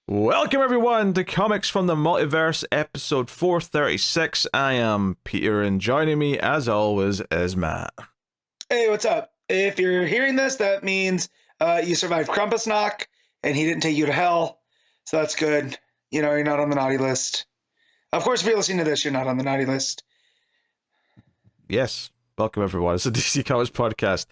Welcome everyone to Comics from the Multiverse, episode 436. I am Peter, and joining me, as always, is Matt. Hey, what's up? If you're hearing this, that means you survived Krampus knock, and he didn't take you to hell, so that's good. You know, you're not on the naughty list. Of course, if you're listening to this, you're not on the naughty list. Yes, welcome everyone. It's a DC Comics podcast.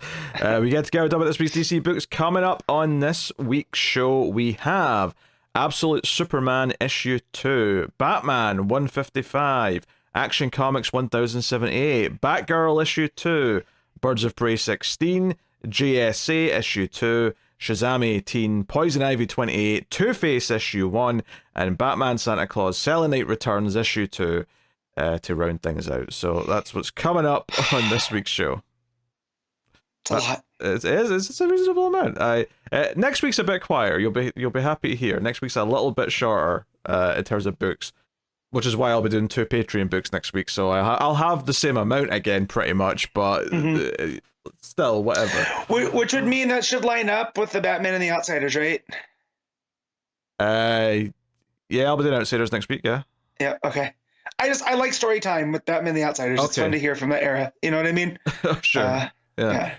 We get together about this week's DC books. Coming up on this week's show, we have Absolute Superman issue 2, Batman 155, Action Comics 1078, Batgirl issue 2, Birds of Prey 16, GSA issue 2, Shazam 18, Poison Ivy 28, Two-Face issue 1, and Batman Santa Claus Selenite Returns issue 2 to round things out. So that's what's coming up on this week's show. It's a lot. It's a reasonable amount. Next week's a bit quieter. You'll be happy to hear. Next week's a little bit shorter in terms of books, which is why I'll be doing 2 Patreon books next week. So I'll have the same amount again, pretty much, but still, whatever. Which would mean that should line up with the Batman and the Outsiders, right? Yeah, I'll be doing Outsiders next week. Yeah. Yeah. Okay. I like story time with Batman and the Outsiders. Okay. It's fun to hear from that era. You know what I mean? Sure. Yeah.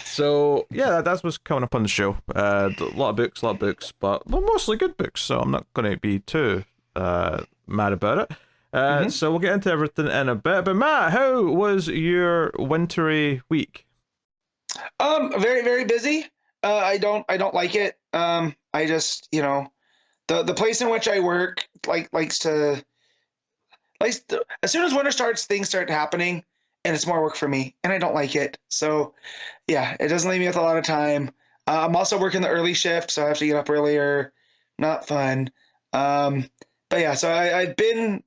So yeah, that's what's coming up on the show. A lot of books, but mostly good books. So I'm not going to be too mad about it. So we'll get into everything in a bit. But Matt, how was your wintry week? Very, very busy. I don't like it. I just, the place in which I work likes to, as soon as winter starts, things start happening. And it's more work for me, and I don't like it. So, yeah, it doesn't leave me with a lot of time. I'm also working the early shift, so I have to get up earlier. Not fun. But yeah, so I've been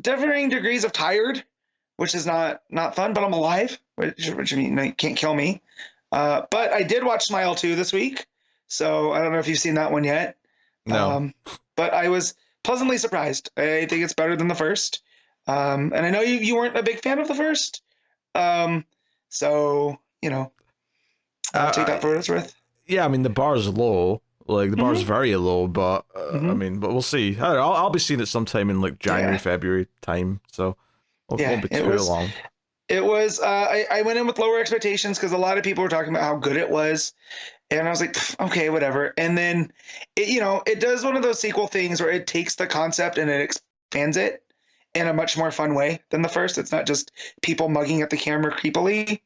differing degrees of tired, which is not fun, but I'm alive, which I mean, you can't kill me. But I did watch Smile 2 this week, so I don't know if you've seen that one yet. No. But I was pleasantly surprised. I think it's better than the first. And I know you weren't a big fan of the first. So, I'll take that for what it's worth. Yeah, I mean, the bar's low. Like, the bar's very low, but, I mean, but we'll see. I don't know, I'll be seeing it sometime in, like, January, February time, so it won't be too long. It was, I went in with lower expectations because a lot of people were talking about how good it was, and I was like, okay, whatever. And then, it does one of those sequel things where it takes the concept and it expands it in a much more fun way than the first. It's not just people mugging at the camera creepily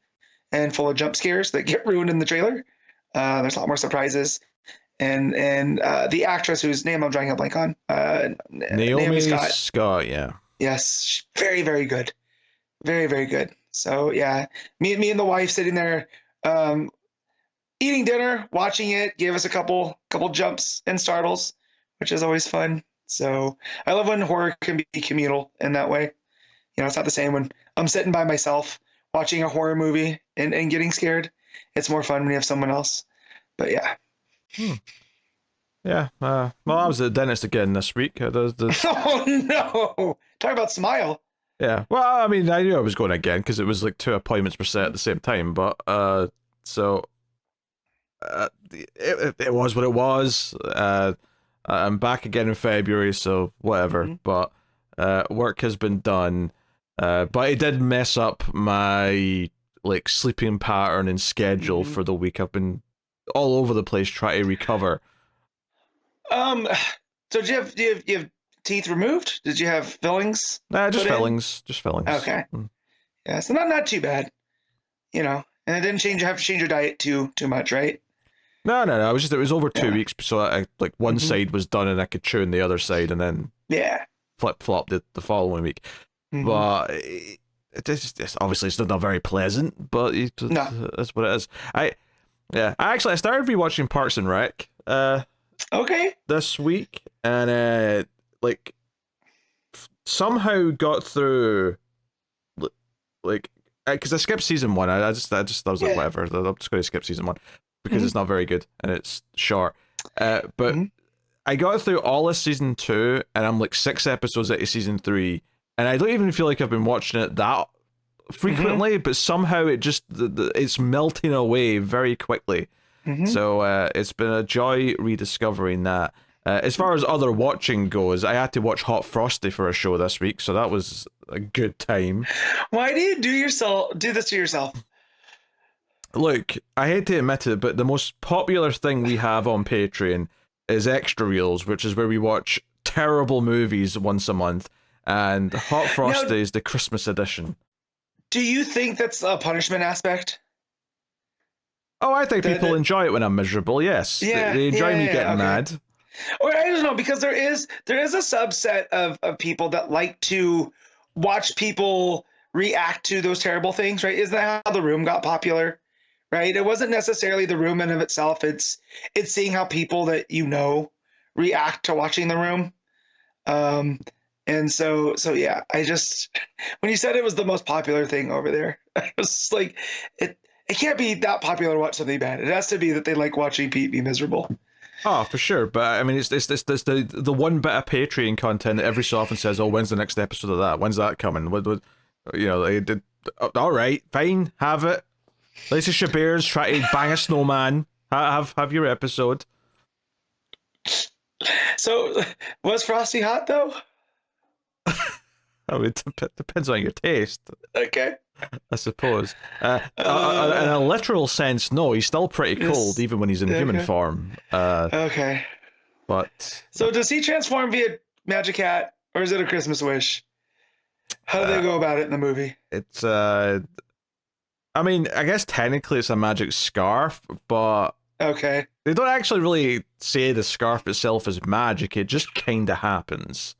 and full of jump scares that get ruined in the trailer. There's a lot more surprises. And the actress whose name I'm drawing a blank on, Naomi Scott, yeah. Yes, very, very good. Very, very good. So yeah, me and the wife sitting there eating dinner, watching it, gave us a couple jumps and startles, which is always fun. So I love when horror can be communal in that way. It's not the same when I'm sitting by myself watching a horror movie and getting scared. It's more fun when you have someone else. But yeah. Yeah. Well, I was at the dentist again this week. Oh no! Talk about Smile. Yeah. Well, I mean, I knew I was going again because it was like 2 appointments per set at the same time. But it was what it was. I'm back again in February, so whatever. But work has been done. But it did mess up my sleeping pattern and schedule for the week. I've been all over the place trying to recover. So do you have teeth removed? Did you have fillings? Just fillings. Just fillings. Okay. Yeah, so not too bad. And it didn't have to change your diet too much, right? No. It was over 2 weeks, so I one side was done and I could chew on the other side, and then flip-flop the following week. But it's obviously it's not very pleasant, but that's what it is. I started rewatching Parks and Rec this week, and somehow got through because I skipped season 1. I was like, whatever, I'm just going to skip season 1 because it's not very good and it's short. But I got through all of season 2, and I'm 6 episodes into season 3, and I don't even feel like I've been watching it that frequently, but somehow it just it's melting away very quickly. So it's been a joy rediscovering that. As far as other watching goes, I had to watch Hot Frosty for a show this week, so that was a good time. Why do you do this to yourself? Look, I hate to admit it, but the most popular thing we have on Patreon is Extra Reels, which is where we watch terrible movies once a month, and Hot Frosty is the Christmas edition. Do you think that's a punishment aspect? Oh, I think people enjoy it when I'm miserable, yes. Yeah, they enjoy me getting mad. Or I don't know, because there is a subset of people that like to watch people react to those terrible things, right? Isn't that how The Room got popular? Right? It wasn't necessarily The Room in of itself. It's seeing how people that react to watching The Room. And so yeah, when you said it was the most popular thing over there, I was like, it can't be that popular to watch something bad. It has to be that they like watching Pete be miserable. Oh, for sure. But I mean, it's the one bit of Patreon content that every so often says, "Oh, when's the next episode of that? When's that coming?" They did. All right, fine, have it. Lacey Shaber's trying to bang a snowman. Have your episode. So, was Frosty hot though? I mean, it depends on your taste. Okay. I suppose. In a literal sense, no, he's still pretty cold, even when he's in human form. Okay. But so does he transform via magic hat, or is it a Christmas wish? How do they go about it in the movie? It's I mean, I guess technically it's a magic scarf, but okay, they don't actually really say the scarf itself is magic. It just kind of happens.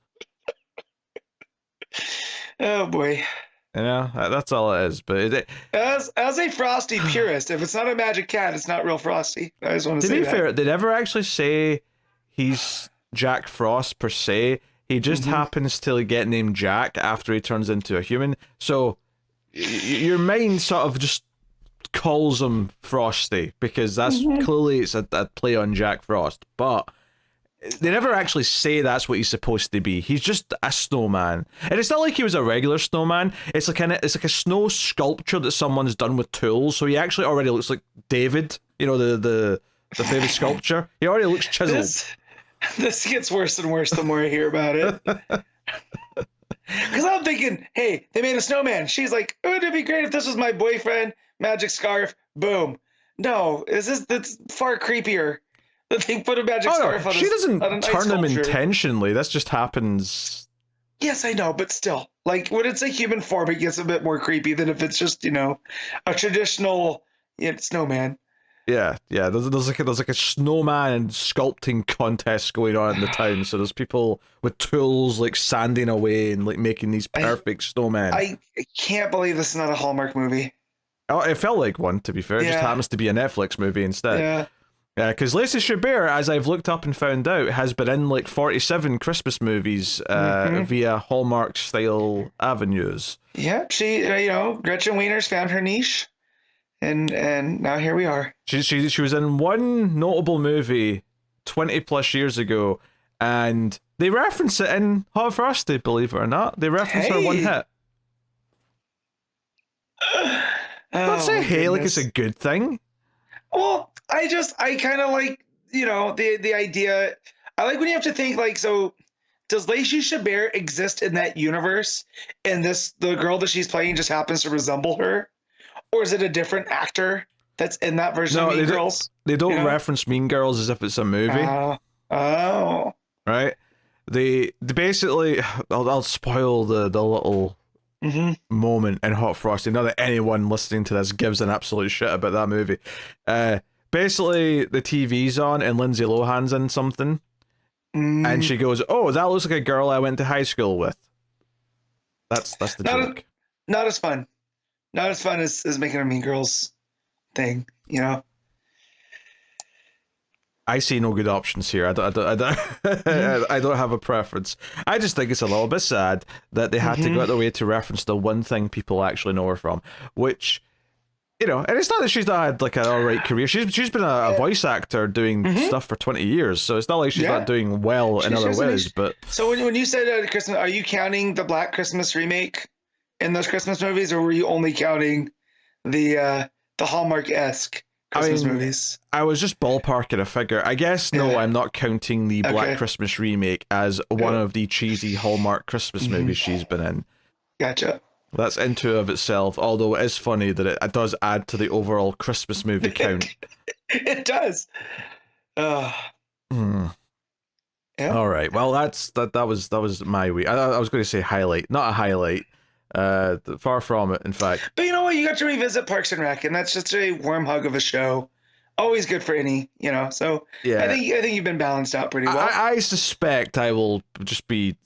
Oh boy. You know, that's all it is. But as a Frosty purist, if it's not a magic cat, it's not real Frosty. I just want to say that. To be fair, they never actually say he's Jack Frost per se. He just happens to get named Jack after he turns into a human. So your mind sort of just calls him Frosty because that's clearly it's a play on Jack Frost. But they never actually say that's what he's supposed to be. He's just a snowman, and it's not like he was a regular snowman. It's like a snow sculpture that someone's done with tools. So he actually already looks like David. You know, the famous sculpture. He already looks chiseled. This gets worse and worse the more I hear about it. Because I'm thinking, hey, they made a snowman. She's like, oh, it'd be great if this was my boyfriend. Magic scarf. Boom. No, that's far creepier. That they put a magic scarf on. She doesn't turn them intentionally. That just happens. Yes, I know, but still, like when it's a human form, it gets a bit more creepy than if it's just a traditional snowman. Yeah. There's like a snowman and sculpting contest going on in the town. So there's people with tools like sanding away and like making these perfect snowmen. I can't believe this is not a Hallmark movie. Oh, it felt like one, to be fair. It just happens to be a Netflix movie instead. Yeah. Yeah, because Lacey Chabert, as I've looked up and found out, has been in like 47 Christmas movies via Hallmark-style avenues. Yeah, she, Gretchen Wieners found her niche, and now here we are. She was in one notable movie 20 plus years ago, and they reference it in Hot Frosty, believe it or not. They reference her one hit. Don't say hey like it's a good thing. Well, I kind of like, the idea. I like when you have to think like, so does Lacey Chabert exist in that universe and the girl that she's playing just happens to resemble her? Or is it a different actor that's in that version of Mean Girls? They don't reference Mean Girls as if it's a movie. Oh. Right? They basically, I'll spoil the little moment in Hot Frosty. Not that anyone listening to this gives an absolute shit about that movie. Basically, the TV's on and Lindsay Lohan's in something, and she goes, "Oh, that looks like a girl I went to high school with." That's the joke. Not as fun. Not as fun as making a Mean Girls thing, I see no good options here. I don't have a preference. I just think it's a little bit sad that they had to go out their way to reference the one thing people actually know her from, which, and it's not that she's not had like an alright career. She's been a voice actor doing stuff for 20 years, so it's not like she's not doing well in other ways. But so when you said Christmas, are you counting the Black Christmas remake in those Christmas movies, or were you only counting the Hallmark-esque Christmas movies. I was just ballparking a figure. I guess no, I'm not counting the Black Okay. Christmas remake as one of the cheesy Hallmark Christmas movies she's been in. Gotcha. That's into of itself, although it is funny that it does add to the overall Christmas movie count. It does. Hmm. Yeah. All right. Well, that was my week. I was going to say highlight, not a highlight. Far from it, in fact. But you know what? You got to revisit Parks and Rec, and that's just a warm hug of a show. Always good for any, So Yeah. I think you've been balanced out pretty well. I suspect I will just be.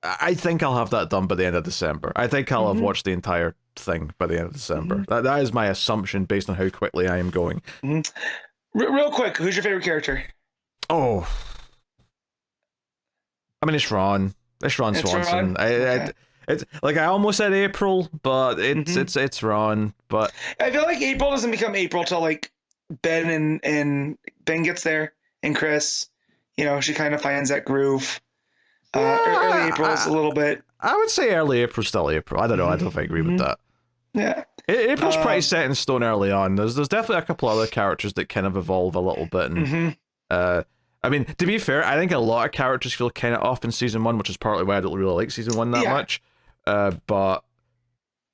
I think I'll have that done by the end of December. I think I'll have watched the entire thing by the end of December. That is my assumption based on how quickly I am going. Real quick, who's your favorite character? Oh, I mean, it's Ron. It's Ron Swanson. Ron? It's like I almost said April, but it's Ron. But I feel like April doesn't become April till like Ben and Ben gets there, and Chris. She kind of finds that groove. Early April's a little bit. I would say early April's still April. I don't know. I don't know if I agree with that. Yeah. April's pretty set in stone early on. There's definitely a couple other characters that kind of evolve a little bit. And I mean, to be fair, I think a lot of characters feel kind of off in season 1, which is partly why I don't really like season 1 that much. But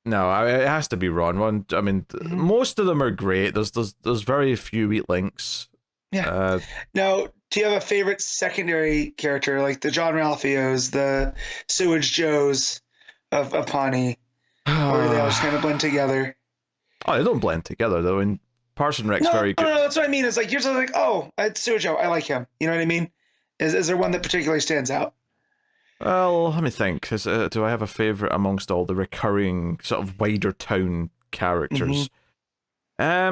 no, it has to be Ron. I mean, most of them are great. There's very few weak links. Yeah. Now, do you have a favorite secondary character, like the John Ralphios, the Sewage Joes of Pawnee, or they all just kind of blend together? Oh, they don't blend together though. And Parks and Rec's very good. No, that's what I mean. It's like you're just like, oh, it's Sewage Joe. I like him. You know what I mean? Is there one that particularly stands out? Well, let me think. Do I have a favorite amongst all the recurring sort of wider town characters? I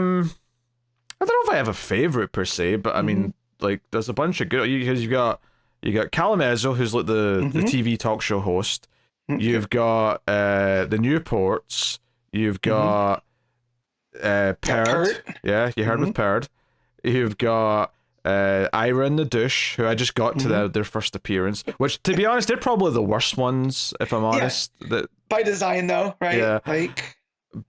don't know if I have a favorite per se, but I mean, like, there's a bunch of good. Because you got Calamezzo, who's like the TV talk show host. You've got the Newports. You've got Perd. Yeah, you heard with Perd. You've got Ira and the Douche, who I just got to their first appearance. Which, to be honest, they're probably the worst ones, if I'm honest. That by design, though, right? Yeah. Like,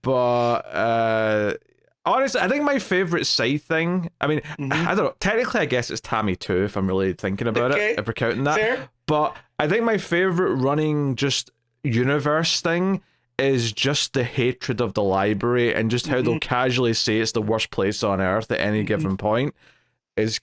but honestly, I think my favorite side thing. I mean, I don't know. Technically, I guess it's Tammy too, if I'm really thinking about it, if we're counting that. Fair. But I think my favorite running just universe thing is just the hatred of the library and just how they'll casually say it's the worst place on earth at any given point is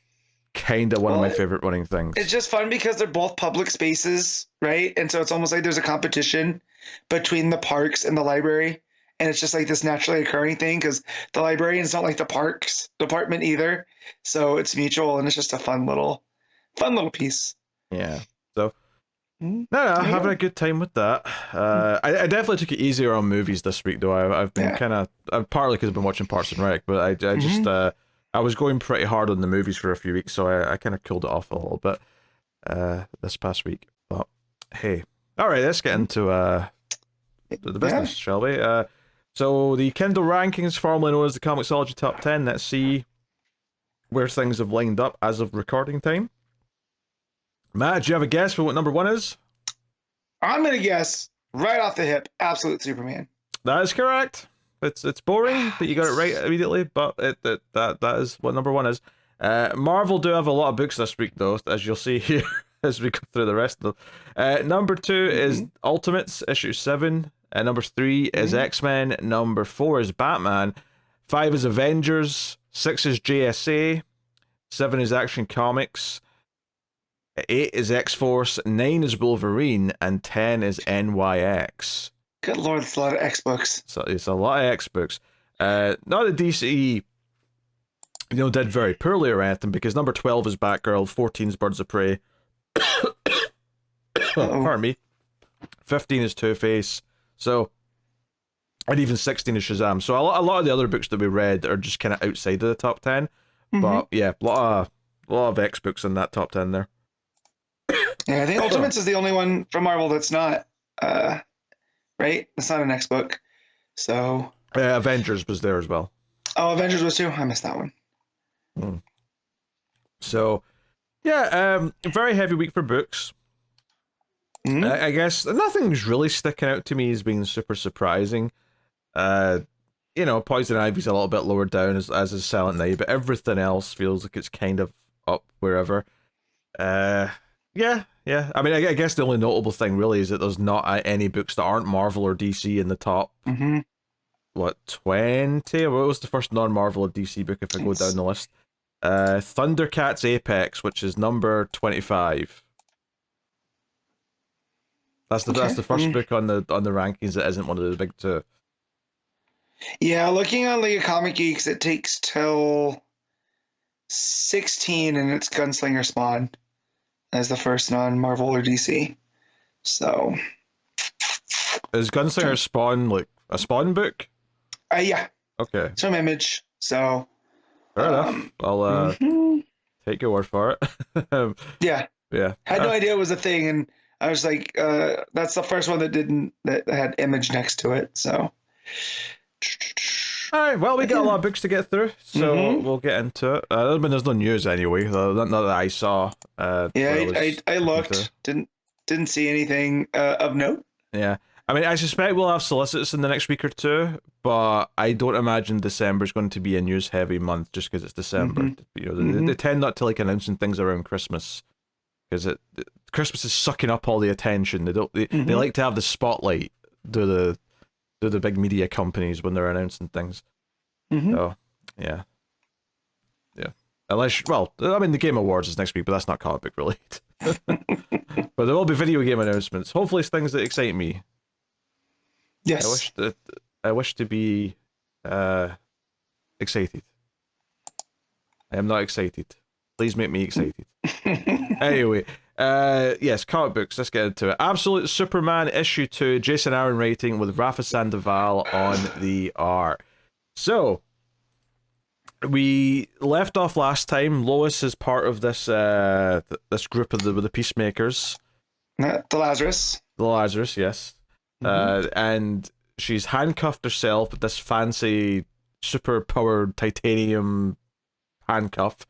kind of one of my favorite running things. It's just fun because they're both public spaces, right? And so it's almost like there's a competition between the parks and the library. And it's just like this naturally occurring thing because the librarian's not like the parks department either. So it's mutual and it's just a fun little piece. Yeah. So no, having a good time with that. I definitely took it easier on movies this week though. I've been kind of partly because I've been watching Parks and Rec, but I just I was going pretty hard on the movies for a few weeks, so I kind of cooled it off a little bit this past week. But hey, all right, let's get into the business, shall we? So the Kindle rankings, formerly known as the Comixology Top 10. Let's see where things have lined up as of recording time. Matt, do you have a guess for what number 1 is? I'm gonna guess right off the hip, Absolute Superman. That is correct. It's boring, but you got it right immediately. But that is what number 1 is. Marvel do have a lot of books this week, though, as you'll see here as we go through the rest of them. Number 2 is Ultimates issue 7. Number 3 is X-Men. Number 4 is Batman. 5 is Avengers. 6 is JSA. 7 is Action Comics. 8 is X-Force. 9 is Wolverine. And 10 is NYX. Good lord, it's a lot of X books. So it's a lot of X books. Not that DC, did very poorly or anything, because number 12 is Batgirl. 14 is Birds of Prey. Pardon me. 15 is Two-Face. So, and even 16 is Shazam. So a lot of the other books that we read are just kind of outside of the top 10. But yeah, a lot of X books in that top 10 there. Yeah, I think Ultimates is the only one from Marvel that's not, right? It's not an X book. So. Avengers was there as well. Oh, Avengers was too? I missed that one. So, yeah, very heavy week for books. I guess nothing's really sticking out to me as being super surprising. you know, Poison Ivy's a little bit lower down as is Silent Night, but everything else feels like it's kind of up wherever. Yeah. I mean, I guess the only notable thing really is that there's not any books that aren't Marvel or DC in the top. Mm-hmm. What, 20? What was the first non-Marvel or DC book if I go down the list? Thundercats Apex, which is number 25. That's the first book on the rankings that isn't one of the big two. Yeah, looking on League of Comic Geeks, it takes till 16 and it's Gunslinger Spawn as the first non-Marvel or DC. So is Gunslinger Spawn like a Spawn book? Yeah. Okay. Some Image. So fair enough. I'll take your word for it. Yeah. Had no idea it was a thing, and I was like, that's the first one that had Image next to it. So all right, well, we got a lot of books to get through, so we'll get into it. I mean, there's no news anyway, not that I saw. I looked, didn't see anything of note. Yeah, I mean, I suspect we'll have solicits in the next week or two, but I don't imagine December's going to be a news-heavy month just because it's December. You know, they tend not to like announcing things around Christmas because Christmas is sucking up all the attention. They like to have the spotlight do the big media companies when they're announcing things. So, yeah. Unless, well, I mean, the Game Awards is next week, but that's not comic book related. But there will be video game announcements. Hopefully, it's things that excite me. Yes. I wish to be excited. I am not excited. Please make me excited. Anyway. Yes, comic books, let's get into it. Absolute Superman issue 2, Jason Aaron writing with Rafa Sandoval on the art. So, we left off last time. Lois is part of this this group of the Peacemakers. The Lazarus. The Lazarus, yes. And she's handcuffed herself with this fancy, super powered titanium handcuff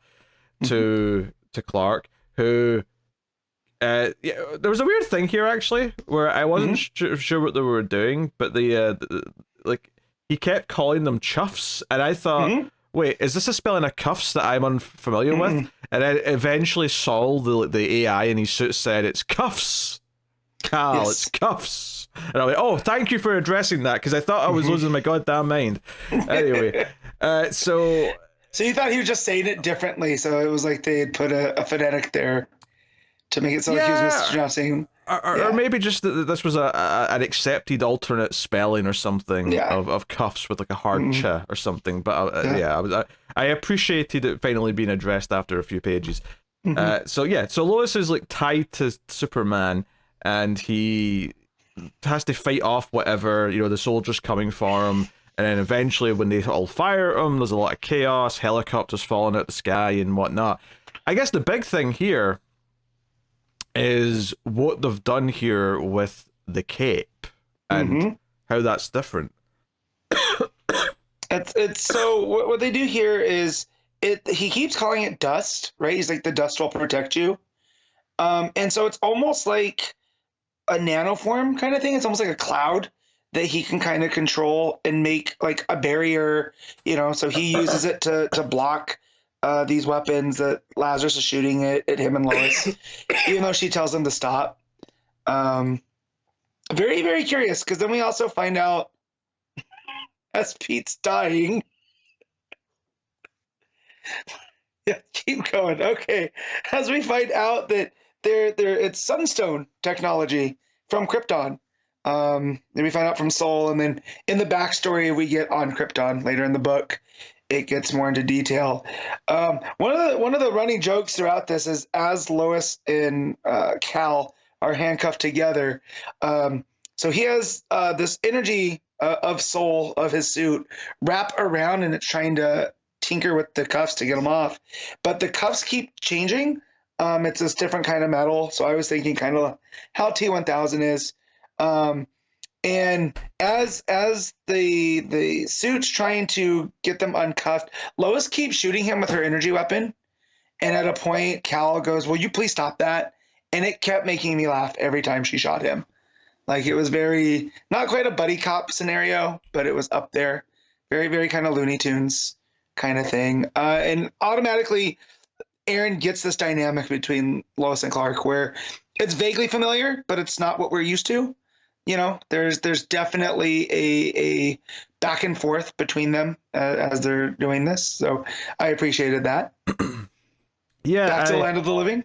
to Clark, who... yeah, there was a weird thing here actually, where I wasn't sure what they were doing, but like he kept calling them chuffs, and I thought, wait, is this a spelling of cuffs that I'm unfamiliar with? And I eventually saw the AI in his suit said it's cuffs, Cal, it's cuffs, and I'm like, oh, thank you for addressing that, because I thought I was losing my goddamn mind. Anyway, so you thought he was just saying it differently, so it was like they had put a phonetic there to make it sound like he was mispronouncing. Or maybe just that this was an accepted alternate spelling or something of cuffs with like a hard ch or something. But I appreciated it finally being addressed after a few pages. So Lois is like tied to Superman, and he has to fight off whatever, you know, the soldiers coming for him. And then eventually when they all fire at him, there's a lot of chaos, helicopters falling out the sky and whatnot. I guess the big thing here is what they've done here with the cape and how that's different. It's so what they do here is he keeps calling it dust, right? He's like, the dust will protect you. And so it's almost like a nanoform kind of thing. It's almost like a cloud that he can kind of control and make like a barrier, you know, so he uses it to block these weapons that Lazarus is shooting at him and Lois, even though she tells him to stop. Very, very curious, because then we also find out as Pete's dying. Yeah, keep going. Okay. As we find out that it's Sunstone technology from Krypton. Then we find out from Soul, and then in the backstory we get on Krypton later in the book, it gets more into detail. One of the running jokes throughout this is as Lois and Cal are handcuffed together. So he has this energy of Soul of his suit wrap around, and it's trying to tinker with the cuffs to get them off, but the cuffs keep changing. It's this different kind of metal, so I was thinking kind of how T-1000 is. And as the suit's trying to get them uncuffed, Lois keeps shooting him with her energy weapon. And at a point, Cal goes, "Will you please stop that?" And it kept making me laugh every time she shot him. Like, it was very, not quite a buddy cop scenario, but it was up there. very, very kind of Looney Tunes kind of thing. And automatically, Aaron gets this dynamic between Lois and Clark where it's vaguely familiar, but it's not what we're used to. You know, there's definitely a back and forth between them as they're doing this. So I appreciated that. Yeah, Back to the land of the living.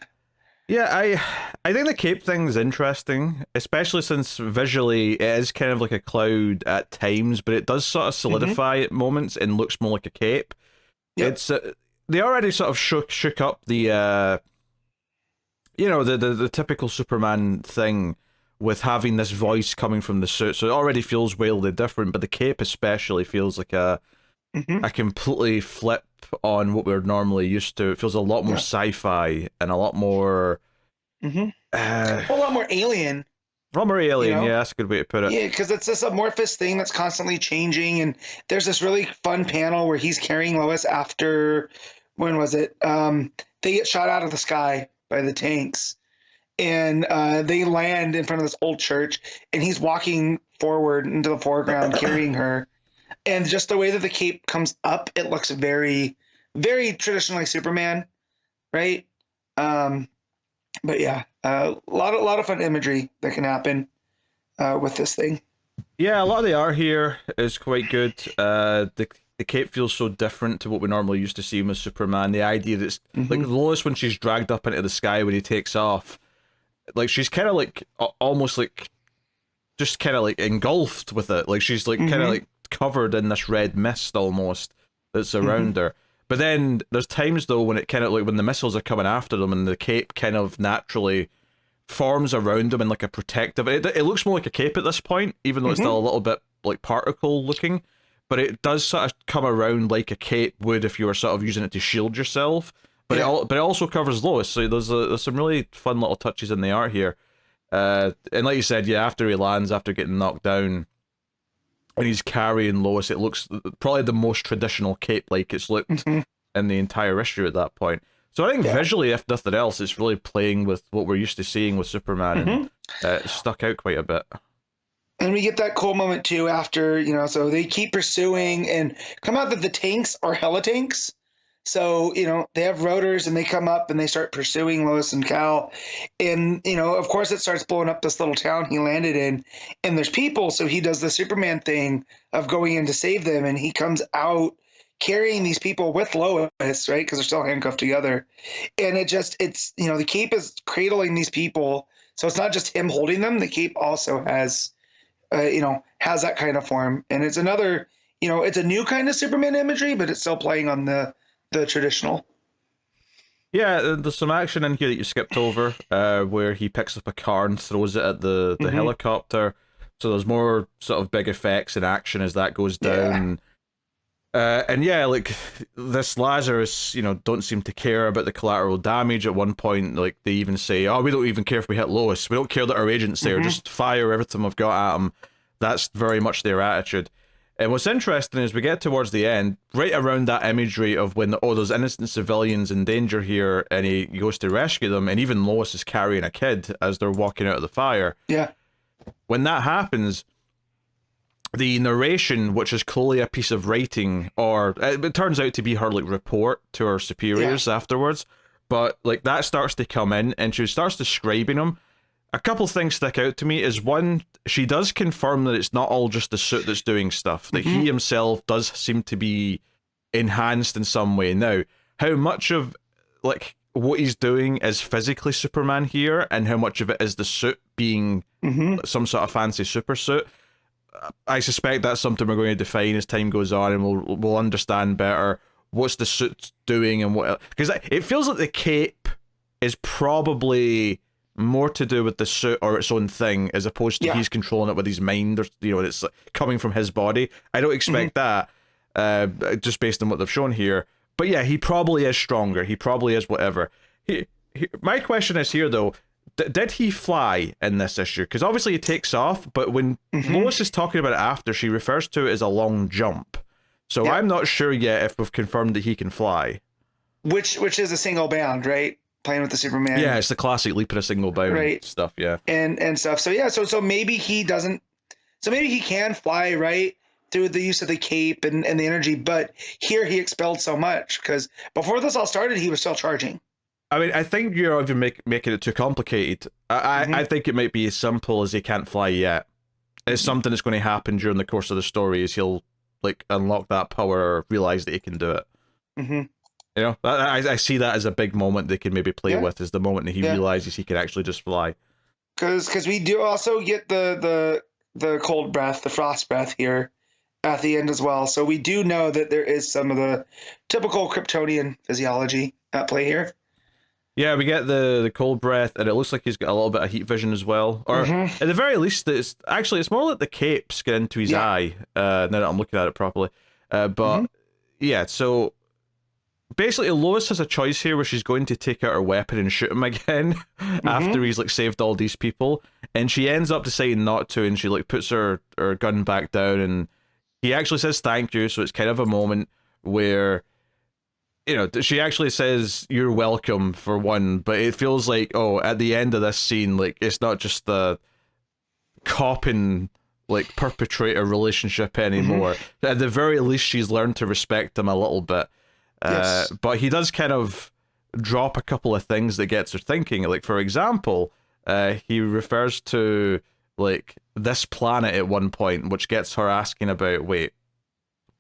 Yeah, I think the cape thing's interesting, especially since visually it is kind of like a cloud at times, but it does sort of solidify at moments and looks more like a cape. Yep. It's they already sort of shook up the the typical Superman thing with having this voice coming from the suit, so it already feels wildly different. But the cape especially feels like a completely flip on what we're normally used to. It feels a lot more sci-fi and a lot more a lot more alien. A lot more alien, you know? Yeah, that's a good way to put it. Yeah, because it's this amorphous thing that's constantly changing, and there's this really fun panel where he's carrying Lois after, when was it? They get shot out of the sky by the tanks, and they land in front of this old church, and he's walking forward into the foreground carrying her. And just the way that the cape comes up, it looks very, very traditionally Superman, right? But yeah, a lot of fun imagery that can happen with this thing. Yeah, a lot of the art here is quite good. The cape feels so different to what we normally used to see with Superman. The idea that it's like Lois when she's dragged up into the sky when he takes off, like she's kind of like almost like just kind of like engulfed with it. Like she's like kind of like covered in this red mist almost that's around her. But then there's times though when it kind of like when the missiles are coming after them and the cape kind of naturally forms around them in like a protective. It looks more like a cape at this point, even though it's still a little bit like particle looking. But it does sort of come around like a cape would if you were sort of using it to shield yourself. But it also covers Lois. So there's some really fun little touches in the art here. And like you said, yeah, after he lands, after getting knocked down, and he's carrying Lois, it looks probably the most traditional cape like it's looked in the entire issue at that point. So I think visually, if nothing else, it's really playing with what we're used to seeing with Superman, and it stuck out quite a bit. And we get that cool moment too after, you know, so they keep pursuing and come out that the tanks are hella tanks. So, you know, they have rotors and they come up and they start pursuing Lois and Cal. And, you know, of course it starts blowing up this little town he landed in and there's people. So he does the Superman thing of going in to save them. And he comes out carrying these people with Lois, right? Because they're still handcuffed together. And it's, you know, the cape is cradling these people. So it's not just him holding them. The cape also has, has that kind of form. And it's another, you know, it's a new kind of Superman imagery, but it's still playing on the traditional. Yeah, there's some action in here that you skipped over, where he picks up a car and throws it at the helicopter. So there's more sort of big effects and action as that goes down. And yeah, like this Lazarus, you know, don't seem to care about the collateral damage. At one point, like they even say, "Oh, we don't even care if we hit Lois. We don't care that our agent's there. Just fire everything we've got at him." That's very much their attitude. And what's interesting is we get towards the end, right around that imagery of when, there's innocent civilians in danger here, and he goes to rescue them, and even Lois is carrying a kid as they're walking out of the fire. Yeah. When that happens, the narration, which is clearly a piece of writing, or it turns out to be her like report to her superiors afterwards, but like that starts to come in, and she starts describing them. A couple things stick out to me is one, she does confirm that it's not all just the suit that's doing stuff, that he himself does seem to be enhanced in some way. Now, how much of like what he's doing is physically Superman here, and how much of it is the suit being some sort of fancy super suit, I suspect that's something we're going to define as time goes on, and we'll understand better what's the suit doing and what, because it feels like the cape is probably more to do with the suit or its own thing, as opposed to he's controlling it with his mind, or you know, it's coming from his body. I don't expect that, just based on what they've shown here. But yeah, he probably is stronger. He probably is whatever. My question is here though, did he fly in this issue? Because obviously he takes off, but when Lois is talking about it after, she refers to it as a long jump. So I'm not sure yet if we've confirmed that he can fly. Which is a single bound, right? Playing with the Superman. Yeah, it's the classic leap in a single bound stuff, and stuff. So yeah, so maybe he doesn't. So maybe he can fly, right? through the use of the cape and the energy, but here he expelled so much because before this all started, he was still charging. I mean, I think you're even making it too complicated. I think it might be as simple as he can't fly yet. It's something that's going to happen during the course of the story. Is he'll like unlock that power or realize that he can do it. Mm-hmm. You know, I see that as a big moment they can maybe play with. Is the moment that he realizes he can actually just fly. Because we do also get the cold breath, the frost breath here at the end as well. So we do know that there is some of the typical Kryptonian physiology at play here. Yeah, we get the cold breath, and it looks like he's got a little bit of heat vision as well. Or at the very least, it's more like the capes get into his eye. Now that I'm looking at it properly, but yeah. So basically, Lois has a choice here where she's going to take out her weapon and shoot him again after he's like saved all these people, and she ends up deciding not to, and she like puts her gun back down, and he actually says thank you. So it's kind of a moment where, you know, she actually says you're welcome for one, but it feels like, oh, at the end of this scene, like it's not just the cop and like perpetrator relationship anymore. At the very least, she's learned to respect him a little bit. But he does kind of drop a couple of things that gets her thinking. Like, for example, he refers to like this planet at one point, which gets her asking about, wait,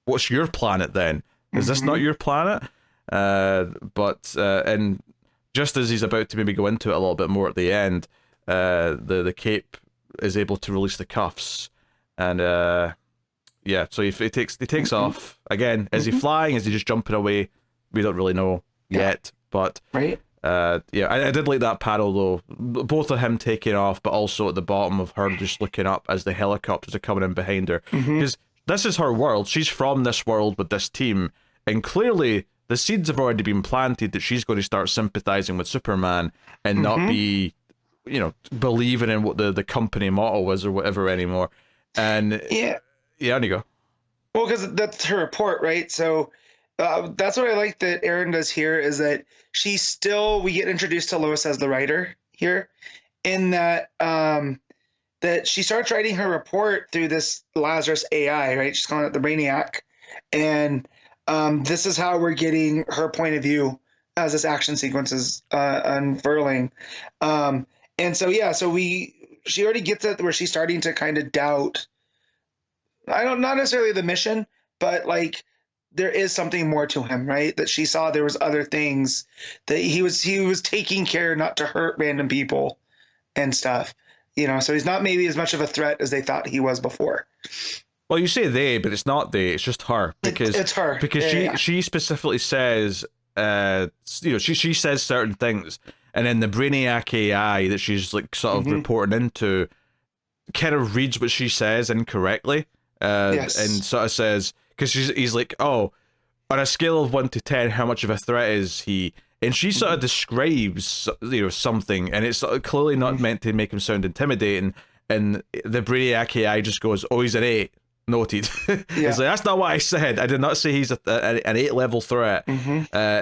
what's your planet then? Is this not your planet? And just as he's about to maybe go into it a little bit more at the end, the cape is able to release the cuffs, and so he takes off again. Is he flying? Is he just jumping away? We don't really know yet, but I did like that panel though, both of him taking off, but also at the bottom of her just looking up as the helicopters are coming in behind her, because this is her world. She's from this world with this team, and clearly the seeds have already been planted that she's going to start sympathizing with Superman and not be, you know, believing in what the company motto is or whatever anymore. And on you go. Well, because that's her report, right? So that's what I like that Erin does here, is that we get introduced to Lois as the writer here, in that that she starts writing her report through this Lazarus AI, right? She's calling it the Brainiac, and this is how we're getting her point of view as this action sequence is unfurling. And so she already gets it where she's starting to kind of doubt, not necessarily the mission, but like there is something more to him, right? That she saw there was other things, that he was taking care not to hurt random people and stuff, you know, so he's not maybe as much of a threat as they thought he was before. Well, you say they, but it's not they, it's just her, because it's her, because she specifically says, she says certain things, and then the Brainiac AI that she's like sort of reporting into kind of reads what she says incorrectly, and sort of says, because he's like, oh, on a scale of 1 to 10, how much of a threat is he? And she sort of describes, something, and it's clearly not meant to make him sound intimidating. And the Brainiac AI just goes, oh, he's an 8. Noted. It's like, that's not what I said. I did not say he's an 8-level threat.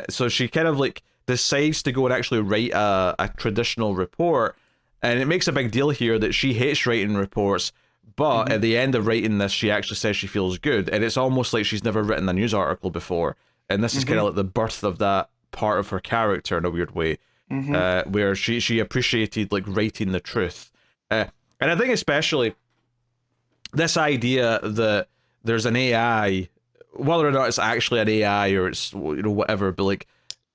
So she kind of like decides to go and actually write a traditional report, and it makes a big deal here that she hates writing reports, but at the end of writing this, she actually says she feels good, and it's almost like she's never written a news article before, and this is kind of like the birth of that part of her character in a weird way, where she appreciated like writing the truth, and I think especially this idea that there's an AI, whether or not it's actually an AI or it's whatever, but like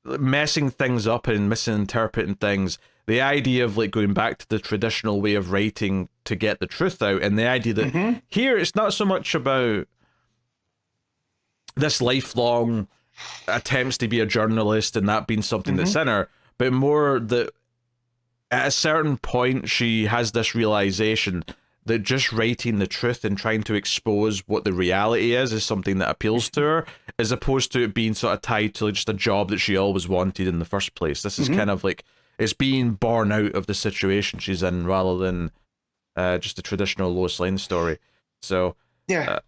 messing things up and misinterpreting things, the idea of like going back to the traditional way of writing to get the truth out, and the idea that here it's not so much about this lifelong attempts to be a journalist and that being something that's in her, but more that at a certain point she has this realization that just writing the truth and trying to expose what the reality is something that appeals to her, as opposed to it being sort of tied to just a job that she always wanted in the first place. This is kind of like, it's being born out of the situation she's in, rather than just a traditional Lois Lane story. So I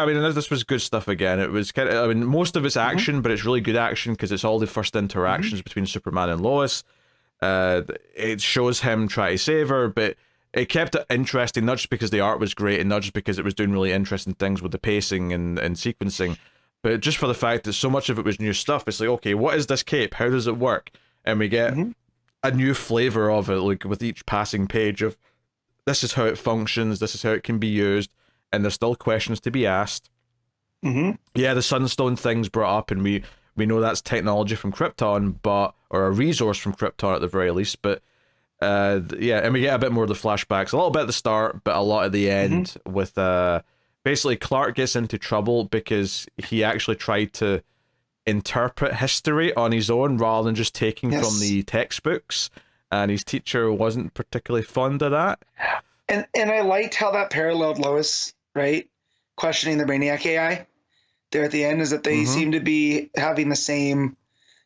mean, this was good stuff again. It was kind of, I mean, most of it's action, but it's really good action because it's all the first interactions between Superman and Lois. It shows him try to save her, but it kept it interesting, not just because the art was great and not just because it was doing really interesting things with the pacing and sequencing, but just for the fact that so much of it was new stuff. It's like, okay, what is this cape? How does it work? And we get a new flavor of it, like with each passing page of this is how it functions, this is how it can be used, and there's still questions to be asked. Yeah, the Sunstone thing's brought up, and we know that's technology from Krypton, or a resource from Krypton at the very least, but yeah, and we get a bit more of the flashbacks, a little bit at the start, but a lot at the end with basically Clark gets into trouble because he actually tried to interpret history on his own rather than just taking from the textbooks, and his teacher wasn't particularly fond of that. And I liked how that paralleled Lois, right? Questioning the Brainiac AI there at the end, is that they seem to be having the same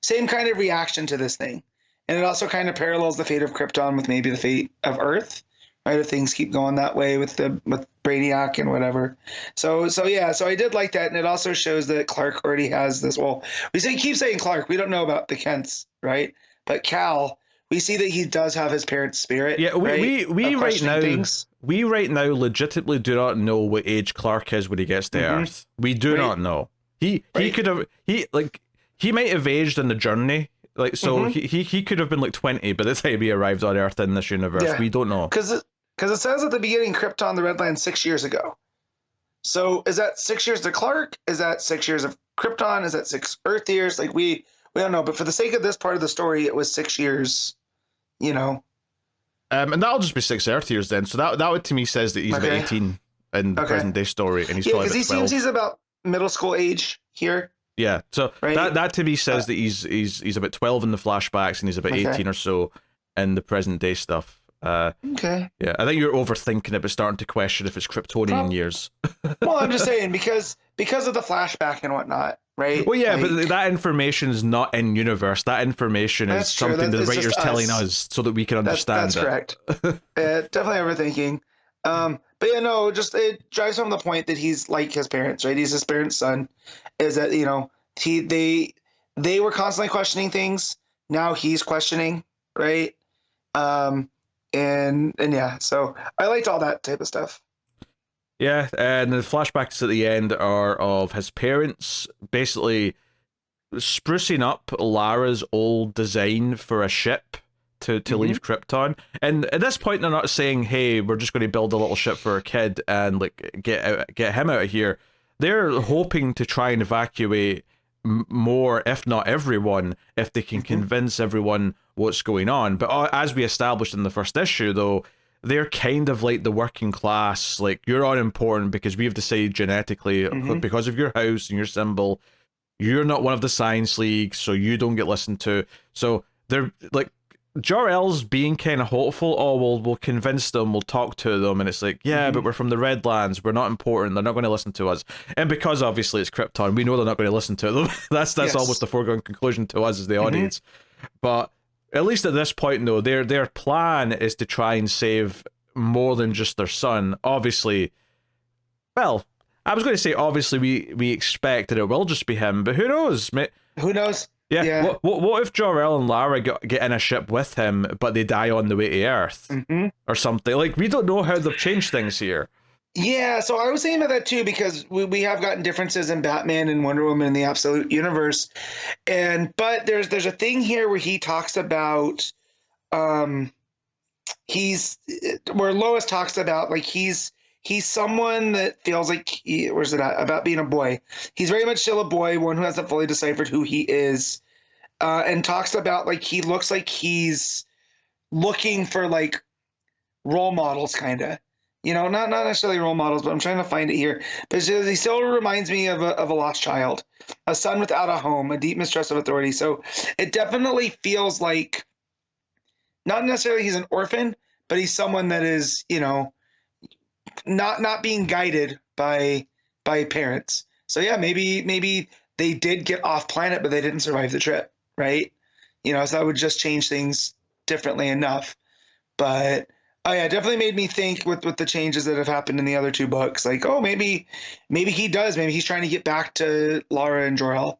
kind of reaction to this thing. And it also kind of parallels the fate of Krypton with maybe the fate of Earth, right? If things keep going that way with Brainiac and whatever. So I did like that. And it also shows that Clark already has this, well, keep saying Clark, we don't know about the Kents, right? But Cal, we see that he does have his parents' spirit. Yeah, we right now legitimately do not know what age Clark is when he gets to Earth. We do not know. He could have he might have aged in the journey. Like, so he could have been like 20 by the time he arrived on Earth in this universe. Yeah. We don't know. Because it says at the beginning, Krypton, the Red Land, 6 years ago. So is that 6 years to Clark? Is that 6 years of Krypton? Is that 6 Earth years? Like, we don't know. But for the sake of this part of the story, it was 6 years, you know. And that'll just be 6 Earth years then. So that would to me says that he's about 18 in the present day story, and he's probably about 12. Because he seems he's about middle school age here. Yeah, so that to me says that he's about 12 in the flashbacks, and he's about 18 or so in the present day stuff. Yeah, I think you're overthinking it, but starting to question if it's Kryptonian years. Well, I'm just saying because of the flashback and whatnot, right? Well, yeah, but that information is not in universe. That information is something the writer's telling us so that we can understand. That's correct. Definitely overthinking. But yeah, no, just it drives home the point that he's like his parents, right? He's his parents' son. Is that, you know, they were constantly questioning things. Now he's questioning, right? And yeah, so I liked all that type of stuff. Yeah, and the flashbacks at the end are of his parents basically sprucing up Lara's old design for a ship to leave Krypton. And at this point, they're not saying, hey, we're just going to build a little ship for a kid and like get him out of here. They're hoping to try and evacuate more, if not everyone, if they can convince everyone what's going on. But as we established in the first issue, though, they're kind of like the working class. Like, you're unimportant because we've decided genetically, because of your house and your symbol, you're not one of the Science League, so you don't get listened to. So they're like, Jor-El's being kind of hopeful. Oh, we'll convince them, we'll talk to them, and it's like, yeah, but we're from the Redlands, we're not important, they're not going to listen to us. And because obviously it's Krypton, we know they're not going to listen to them. that's almost a foregone conclusion to us as the audience. But at least at this point, though, their plan is to try and save more than just their son. Obviously, well, I was going to say obviously we expect that it will just be him, but who knows? Who knows? Yeah. What if Jor-El and Lara get in a ship with him, but they die on the way to Earth or something? Like, we don't know how they've changed things here. Yeah, so I was thinking about that too, because we have gotten differences in Batman and Wonder Woman in the Absolute Universe, but there's a thing here where he talks about where Lois talks about like he's someone that feels like where's it at? About being a boy. He's very much still a boy, one who hasn't fully deciphered who he is, and talks about like he looks like he's looking for like role models, kind of. You know, not necessarily role models, but I'm trying to find it here. But he still reminds me of a lost child, a son without a home, a deep mistrust of authority. So it definitely feels like not necessarily he's an orphan, but he's someone that is, you know, not being guided by parents. So yeah, maybe they did get off planet, but they didn't survive the trip, right? You know, so that would just change things differently enough. But oh yeah, it definitely made me think with the changes that have happened in the other two books. Like, oh, maybe he does. Maybe he's trying to get back to Lara and Jor-El,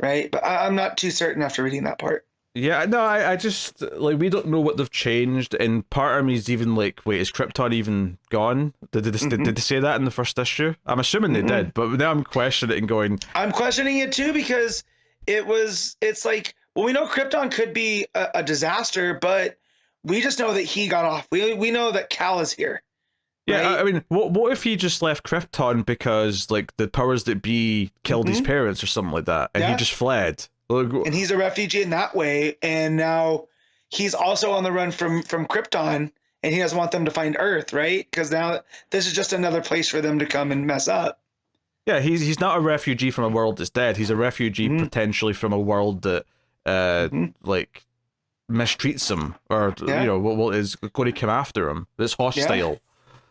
right? But I'm not too certain after reading that part. Yeah, no, I just like we don't know what they've changed, and part of me is even like, wait, is Krypton even gone? Did they say that in the first issue? I'm assuming they did, but now I'm questioning it and going, I'm questioning it too because it's like, well, we know Krypton could be a disaster, but we just know that he got off. We know that Cal is here. yeah, Right? I mean, what if he just left Krypton because like the powers that be killed his parents or something like that, and he just fled? And he's a refugee in that way, and now he's also on the run from Krypton, and he doesn't want them to find Earth, right? Because now this is just another place for them to come and mess up. Yeah, he's not a refugee from a world that's dead. He's a refugee potentially from a world that like mistreats him, or you know what is going to come after him. That's hostile.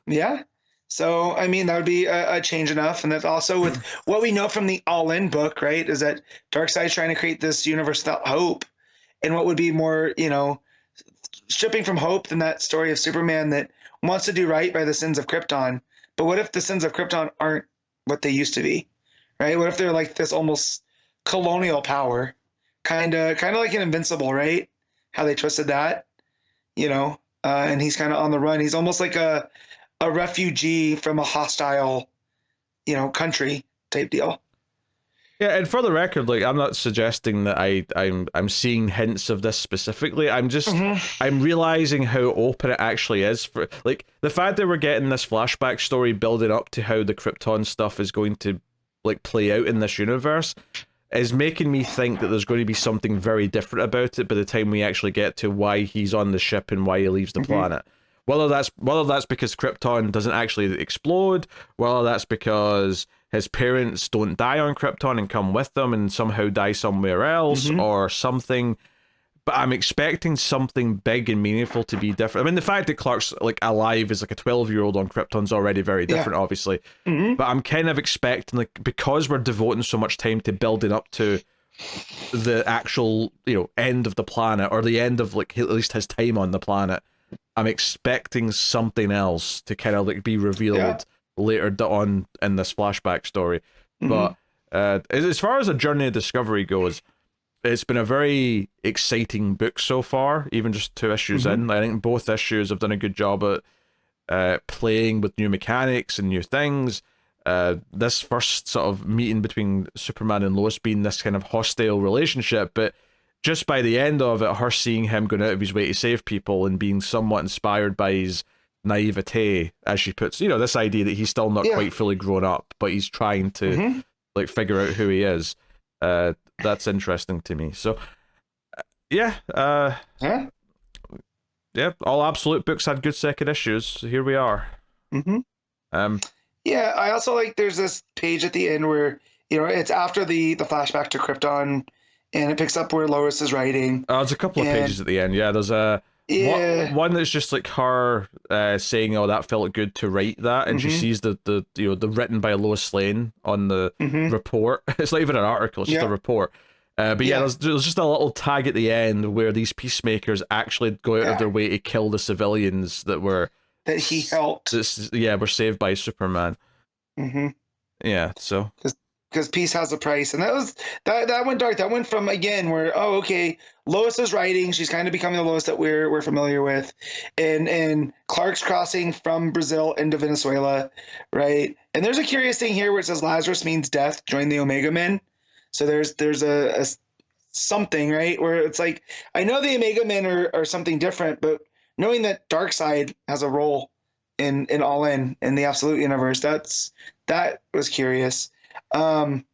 Yeah. So, I mean, that would be a change enough. And that's also with what we know from the All In book, right? Is that Darkseid's trying to create this universe without hope. And what would be more, you know, stripping from hope than that story of Superman that wants to do right by the sins of Krypton. But what if the sins of Krypton aren't what they used to be, right? What if they're like this almost colonial power, kind of like an Invincible, right? How they twisted that, you know, and he's kind of on the run. He's almost like a refugee from a hostile, you know, country type deal. Yeah, and for the record, like I'm not suggesting that I'm seeing hints of this specifically. I'm just I'm realizing how open it actually is for like the fact that we're getting this flashback story building up to how the Krypton stuff is going to like play out in this universe is making me think that there's going to be something very different about it by the time we actually get to why he's on the ship and why he leaves the planet. Whether that's because Krypton doesn't actually explode, whether that's because his parents don't die on Krypton and come with them and somehow die somewhere else or something. But I'm expecting something big and meaningful to be different. I mean, the fact that Clark's like alive is like a 12-year-old on Krypton's already very different, obviously. But I'm kind of expecting, like, because we're devoting so much time to building up to the actual, you know, end of the planet or the end of like at least his time on the planet, I'm expecting something else to kind of like be revealed later on in this flashback story. But as far as a journey of discovery goes, it's been a very exciting book so far, even just 2 issues in. I think both issues have done a good job at playing with new mechanics and new things. This first sort of meeting between Superman and Lois being this kind of hostile relationship, but just by the end of it, her seeing him going out of his way to save people and being somewhat inspired by his naivete, as she puts, you know, this idea that he's still not quite fully grown up, but he's trying to like figure out who he is. That's interesting to me. So, yeah, all Absolute books had good second issues. So here we are. Yeah, I also like there's this page at the end where, you know, it's after the flashback to Krypton, and it picks up where Lois is writing. There's a couple of pages at the end. Yeah, there's one that's just like her saying, "Oh, that felt good to write that," and she sees the you know the written by Lois Lane on the report. It's not even an article; it's just a report. But there's just a little tag at the end where these peacemakers actually go out of their way to kill the civilians that he helped. Were saved by Superman. Yeah, so. Because peace has a price, and that went dark. That went from again where Lois is writing, she's kind of becoming the Lois that we're familiar with, and Clark's crossing from Brazil into Venezuela, right? And there's a curious thing here where it says Lazarus means death, join the Omega Men. So there's a something, right, where it's like I know the Omega Men are something different, but knowing that Darkseid has a role in All In the Absolute universe, that was curious. But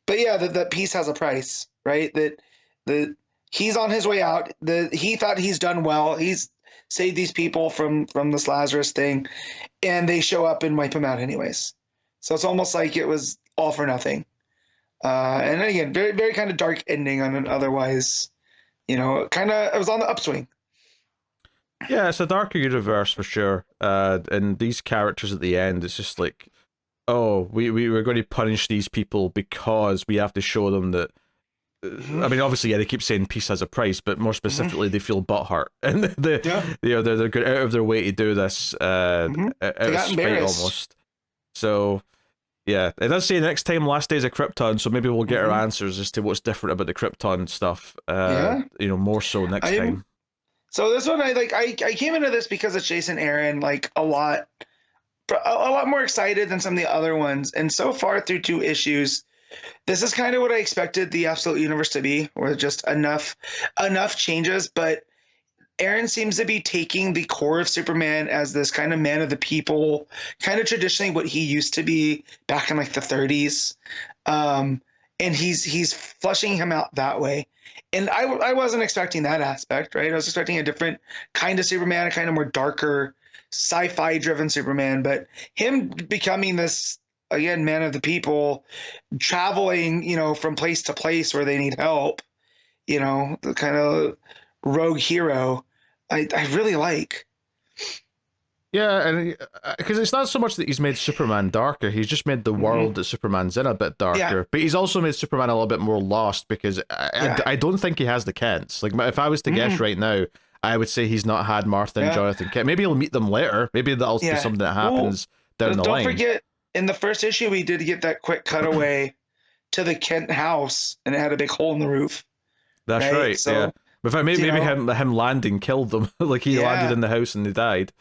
yeah, that peace has a price, right? That he's on his way out. He thought he's done well. He's saved these people from this Lazarus thing, and they show up and wipe him out anyways. So it's almost like it was all for nothing. And again, very, very kind of dark ending on an otherwise, you know, it was on the upswing. Yeah, it's a darker universe for sure. And these characters at the end, it's just like, oh, we're going to punish these people because we have to show them that. I mean, obviously, they keep saying peace has a price, but more specifically, they feel butthurt, and they're going out of their way to do this out of spite almost. So, Yeah, it does say next time last days of Krypton, so maybe we'll get our Mhm. answers as to what's different about the Krypton stuff. Yeah. More so next time. So this one, I came into this because it's Jason Aaron, like a lot more excited than some of the other ones. And so far through 2 issues, this is kind of what I expected the Absolute Universe to be, with just enough changes. But Aaron seems to be taking the core of Superman as this kind of man of the people, kind of traditionally what he used to be back in like the 30s. And he's flushing him out that way. And I wasn't expecting that aspect, right? I was expecting a different kind of Superman, a kind of more darker, sci-fi driven Superman. But him becoming this, again, man of the people, traveling, from place to place where they need help, the kind of rogue hero, I really like. Yeah, and because it's not so much that he's made Superman darker, he's just made the world that Superman's in a bit darker. Yeah. But he's also made Superman a little bit more lost, because I don't think he has the Kents. Like, if I was to guess right now, I would say he's not had Martha and Jonathan Kent. Maybe he'll meet them later. Maybe that'll be something that happens down the line. Don't forget, in the first issue, we did get that quick cutaway to the Kent house, and it had a big hole in the roof. That's right. So, yeah. In fact, maybe him landing killed them. Like, he landed in the house and they died.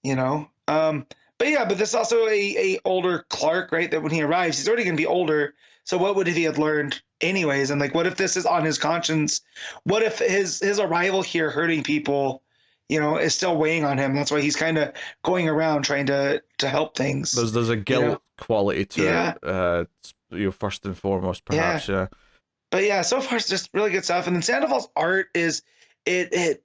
But this is also a older Clark, right? That when he arrives, he's already going to be older. So what would he have learned anyways? And like, what if this is on his conscience? What if his arrival here hurting people, is still weighing on him? That's why he's kind of going around trying to help things. There's a guilt quality to it, first and foremost, perhaps. Yeah. But so far it's just really good stuff. And then Sandoval's art is it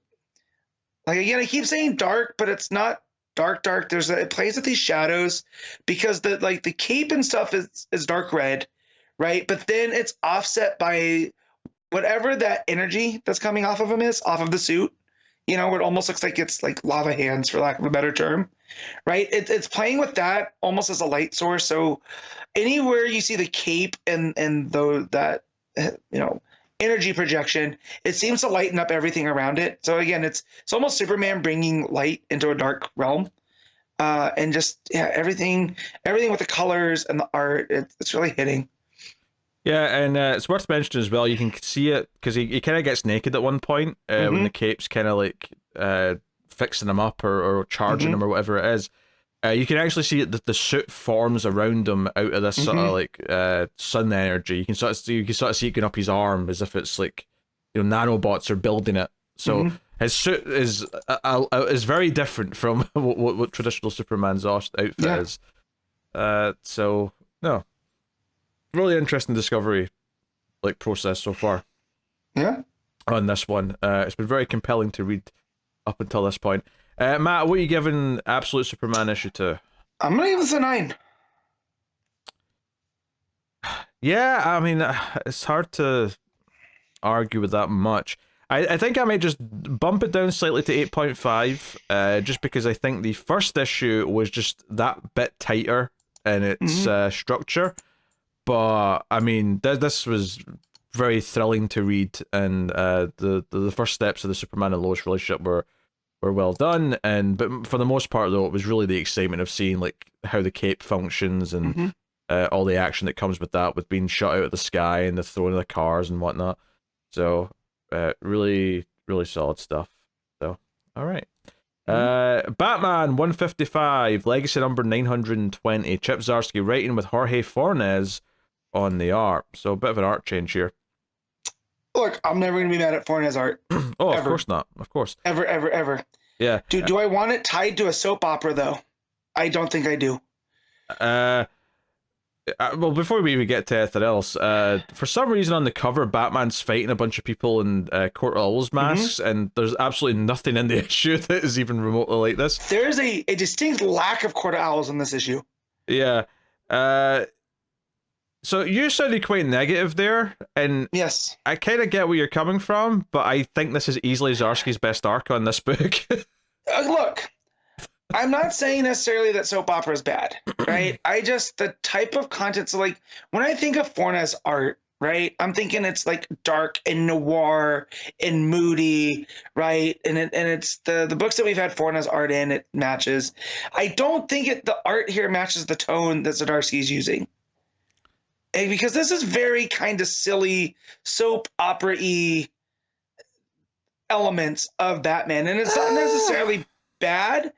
like, again, I keep saying dark, but it's not dark. It plays with these shadows, because the cape and stuff is dark red, right? But then it's offset by whatever that energy that's coming off of him is, off of the suit, where it almost looks like it's like lava hands, for lack of a better term, right? It's playing with that almost as a light source. So anywhere you see the cape and that energy projection, it seems to lighten up everything around it. So again, it's almost Superman bringing light into a dark realm, and just everything with the colors and the art, it's really hitting. Yeah, and it's worth mentioning as well, you can see it because he kind of gets naked at one point when the cape's kind of like fixing him up or charging him or whatever it is. You can actually see that the suit forms around him out of this sort of like sun energy. You can sort of see it going up his arm as if it's like, nanobots are building it. So his suit is very different from what traditional Superman's outfit is. So no, really interesting discovery process so far. Yeah. On this one, it's been very compelling to read up until this point. Matt, what are you giving Absolute Superman issue 2? I'm gonna give this a 9. Yeah, I mean, it's hard to argue with that much. I think I might just bump it down slightly to 8.5, just because I think the first issue was just that bit tighter in its structure. But I mean, this was very thrilling to read, and the first steps of the Superman and Lois relationship were well done, but for the most part though, it was really the excitement of seeing like how the cape functions and all the action that comes with that, with being shot out of the sky and the throwing of the cars and whatnot. So really solid stuff. So all right. Batman 155, legacy number 920, Chip Zdarsky writing with Jorge Fornes on the art. So a bit of an art change here. Look, I'm never going to be mad at Fornes art. Oh, ever. Of course not. Of course. Ever. Yeah. Do I want it tied to a soap opera, though? I don't think I do. Well, before we even get to anything else, for some reason on the cover, Batman's fighting a bunch of people in Court Owl's masks, and there's absolutely nothing in the issue that is even remotely like this. There's a distinct lack of Court Owls in this issue. Yeah. So you sounded quite negative there, and yes, I kind of get where you're coming from, but I think this is easily Zdarsky's best arc on this book. Look, I'm not saying necessarily that soap opera is bad, right? The type of content, so like when I think of Fornes art, right, I'm thinking it's like dark and noir and moody, right? And it's the books that we've had Fornes art in, it matches. I don't think the art here matches the tone that Zdarsky's using. because this is very kind of silly soap opera-y elements of Batman, and it's not necessarily bad.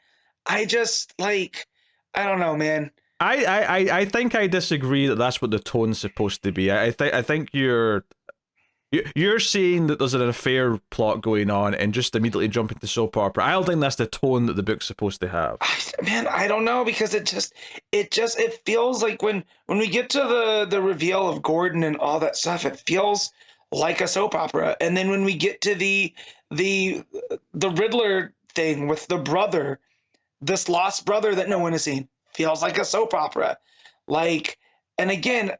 I just like, I don't know, man. I think I disagree that that's what the tone's supposed to be. I think you're seeing that there's an affair plot going on and just immediately jumping to soap opera. I don't think that's the tone that the book's supposed to have. Man, I don't know, because it feels like when we get to the reveal of Gordon and all that stuff, it feels like a soap opera. And then when we get to the Riddler thing with the brother, this lost brother that no one has seen, feels like a soap opera. Like, and again,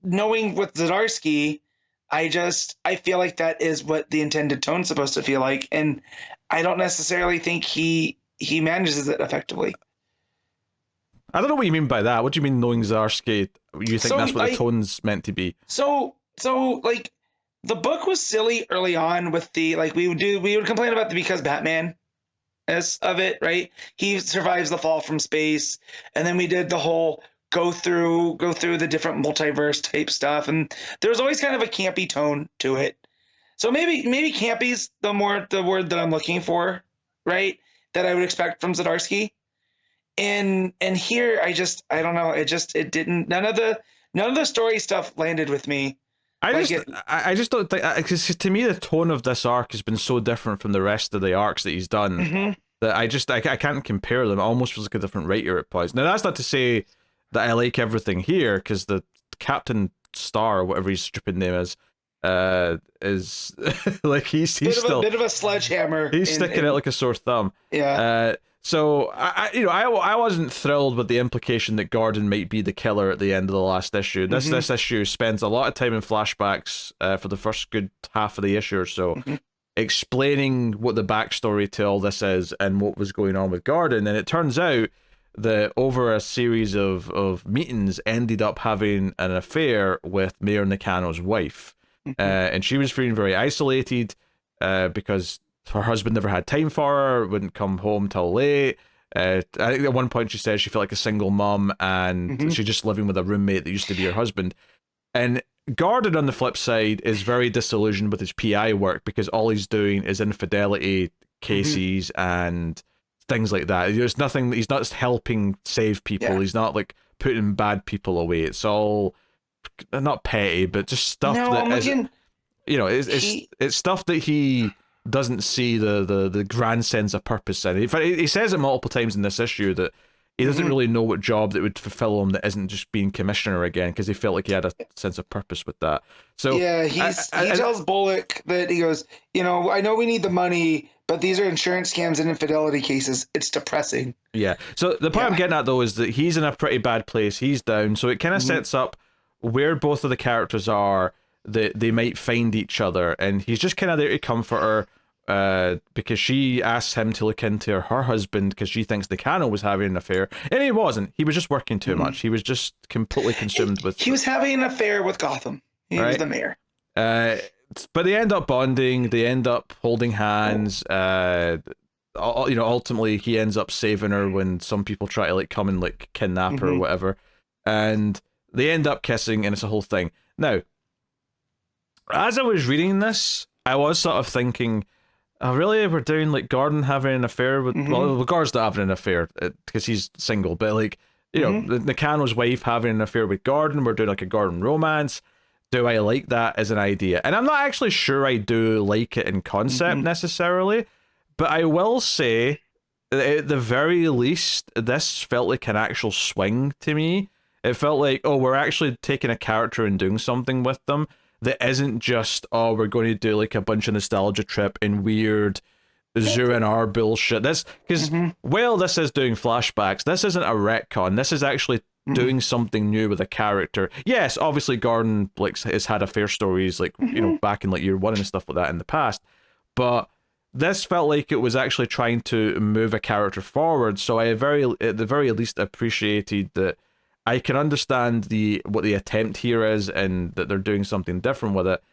knowing with Zdarsky, I feel like that is what the intended tone's supposed to feel like, and I don't necessarily think he manages it effectively. I don't know what you mean by that. What do you mean, knowing Zdarsky, you think that's what the tone's meant to be? So like, the book was silly early on with the, like, we would complain about the because Batman of it, right? He survives the fall from space, and then we did the whole go through the different multiverse type stuff, and there's always kind of a campy tone to it. So maybe campy's the word that I'm looking for, right? That I would expect from Zdarsky. And here I don't know, it didn't, none of the story stuff landed with me. I just don't think, because to me the tone of this arc has been so different from the rest of the arcs that he's done that I can't compare them. It almost feels like a different writer at points. Now that's not to say that I like everything here, because the Captain Star, or whatever his stupid name is like he's still a bit of a sledgehammer. He's sticking it like a sore thumb. Yeah. So I wasn't thrilled with the implication that Gordon might be the killer at the end of the last issue. This issue spends a lot of time in flashbacks for the first good half of the issue or so, explaining what the backstory to all this is and what was going on with Gordon. And it turns out that over a series of meetings ended up having an affair with Mayor Nakano's wife. And she was feeling very isolated because her husband never had time for her, wouldn't come home till late. I think at one point she said she felt like a single mom, and she's just living with a roommate that used to be her husband. And Gordon, on the flip side, is very disillusioned with his PI work, because all he's doing is infidelity cases and things like that. There's nothing, he's not helping save people. Yeah. He's not like putting bad people away. It's all not petty, but just stuff it's stuff that he doesn't see the grand sense of purpose in. In fact, he says it multiple times in this issue that he doesn't really know what job that would fulfill him that isn't just being commissioner again, because he felt like he had a sense of purpose with that. So yeah, he tells Bullock that, he goes, I know we need the money, but these are insurance scams and infidelity cases. It's depressing. Yeah. So the point I'm getting at, though, is that he's in a pretty bad place. He's down. So it kind of sets up where both of the characters are, that they might find each other. And he's just kind of there to comfort her, because she asks him to look into her husband, because she thinks Nakano was having an affair. And he wasn't. He was just working too much. He was just completely consumed with... He was having an affair with Gotham. He was the mayor. But they end up bonding. They end up holding hands. Ultimately, he ends up saving her when some people try to come and kidnap her or whatever. And they end up kissing, and it's a whole thing. Now, as I was reading this, I was sort of thinking, oh, really? We're doing Gordon having an affair with... Well, Gordon's not having an affair because he's single, but Nakano's wife having an affair with Gordon. We're doing a Gordon romance. Do I like that as an idea? And I'm not actually sure I do like it in concept necessarily, but I will say, at the very least, this felt like an actual swing to me. It felt like, oh, we're actually taking a character and doing something with them that isn't just, oh, we're going to do a bunch of nostalgia trip and weird Zoo and R bullshit. This, because while this is doing flashbacks, this isn't a retcon. This is actually doing something new with a character. Yes, obviously Gordon has had affair stories back in year one and stuff like that in the past, but this felt like it was actually trying to move a character forward. So I at the very least appreciated that. I can understand what the attempt here is, and that they're doing something different with it.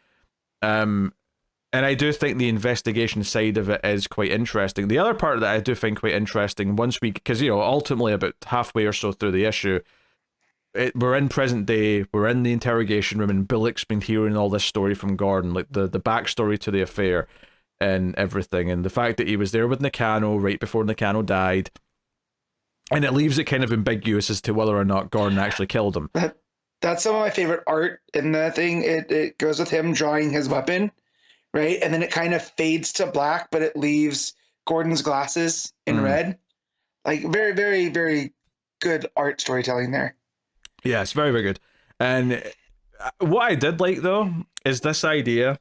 And I do think the investigation side of it is quite interesting. The other part that I do find quite interesting, because ultimately about halfway or so through the issue, we're in present day, we're in the interrogation room, and Bullock's been hearing all this story from Gordon, like the backstory to the affair and everything, and the fact that he was there with Nakano right before Nakano died, and it leaves it kind of ambiguous as to whether or not Gordon actually killed him. That's some of my favorite art in the thing. It goes with him drawing his weapon, right? And then it kind of fades to black, but it leaves Gordon's glasses in red. Like very, very, very good art storytelling there. Yeah, it's very, very good. And what I did like, though, is this idea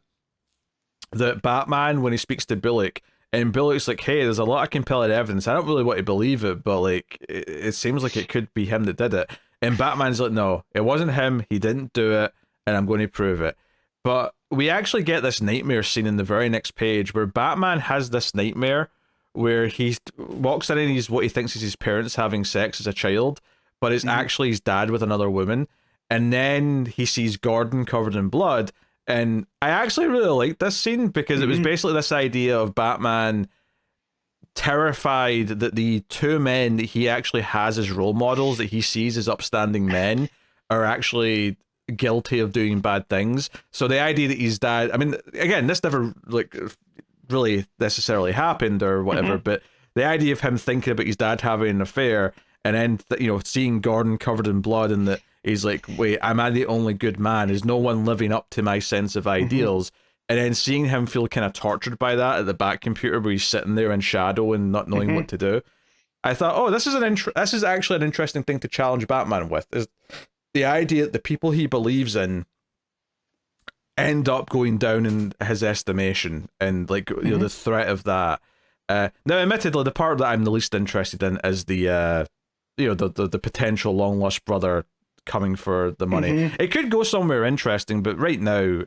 that Batman, when he speaks to Bullock, and Bullock's like, hey, there's a lot of compelling evidence. I don't really want to believe it, but like, it seems like it could be him that did it. And Batman's like, no, it wasn't him. He didn't do it, and I'm going to prove it. But we actually get this nightmare scene in the very next page where Batman has this nightmare where he walks in and he's what he thinks is his parents having sex as a child, but it's actually his dad with another woman. And then he sees Gordon covered in blood. And I actually really liked this scene because it was basically this idea of Batman terrified that the two men that he actually has as role models, that he sees as upstanding men, are actually guilty of doing bad things. So the idea that his dad, I mean, again, this never like really necessarily happened or whatever, but the idea of him thinking about his dad having an affair and then seeing Gordon covered in blood and that he's like, wait, am I the only good man? Is no one living up to my sense of ideals? And then seeing him feel kind of tortured by that at the back computer where he's sitting there in shadow and not knowing what to do. I thought, oh, this is actually an interesting thing to challenge Batman with, is the idea that the people he believes in end up going down in his estimation, and like the threat of that. Now, admittedly, the part that I'm the least interested in is the the potential long lost brother coming for the money. It could go somewhere interesting, but right now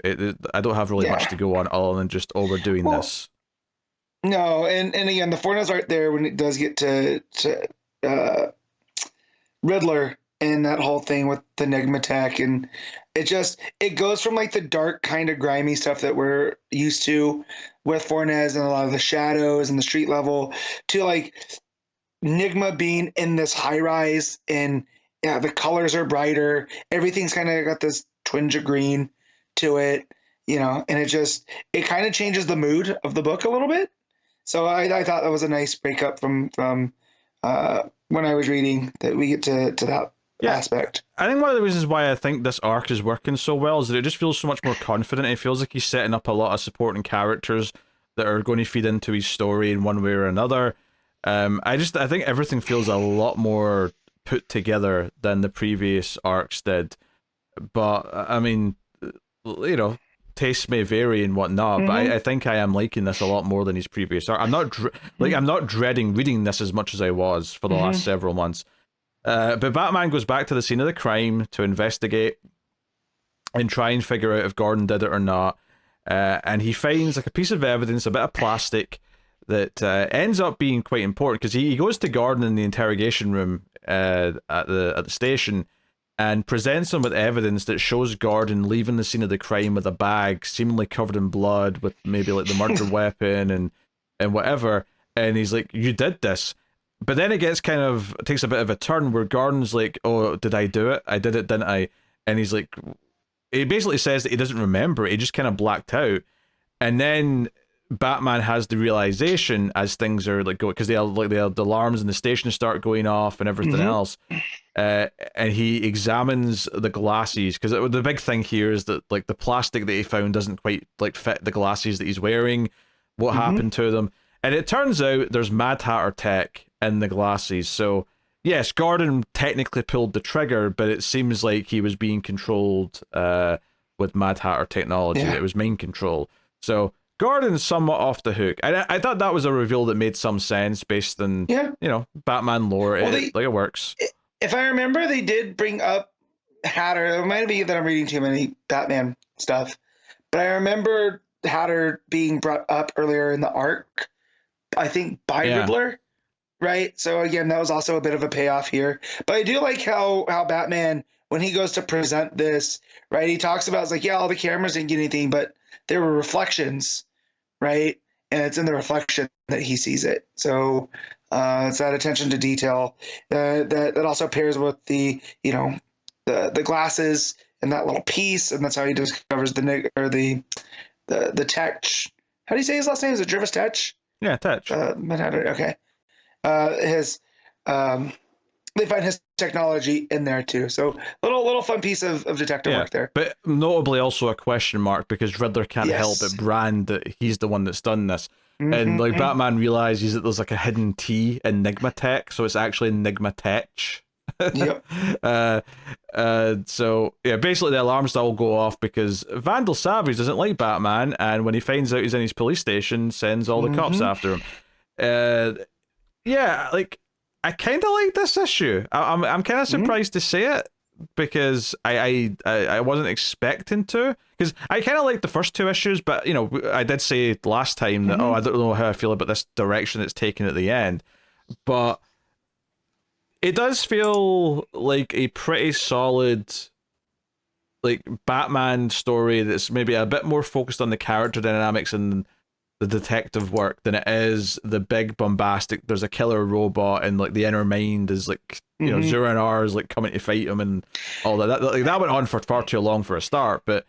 I don't have really much to go on other than just, oh, we're doing this. No, and again, the Fornes art there when it does get to Riddler and that whole thing with the Enigma tech, and it goes from like the dark kind of grimy stuff that we're used to with Fornes and a lot of the shadows and the street level to like Enigma being in this high rise, and the colors are brighter. Everything's kind of got this twinge of green to it, and it kind of changes the mood of the book a little bit. So I thought that was a nice breakup from when I was reading, that we get to that aspect. I think one of the reasons why I think this arc is working so well is that it just feels so much more confident. It feels like he's setting up a lot of supporting characters that are going to feed into his story in one way or another. I think everything feels a lot more put together than the previous arcs did. But I mean, tastes may vary and whatnot, but I think I am liking this a lot more than his previous arc. I'm not dreading reading this as much as I was for the last several months. But Batman goes back to the scene of the crime to investigate and try and figure out if Gordon did it or not. And he finds like a piece of evidence, a bit of plastic, that ends up being quite important, because he goes to Gordon in the interrogation room at the station and presents him with evidence that shows Gordon leaving the scene of the crime with a bag seemingly covered in blood with maybe like the murder weapon and whatever. And he's like, you did this. But then it takes a bit of a turn where Gordon's like, oh, did I do it? I did it, didn't I? And he's like, he basically says that he doesn't remember. He just kind of blacked out. And then Batman has the realization as things are like going, because the alarms in the station start going off and everything else. And he examines the glasses, because the big thing here is that like the plastic that he found doesn't quite like fit the glasses that he's wearing. What happened to them? And it turns out there's Mad Hatter tech in the glasses. So yes, Gordon technically pulled the trigger, but it seems like he was being controlled with Mad Hatter technology. It was mind control. So Gordon's somewhat off the hook. I thought that was a reveal that made some sense based on Batman lore. It works. If I remember, they did bring up Hatter. It might be that I'm reading too many Batman stuff, but I remember Hatter being brought up earlier in the arc, I think by Riddler, right? So again, that was also a bit of a payoff here. But I do like how Batman, when he goes to present this, right, he talks about, it's like, yeah, all the cameras didn't get anything, but there were reflections, right? And it's in the reflection that he sees it. So it's that attention to detail that also pairs with the the glasses and that little piece, and that's how he discovers the tech. How do you say his last name? Is it Jervis Tech? Yeah, Tech. Okay. His they find his technology in there too. So little fun piece of detective work there. But notably also a question mark, because Riddler can't help but brand that he's the one that's done this. And like Batman realizes that there's like a hidden T in Enigma Tech, so it's actually Enigma Tech. Yep. So yeah, basically the alarms all go off because Vandal Savage doesn't like Batman, and when he finds out he's in his police station, sends all the cops after him. Yeah, like I kind of like this issue. I'm kind of surprised to say it, because I wasn't expecting to, because I kind of like the first two issues, but you know, I did say last time that I don't know how I feel about this direction it's taken at the end, but it does feel like a pretty solid like Batman story that's maybe a bit more focused on the character dynamics and the detective work than it is the big bombastic there's a killer robot and like the inner mind is like, you know, Zur-En-Arrh is like coming to fight him and all that. That went on for far too long for a start, but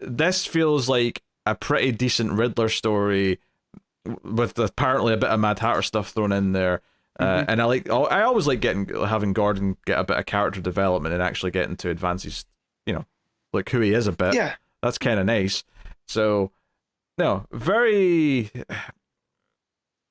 this feels like a pretty decent Riddler story with apparently a bit of Mad Hatter stuff thrown in there. And I always like having Gordon get a bit of character development and actually getting to advance his, you know, like who he is a bit. Yeah. That's kind of nice. So, no, very,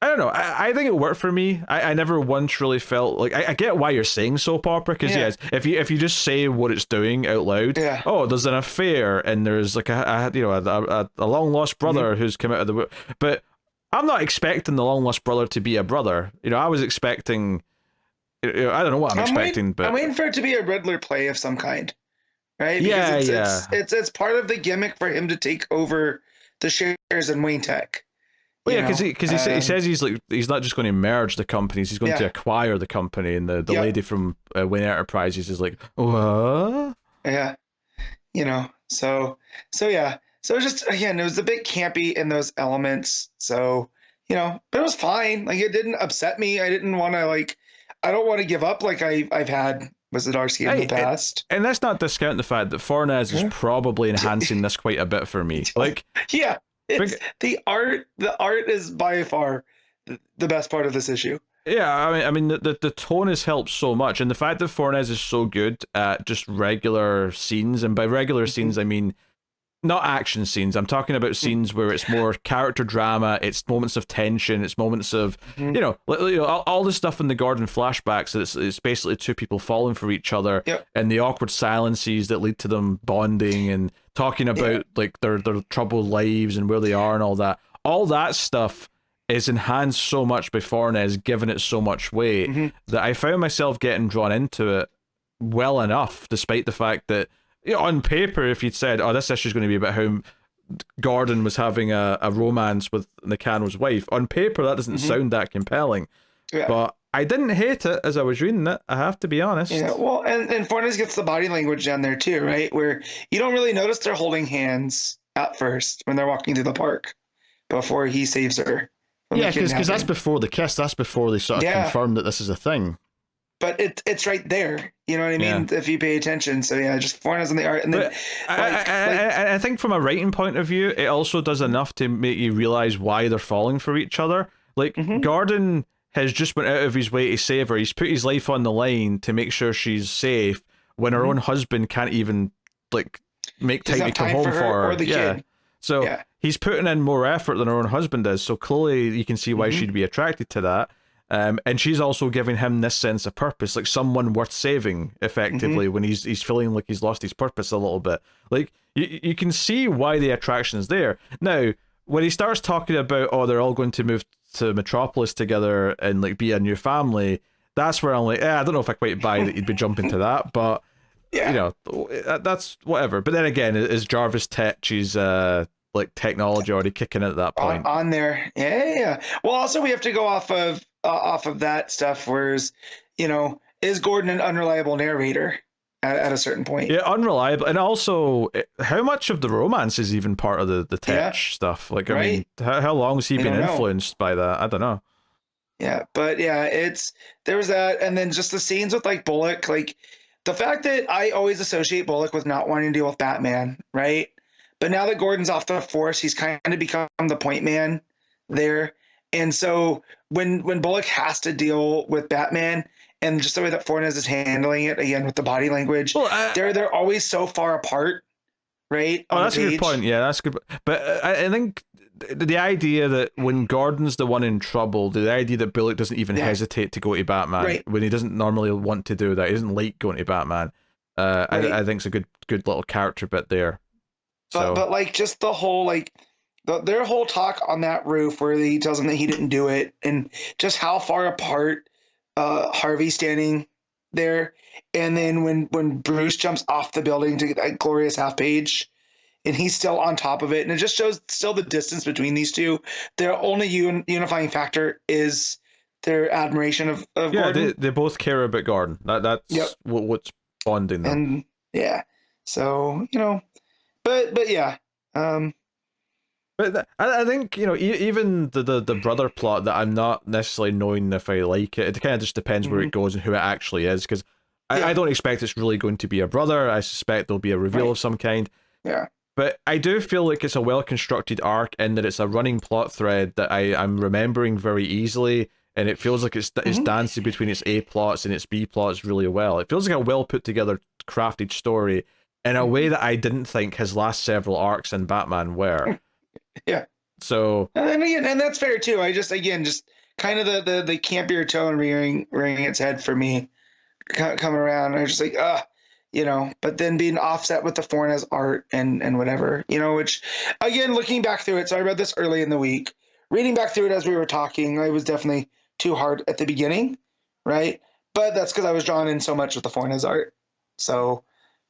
I don't know. I think it worked for me. I never once really felt like, I get why you're saying soap opera, because yes, if you just say what it's doing out loud, oh, there's an affair and there's like a long lost brother who's come out of the, but I'm not expecting the long lost brother to be a brother. You know, I was expecting, I don't know what I'm expecting, but I'm waiting for it to be a Riddler play of some kind, right? Because it's part of the gimmick for him to take over the shares in Wayne Tech. Well, yeah, because he says he's not just going to merge the companies, he's going to acquire the company, and the lady from Wayne Enterprises is like, what? Yeah, you know, so yeah. So it was just, again, it was a bit campy in those elements. So, you know, but it was fine. Like, it didn't upset me. I didn't want to, like, I don't want to give up like I've had with Zdarsky in the past. And let's not discount the fact that Fornes is probably enhancing this quite a bit for me. Like, yeah, the art is by far the best part of this issue. Yeah, I mean the tone has helped so much, and the fact that Fornes is so good at just regular scenes, and by regular scenes I mean not action scenes. I'm talking about scenes where it's more character drama, it's moments of tension, it's moments of, you know, all the stuff in the Gordon flashbacks. It's basically two people falling for each other, and the awkward silences that lead to them bonding and talking about like their troubled lives and where they are and all that. All that stuff is enhanced so much by Fornes, given it so much weight, that I found myself getting drawn into it well enough, despite the fact that, you know, on paper, if you'd said, oh, this issue is going to be about how Gordon was having a romance with Nakano's wife, on paper that doesn't sound that compelling. Yeah. But I didn't hate it as I was reading it, I have to be honest. Yeah, well, and Fornes gets the body language down there too, right? Where you don't really notice they're holding hands at first when they're walking through the park before he saves her. Yeah, because that's before the kiss, that's before they sort of confirm that this is a thing. But it's right there, you know what I mean? If you pay attention. So yeah, just Fornes on the art, and then I think from a writing point of view, it also does enough to make you realize why they're falling for each other. Like Gordon has just went out of his way to save her. He's put his life on the line to make sure she's safe when her own husband can't even like make time to come home for her. Or the kid. So he's putting in more effort than her own husband is. So clearly you can see why she'd be attracted to that. And she's also giving him this sense of purpose, like someone worth saving, effectively, when he's feeling like he's lost his purpose a little bit. Like, you can see why the attraction is there. Now, when he starts talking about, oh, they're all going to move to Metropolis together and, like, be a new family, that's where I'm like, I don't know if I quite buy that you'd be jumping to that, but, you know, that's whatever. But then again, is Jarvis Tetch's, like, technology already kicking in at that point? On there. Yeah. Well, also, we have to go off of that stuff, whereas, you know, is Gordon an unreliable narrator at a certain point? Yeah, unreliable. And also, how much of the romance is even part of the tech stuff? Like, I mean, how long has he been influenced by that? I don't know. Yeah, but yeah, there was that, and then just the scenes with like Bullock, like the fact that I always associate Bullock with not wanting to deal with Batman, right? But now that Gordon's off the force, he's kind of become the point man there. And so when Bullock has to deal with Batman, and just the way that Fornes is handling it, again with the body language, Well, they're always so far apart, right? Oh, that's a good point. Yeah, that's good. But I think the idea that when Gordon's the one in trouble, the idea that Bullock doesn't even hesitate to go to Batman when he doesn't normally want to do that, he doesn't like going to Batman. I think it's a good little character bit there. But like just the whole like their whole talk on that roof where he tells him that he didn't do it, and just how far apart Harvey's standing there, and then when Bruce jumps off the building to get that glorious half page, and he's still on top of it, and it just shows still the distance between these two. Their only unifying factor is their admiration of Gordon. They both care about Gordon. That's what's bonding them. And yeah, so but yeah. But I think, even the brother plot that I'm not necessarily knowing if I like it. It kind of just depends where it goes and who it actually is. Because I don't expect it's really going to be a brother. I suspect there'll be a reveal of some kind. Yeah. But I do feel like it's a well-constructed arc in that it's a running plot thread that I'm remembering very easily. And it feels like it's dancing between its A plots and its B plots really well. It feels like a well-put-together, crafted story in a way that I didn't think his last several arcs in Batman were. Yeah. So and that's fair too. I just kind of the campier tone rearing its head for me coming around. I was just like, but then being offset with the Fornes art and whatever, which again, looking back through it. So I read this early in the week. Reading back through it as we were talking, I was definitely too hard at the beginning, right? But that's because I was drawn in so much with the Fornes art. So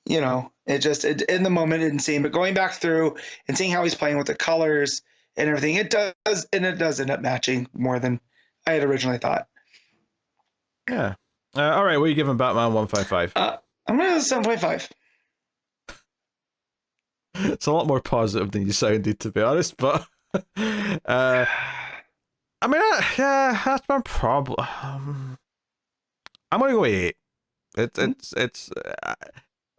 it in the moment didn't seem, but going back through and seeing how he's playing with the colors and everything, it does end up matching more than I had originally thought. Yeah. All right, what are you giving Batman 155? I'm gonna 7.5. It's a lot more positive than you sounded, to be honest, but I mean, that's my problem. I'm gonna go 8. It's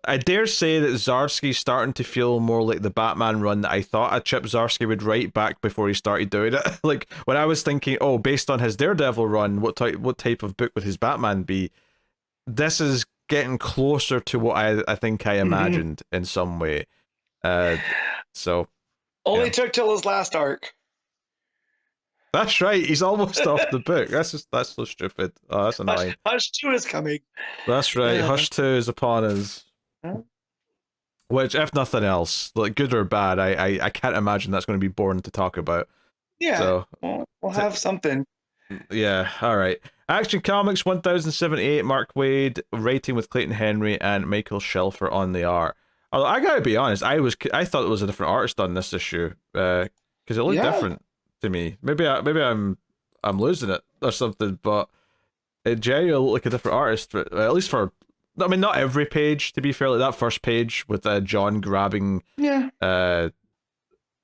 I dare say that Zdarsky's starting to feel more like the Batman run that I thought a Chip Zdarsky would write back before he started doing it. Like, when I was thinking, based on his Daredevil run, what type of book would his Batman be? This is getting closer to what I think I imagined in some way. So only took till his last arc. That's right. He's almost off the book. That's so stupid. Oh, that's annoying. Hush 2 is coming. That's right. Hush 2 is upon us. Which, if nothing else, like good or bad, I can't imagine that's going to be boring to talk about. Yeah. So we'll have something. Yeah. All right. Action Comics 1078. Mark Waid, writing with Clayton Henry and Michael Shelfer on the art. Although I gotta be honest, I thought it was a different artist on this issue because it looked different to me. Maybe I'm losing it or something, but it genuinely looked like a different artist. At least for, I mean, not every page, to be fair. Like that first page with John grabbing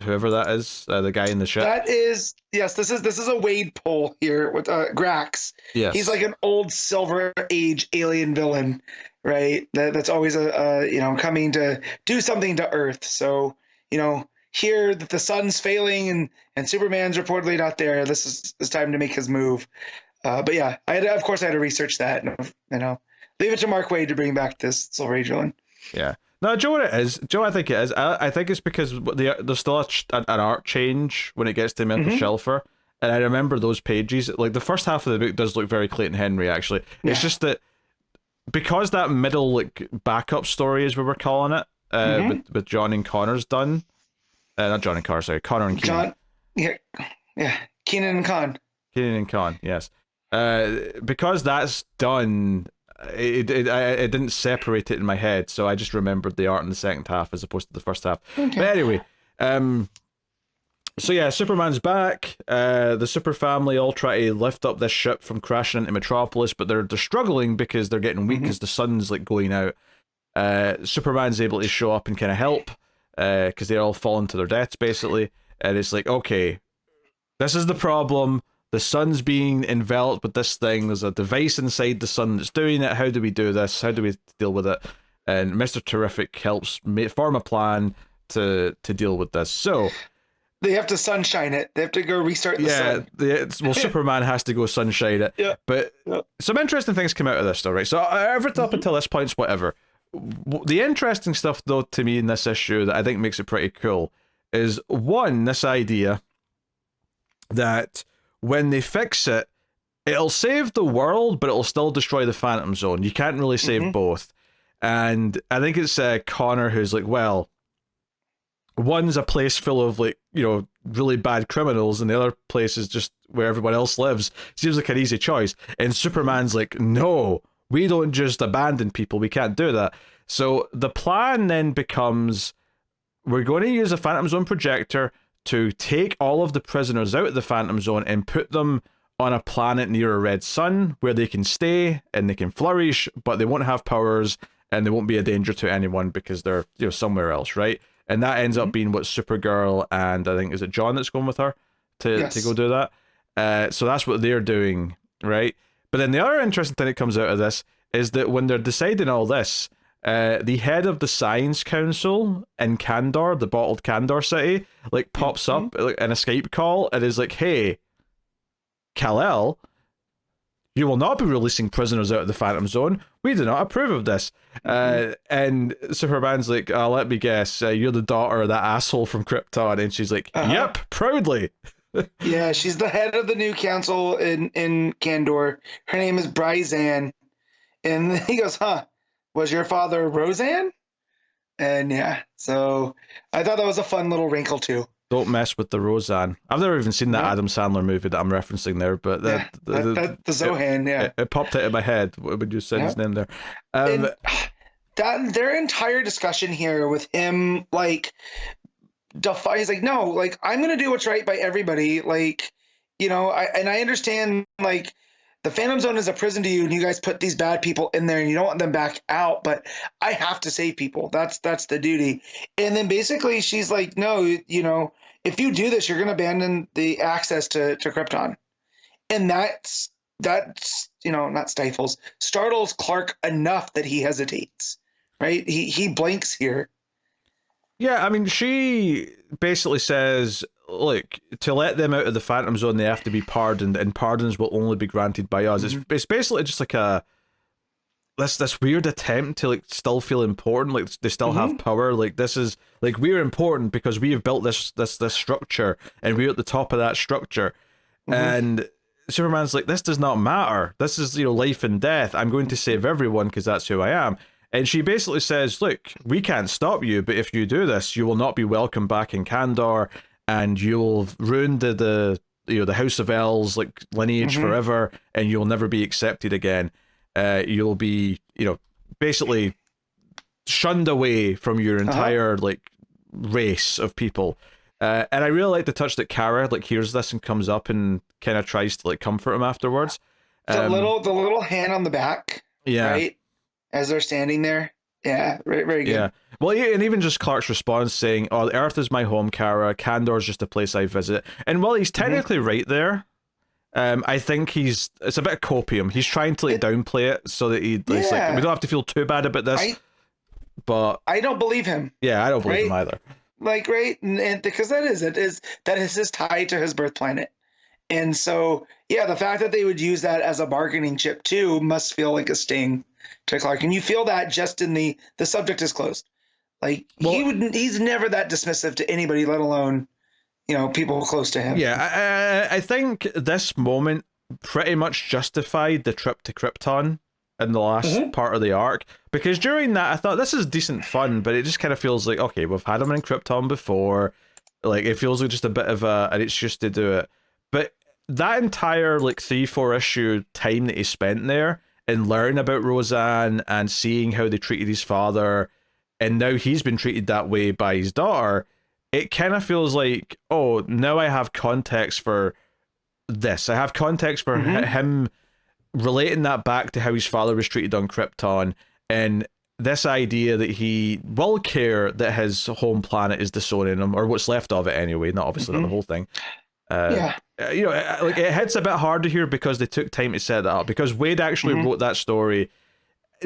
whoever that is, the guy in the ship. That is, yes, this is a Waid pull here with Grax. Yes. He's like an old Silver Age alien villain, right? That's always coming to do something to Earth. So, here that the sun's failing and Superman's reportedly not there, this is time to make his move. But yeah, I had to research that and, leave it to Mark Waid to bring back this Silver Age villain. Yeah. No, Joe, what it is? Joe, I think it is. I think it's because there's still an art change when it gets to Michael Shelfer, and I remember those pages. Like the first half of the book does look very Clayton Henry. Actually, it's just that because that middle like backup story is what we're calling it, with John and Connor's done. Not John and Connor, sorry, Connor and Keenan. Keenan and Con. Keenan and Con, yes. Because that's done. It didn't separate it in my head, so I just remembered the art in the second half as opposed to the first half. Okay. But anyway, so yeah, Superman's back. The Super Family all try to lift up this ship from crashing into Metropolis, but they're struggling because they're getting weak because the sun's like going out. Superman's able to show up and kind of help because they're all falling to their deaths basically, and it's like, okay, this is the problem. the sun's being enveloped with this thing. There's a device inside the sun that's doing it. How do we do this? How do we deal with it? And Mr. Terrific helps form a plan to deal with this. So they have to sunshine it. They have to go restart the sun. Superman has to go sunshine it. Yeah. But some interesting things come out of this, though, right? So everything up until this point, whatever. The interesting stuff, though, to me in this issue that I think makes it pretty cool is, one, this idea that when they fix it, it'll save the world, but it'll still destroy the Phantom Zone. You can't really save both. And I think it's Connor who's like, well, one's a place full of, like, you know, really bad criminals, and the other place is just where everyone else lives. Seems like an easy choice. And Superman's like, no, we don't just abandon people. We can't do that. So the plan then becomes, we're going to use a Phantom Zone projector to take all of the prisoners out of the Phantom Zone and put them on a planet near a red sun where they can stay and they can flourish, but they won't have powers and they won't be a danger to anyone because they're, you know, somewhere else, right? And that ends up being what Supergirl and I think, is it John that's going with her to go do that? So that's what they're doing, right? But then the other interesting thing that comes out of this is that when they're deciding all this, the head of the Science Council in Kandor, the bottled Kandor city, like pops up like an escape call and is like, hey, Kal-El, you will not be releasing prisoners out of the Phantom Zone. We do not approve of this. And Superman's like, let me guess, you're the daughter of that asshole from Krypton. And she's like, yep, proudly. Yeah, she's the head of the new council in Kandor. Her name is Bryzan. And he goes, was your father Roseanne? And yeah, so I thought that was a fun little wrinkle too. Don't mess with the Roseanne. I've never even seen that Adam Sandler movie that I'm referencing there, but the Zohan, it popped out of my head when you said his name there. And that their entire discussion here with him, like, he's like, no, like, I'm gonna do what's right by everybody, like, you know, I understand, like, the Phantom Zone is a prison to you, and you guys put these bad people in there, and you don't want them back out. But I have to save people. That's the duty. And then basically, she's like, "No, you know, if you do this, you're going to abandon the access to Krypton." And that's you know, not startles Clark enough that he hesitates. Right? He blinks here. Yeah, I mean, she basically says, look, to let them out of the Phantom Zone, they have to be pardoned, and pardons will only be granted by us. It's basically just like this weird attempt to, like, still feel important, like they still have power. Like, this is, like, we're important because we have built this structure, and we're at the top of that structure. And Superman's like, this does not matter. This is, you know, life and death. I'm going to save everyone because that's who I am. And she basically says, look, we can't stop you, but if you do this, you will not be welcome back in Kandor, and you'll ruin the you know, the House of L's, like, lineage forever, and you'll never be accepted again. You'll be, you know, basically shunned away from your entire like race of people. And I really like the touch that Kara, like, hears this and comes up and kind of tries to, like, comfort him afterwards. The little hand on the back, yeah, right, as they're standing there. Yeah, very good. Yeah. Well, yeah, and even just Clark's response saying, oh, the Earth is my home, Kara. Kandor's just a place I visit. And while he's technically right there, I think it's a bit of copium. He's trying to, like, downplay it so that he's like, we don't have to feel too bad about this. But I don't believe him. Yeah, I don't believe him either. Like, right? And because that is his tie to his birth planet. And so, yeah, the fact that they would use that as a bargaining chip too must feel like a sting to Clark. And you feel that just in the subject is closed. Like, he's never that dismissive to anybody, let alone, you know, people close to him. Yeah, I think this moment pretty much justified the trip to Krypton in the last part of the arc, because during that I thought this is decent fun, but it just kind of feels like, okay, we've had him in Krypton before, like, it feels like just a bit of and it's just to do it. But that entire, like, 3-4 issue time that he spent there and learning about Roseanne and seeing how they treated his father, and now he's been treated that way by his daughter, it kind of feels like, oh, now I have context for this. I have context for him relating that back to how his father was treated on Krypton, and this idea that he will care that his home planet is disowning him, or what's left of it anyway, not obviously not the whole thing. Yeah. You know, like it hits a bit harder here because they took time to set that up. Because Waid actually wrote that story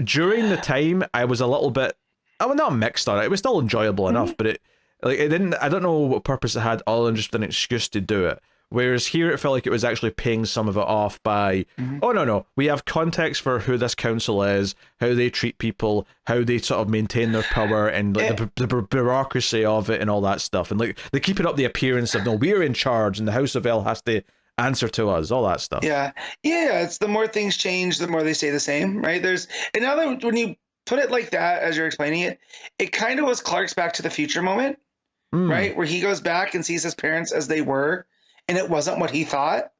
during the time. I was a little bit, I was not mixed on it. It was still enjoyable enough, but it didn't. I don't know what purpose it had, other than just an excuse to do it. Whereas here, it felt like it was actually paying some of it off by, oh no, we have context for who this council is, how they treat people, how they sort of maintain their power, and like the bureaucracy of it, and all that stuff. And like they keep it up the appearance of, no, we're in charge, and the House of L has to answer to us, all that stuff. Yeah. It's the more things change, the more they stay the same, right? And now that when you put it like that, as you're explaining it, it kind of was Clark's Back to the Future moment, right? Where he goes back and sees his parents as they were, and it wasn't what he thought,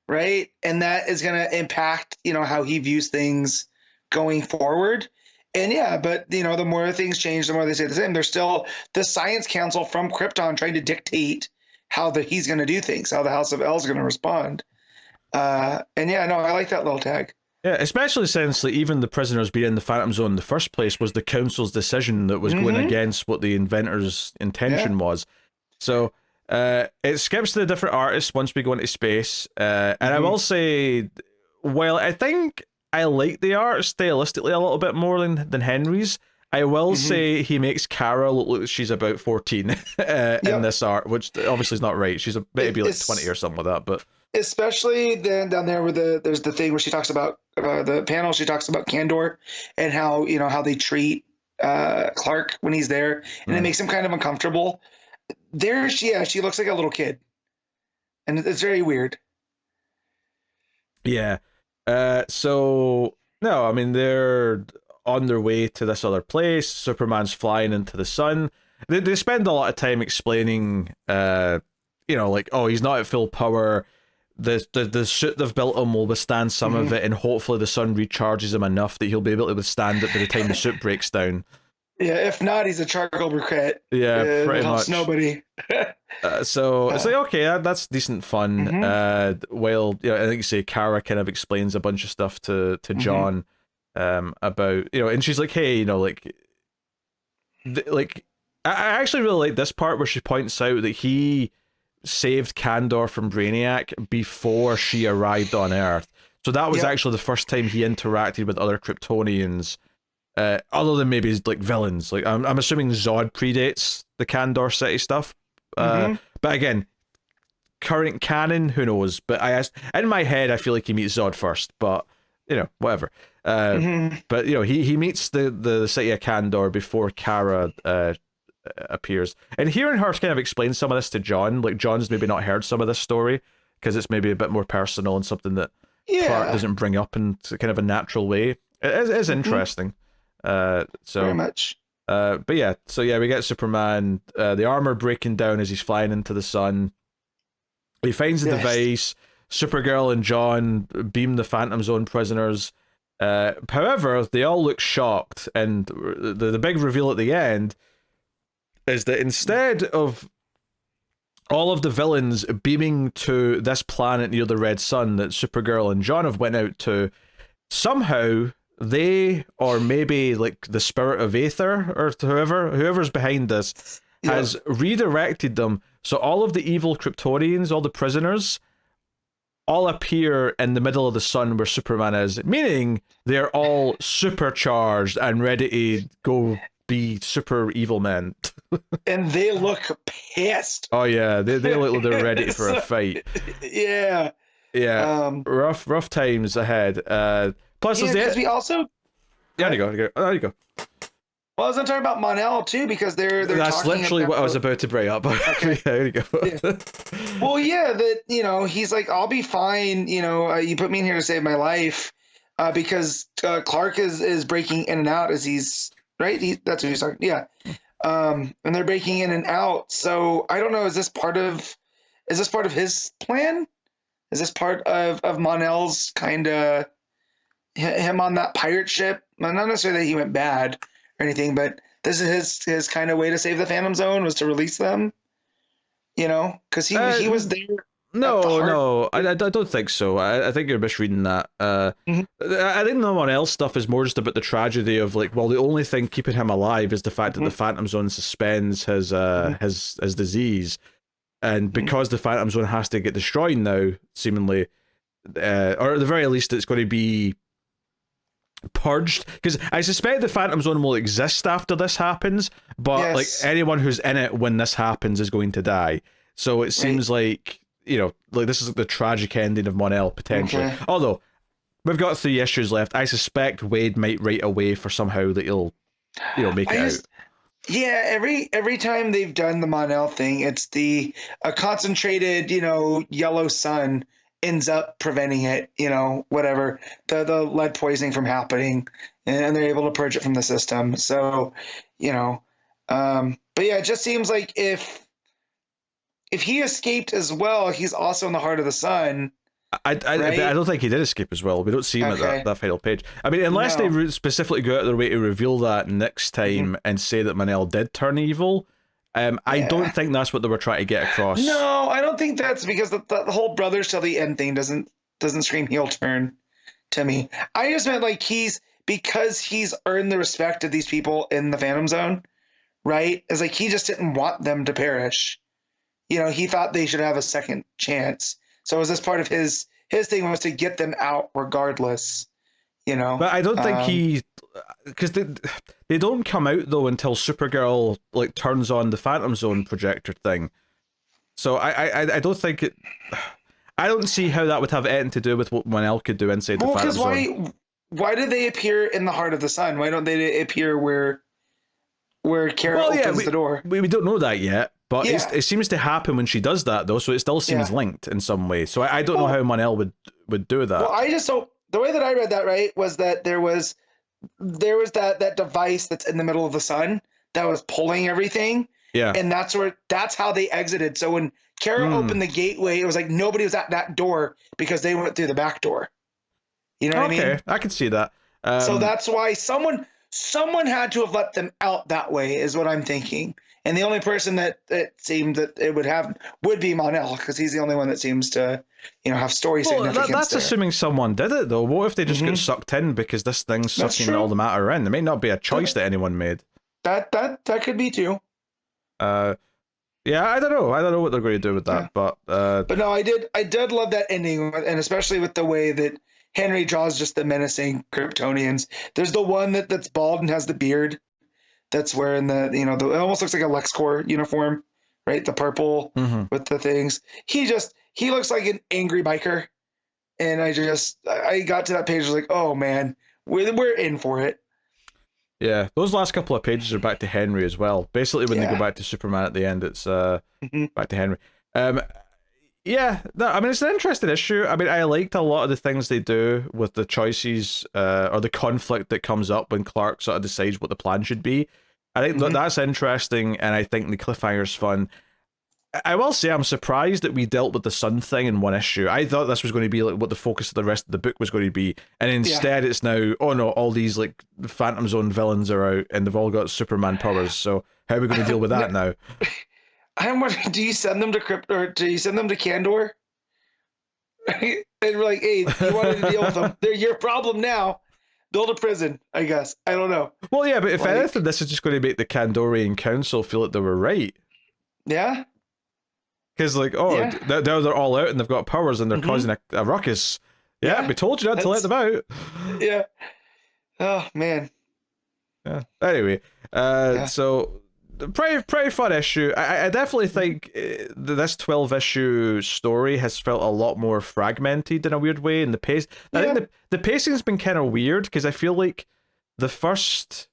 right? And that is going to impact, how he views things going forward. And yeah, but the more things change, the more they stay the same. There's still the Science Council from Krypton trying to dictate how he's going to do things, how the House of L is going to respond. And yeah, no, I like that little tag. Yeah, especially since like, even the prisoners being in the Phantom Zone in the first place was the council's decision that was going against what the inventor's intention was. So it skips to the different artists once we go into space. And I will say, while I think I like the art stylistically a little bit more than Henry's, I will say he makes Kara look like she's about 14 in this art, which obviously is not right. She's maybe like 20 or something like that, but... Especially then down there where there's the thing where she talks about the panel. She talks about candor and how how they treat Clark when he's there, and it makes him kind of uncomfortable. There, she looks like a little kid, and it's very weird. Yeah. So no, I mean they're on their way to this other place. Superman's flying into the sun. They spend a lot of time explaining, like, oh, he's not at full power. The suit they've built him will withstand some of it, and hopefully the sun recharges him enough that he'll be able to withstand it by the time the suit breaks down. Yeah, if not, he's a charcoal briquette. Yeah, pretty much. Nobody. So it's like, okay, that's decent fun. While I think you say Kara kind of explains a bunch of stuff to John about and she's like, hey, I actually really like this part where she points out that he saved Kandor from Brainiac before she arrived on Earth. So that was actually the first time he interacted with other Kryptonians, other than maybe like villains. Like I'm assuming Zod predates the Kandor City stuff. But again, current canon, who knows? But in my head, I feel like he meets Zod first. But whatever. But he meets the city of Kandor before Kara appears, and hearing her kind of explain some of this to John, like John's maybe not heard some of this story because it's maybe a bit more personal and something that Clark doesn't bring up in kind of a natural way. It is interesting. So very much. But yeah, we get Superman, the armor breaking down as he's flying into the sun. He finds the device. Supergirl and John beam the Phantom Zone prisoners. However, they all look shocked, and the big reveal at the end is that instead of all of the villains beaming to this planet near the Red Sun that Supergirl and John have went out to, somehow they, or maybe like the spirit of Aether or whoever's behind this, has redirected them. So all of the evil Kryptonians, all the prisoners, all appear in the middle of the sun where Superman is, meaning they're all supercharged and ready to go be super evil men. And they look pissed. Oh yeah, they look like they're ready for a fight. Yeah. Rough times ahead. Plus, because we also. Yeah, there you go. Well, I was going to talk about Mon-El too, because they're that's literally what I was about to bring up. Okay. There you go. Well, that he's like, I'll be fine. You put me in here to save my life, because Clark is breaking in and out as he's right. That's who he's talking. Yeah, and they're breaking in and out. So I don't know. Is this part of his plan? Is this part of Mon-El's kind of him on that pirate ship? Not necessarily that he went bad or anything, but this is his kind of way to save the Phantom Zone, was to release them. Because he was there. No, I don't think so. I think you're misreading that. I think the Mon-El stuff is more just about the tragedy of like, well, the only thing keeping him alive is the fact that the Phantom Zone suspends his disease. and because the Phantom Zone has to get destroyed now, seemingly, or at the very least, it's going to be purged, because I suspect the Phantom Zone will exist after this happens, but like anyone who's in it when this happens is going to die. So it seems like, you know, like this is the tragic ending of Mon-El potentially. Okay. Although we've got 3 issues left, I suspect Waid might write away for somehow that he'll, you know, make it out. Yeah, every time they've done the Mon-El thing, it's a concentrated, you know, yellow sun ends up preventing it, you know, whatever, the lead poisoning from happening, and they're able to purge it from the system. So, you know, but yeah, it just seems like if he escaped as well, he's also in the heart of the sun. I don't think he did escape as well. We don't see him at that final page. I mean, unless they specifically go out of their way to reveal that next time and say that Mon-El did turn evil. I don't think that's what they were trying to get across. No, I don't think that's because the whole brothers till the end thing doesn't scream heel turn to me. I just meant like because he's earned the respect of these people in the Phantom Zone, right? It's like he just didn't want them to perish. You know, he thought they should have a second chance. So was this part of his thing was to get them out regardless, you know? But I don't think because they don't come out though until Supergirl like turns on the Phantom Zone projector thing. So I don't think it. I don't see how that would have anything to do with what Mon-El could do inside the Phantom Zone. Why did they appear in the heart of the sun? Why don't they appear where Kara opens the door? We don't know that yet. But it seems to happen when she does that, though, so it still seems linked in some way. So I don't know how Mon-El would do that. Well, the way that I read that, right, was that there was that device that's in the middle of the sun that was pulling everything. Yeah. And that's how they exited. So when Kara opened the gateway, it was like nobody was at that door because they went through the back door. You know what I mean? Okay, I can see that. So that's why someone had to have let them out that way, is what I'm thinking. And the only person that it seemed that it would be Mon-El, because he's the only one that seems to, you know, have story significance. That's assuming someone did it, though. What if they just got sucked in because this thing's sucking all the matter in? There may not be a choice that anyone made. That could be too. Yeah, I don't know. I don't know what they're going to do with that, but no, I did love that ending, and especially with the way that Henry draws just the menacing Kryptonians. There's the one that's bald and has the beard. That's wearing it almost looks like a LexCorp uniform, right? The purple with the things. He looks like an angry biker. And I got to that page, I was like, oh man, we're in for it. Yeah, those last couple of pages are back to Henry as well. Basically, when they go back to Superman at the end, it's back to Henry. It's an interesting issue. I mean, I liked a lot of the things they do with the choices or the conflict that comes up when Clark sort of decides what the plan should be. I think that's interesting, and I think the cliffhanger's fun. I will say I'm surprised that we dealt with the sun thing in one issue. I thought this was going to be like what the focus of the rest of the book was going to be, and instead it's now, oh no, all these like Phantom Zone villains are out, and they've all got Superman powers. So how are we going to deal with that now? I'm wondering, do you send them to Crypto, or do you send them to Kandor? And we're like, hey, you wanted to deal with them. They're your problem now. Build a prison, I guess. I don't know. Well, yeah, but if anything, this is just going to make the Kandorian Council feel like they were right. Yeah. Because, like, now they're all out and they've got powers and they're causing a ruckus. Yeah, we told you not to let them out. Yeah. Oh, man. Yeah. Anyway, so pretty fun issue. I definitely think this 12-issue story has felt a lot more fragmented in a weird way, and the pace. I think the pacing's been kind of weird because I feel like the first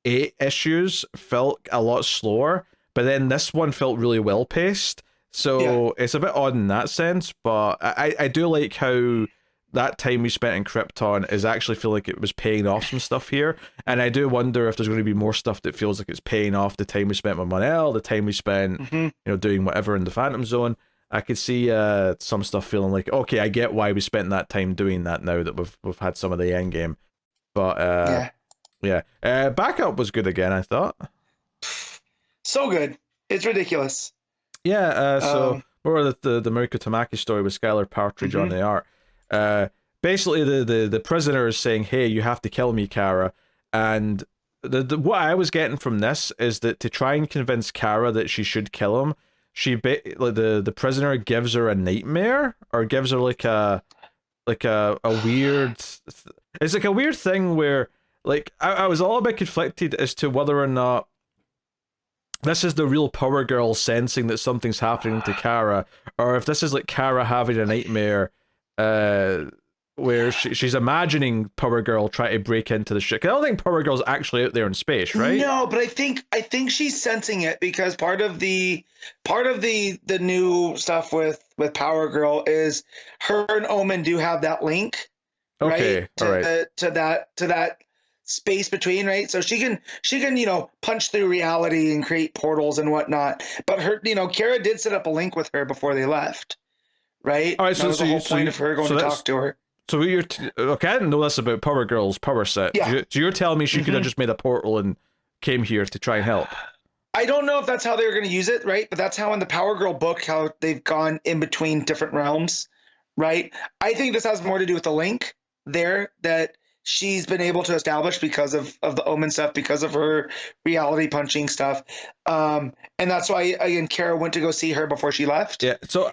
8 issues felt a lot slower, but then this one felt really well paced. So it's a bit odd in that sense, but I do like how that time we spent in Krypton is actually feel like it was paying off some stuff here, and I do wonder if there's going to be more stuff that feels like it's paying off the time we spent with Mon-El, the time we spent doing whatever in the Phantom Zone. I could see some stuff feeling like, okay, I get why we spent that time doing that now that we've had some of the end game. But Backup was good again, I thought. So good. It's ridiculous. Yeah, so more of the Mariko Tamaki story with Skylar Partridge on the art. Basically the prisoner is saying, hey, you have to kill me, Kara, and what I was getting from this is that to try and convince Kara that she should kill him, like the prisoner gives her a nightmare, or gives her like a weird. It's like a weird thing where like I was all a bit conflicted as to whether or not this is the real Power Girl sensing that something's happening to Kara, or if this is like Kara having a nightmare, where she's imagining Power Girl trying to break into the ship. I don't think Power Girl's actually out there in space, right? No, but I think she's sensing it, because part of the new stuff with Power Girl is her and Omen do have that link, Okay, right? all right. To that space between, right? So she can punch through reality and create portals and whatnot. But her, Kara did set up a link with her before they left, right? All right, that was the whole point of her going to talk to her. So you're okay. I didn't know this about Power Girl's power set. Yeah. So you're telling me she could have just made a portal and came here to try and help. I don't know if that's how they were going to use it, right? But that's how in the Power Girl book, how they've gone in between different realms, right? I think this has more to do with the link there that she's been able to establish because of the Omen stuff, because of her reality punching stuff. And that's why, again, Kara went to go see her before she left. Yeah, so...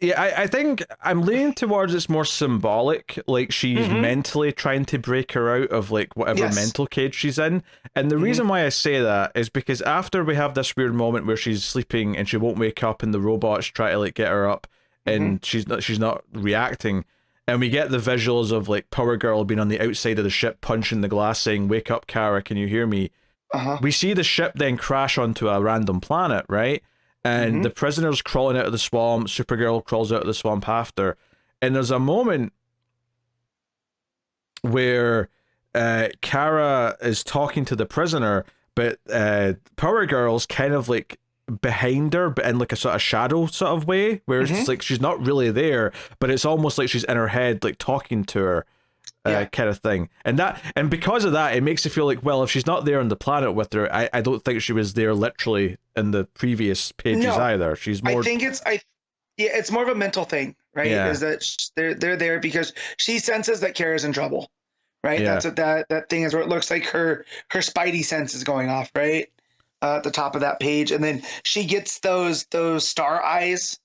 I think I'm leaning towards it's more symbolic, like she's mentally trying to break her out of like whatever mental cage she's in. And the reason why I say that is because after we have this weird moment where she's sleeping and she won't wake up and the robots try to like get her up and she's not reacting, and we get the visuals of like Power Girl being on the outside of the ship punching the glass saying, "Wake up, Kara, can you hear me?" We see the ship then crash onto a random planet, right? And the prisoner's crawling out of the swamp, Supergirl crawls out of the swamp after, and there's a moment where Kara is talking to the prisoner, but Power Girl's kind of like behind her, but in like a sort of shadow sort of way, where it's like she's not really there, but it's almost like she's in her head, like talking to her. Kind of thing, and because of that, it makes it feel like, well, if she's not there on the planet with her, I don't think she was there literally in the previous pages either. She's more. I think it's more of a mental thing, right? Yeah. Is that they're there because she senses that Kara's in trouble, right? Yeah. That's what that thing is, where it looks like her spidey sense is going off, right? At the top of that page, and then she gets those star eyes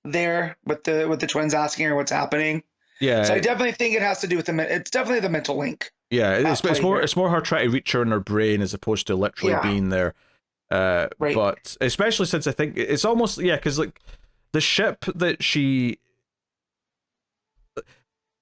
there with the twins asking her what's happening. Yeah. So I definitely think it has to do with it's definitely the mental link. Yeah, it's more her trying to reach her in her brain as opposed to literally being there. Right. But especially since I think it's almost because like the ship that she,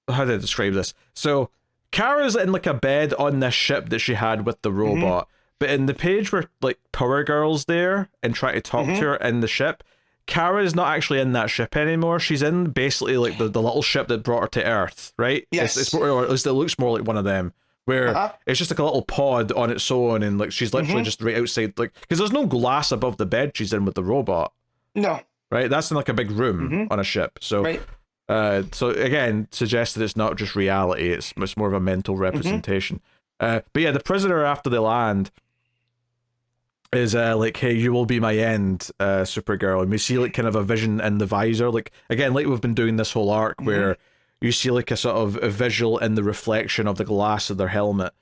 how do I describe this? So Kara's in like a bed on this ship that she had with the robot, but in the page where like Power Girl's there and trying to talk to her in the ship, Kara is not actually in that ship anymore. She's in basically like the little ship that brought her to Earth, right? Yes. It's more, or at least it looks more like one of them, where it's just like a little pod on its own, and like she's literally just right outside, like, because there's no glass above the bed she's in with the robot. No. Right? That's in like a big room on a ship. So, so again, suggested it's not just reality, it's more of a mental representation. But yeah, the prisoner after they land is like, "Hey, you will be my end, Supergirl," and we see like kind of a vision in the visor, like again, like we've been doing this whole arc where you see like a sort of a visual in the reflection of the glass of their helmet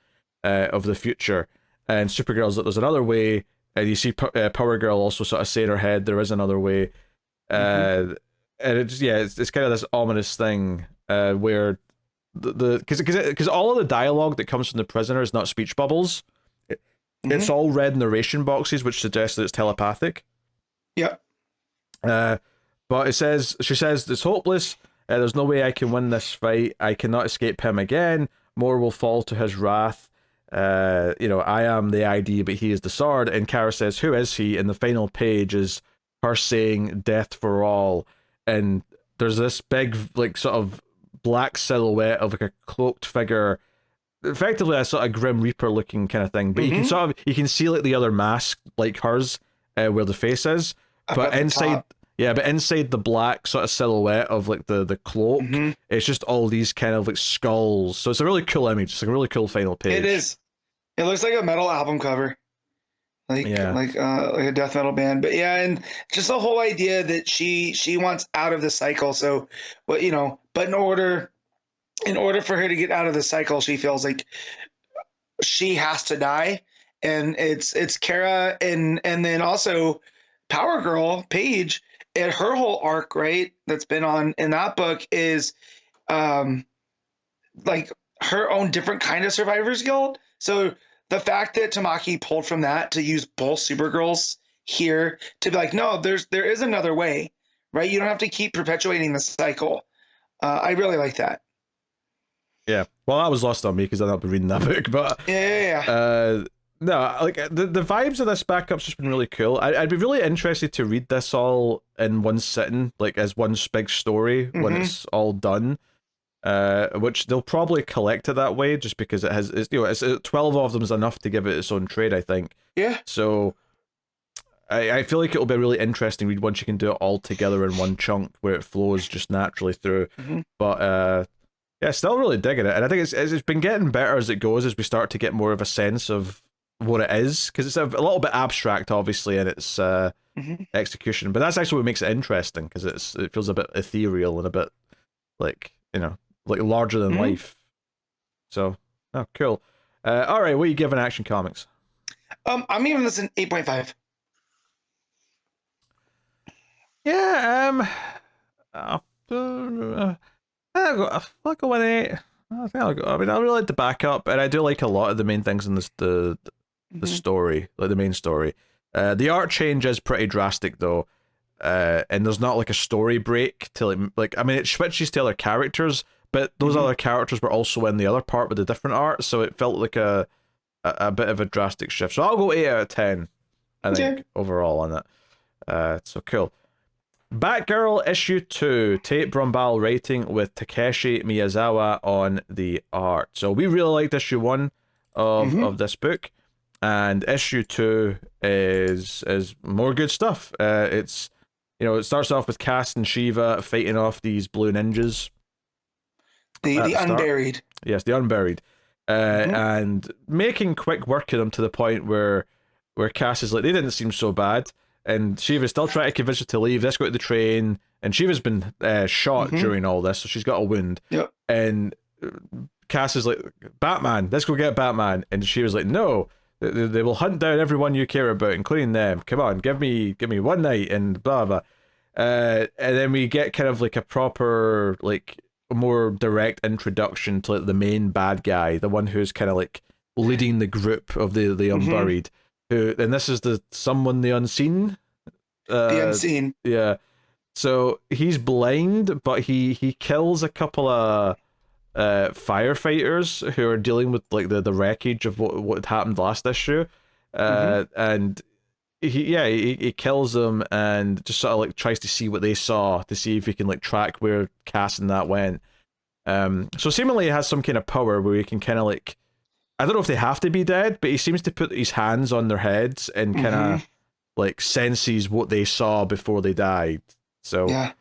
of the future, and Supergirl's like, "There's another way," and you see Power Girl also sort of say in her head, "There is another way," and it's kind of this ominous thing where because all of the dialogue that comes from the prisoner is not speech bubbles. It's all red narration boxes, which suggests that it's telepathic. Yep. But she says, "It's hopeless. There's no way I can win this fight. I cannot escape him again. More will fall to his wrath. I am the ID, but he is the sword." And Kara says, "Who is he?" And the final page is her saying, "Death for all." And there's this big, like, sort of black silhouette of like a cloaked figure, effectively a sort of Grim Reaper looking kind of thing, but you can see like the other mask like hers where the face is, but inside the black sort of silhouette of like the cloak, it's just all these kind of like skulls. So it's a really cool image. It's like a really cool final page. It is. It looks like a metal album cover, like a death metal band. But yeah, and just the whole idea that she wants out of the cycle. So, but in order for her to get out of the cycle, she feels like she has to die, and it's Kara and then also Power Girl, Paige, and her whole arc, right, that's been on in that book is like her own different kind of Survivors Guild. So the fact that Tamaki pulled from that to use both Supergirls here to be like, no, there is another way, right? You don't have to keep perpetuating the cycle. I really like that. Yeah, well, that was lost on me because I've not been reading that book, but Yeah. no, like the vibes of this backup's just been really cool. I'd be really interested to read this all in one sitting, like as one big story when it's all done. Which they'll probably collect it that way, just because it's 12 of them is enough to give it its own trade, I think. Yeah. So I feel like it'll be a really interesting read once you can do it all together in one chunk where it flows just naturally through. But yeah, still really digging it, and I think it's been getting better as it goes as we start to get more of a sense of what it is, because it's a little bit abstract, obviously, in its execution. But that's actually what makes it interesting, because it feels a bit ethereal and a bit like like larger than life. So, oh, cool. All right, what are you giving Action Comics? I'm giving this an 8.5. Yeah, I'll go with 8. I think I really like the backup, and I do like a lot of the main things in this the story, like the main story. The art change is pretty drastic though, and there's not like a story break till like I mean it switches to other characters, but those other characters were also in the other part with the different art, so it felt like a bit of a drastic shift. So I'll go 8 out of 10, I think, overall on it. So cool. Batgirl issue 2, Tate Brombal writing with Takeshi Miyazawa on the art. So we really liked issue 1 of this book, and issue 2 is more good stuff. It's it starts off with Cass and Shiva fighting off these blue ninjas. The unburied. Yes, the unburied. And making quick work of them to the point where Cass is like, they didn't seem so bad. And Shiva's still trying to convince her to leave. Let's go to the train. And Shiva's been shot during all this, so she's got a wound. Yep. And Cass is like, Batman, let's go get Batman. And Shiva's like, no, they will hunt down everyone you care about, including them. Come on, give me one night, and blah, blah. And then we get kind of like a proper, like, more direct introduction to like the main bad guy, the one who's kind of like leading the group of the unburied. And this is the unseen. The unseen. Yeah. So he's blind, but he kills a couple of firefighters who are dealing with like the wreckage of what had happened last issue. And he kills them and just sort of like tries to see what they saw to see if he can like track where Cass and that went. So seemingly he has some kind of power where he can kind of like, I don't know if they have to be dead, but he seems to put his hands on their heads and kind of like senses what they saw before they died. So yeah.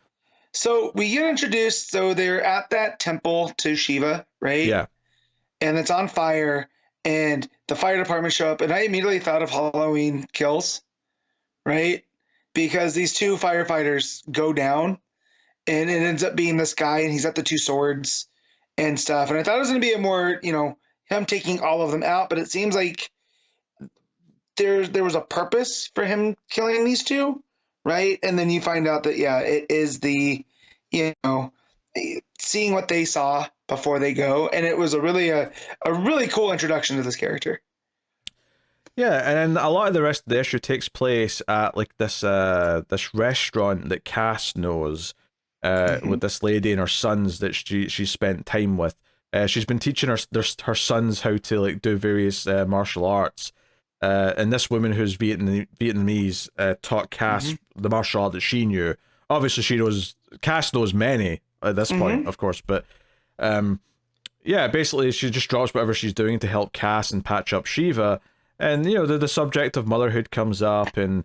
So we get introduced. So they're at that temple to Shiva, right? Yeah. And it's on fire, and the fire department show up, and I immediately thought of Halloween Kills, right? Because these two firefighters go down, and it ends up being this guy, and he's got the two swords and stuff. And I thought it was going to be a more, him taking all of them out, but it seems like there was a purpose for him killing these two, right? And then you find out that it is the seeing what they saw before they go, and it was a really cool introduction to this character. Yeah, and a lot of the rest of the issue takes place at like this restaurant that Cass knows with this lady and her sons that she spent time with. She's been teaching her sons how to like do various martial arts, and this woman who's Vietnamese taught Cass the martial art that she knew. Obviously, Cass knows many at this point, of course, but basically she just drops whatever she's doing to help Cass and patch up Shiva, and the subject of motherhood comes up, and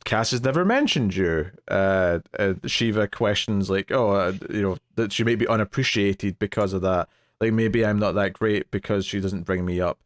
Cass has never mentioned you. Shiva questions like, that she may be unappreciated because of that. Like, maybe I'm not that great because she doesn't bring me up.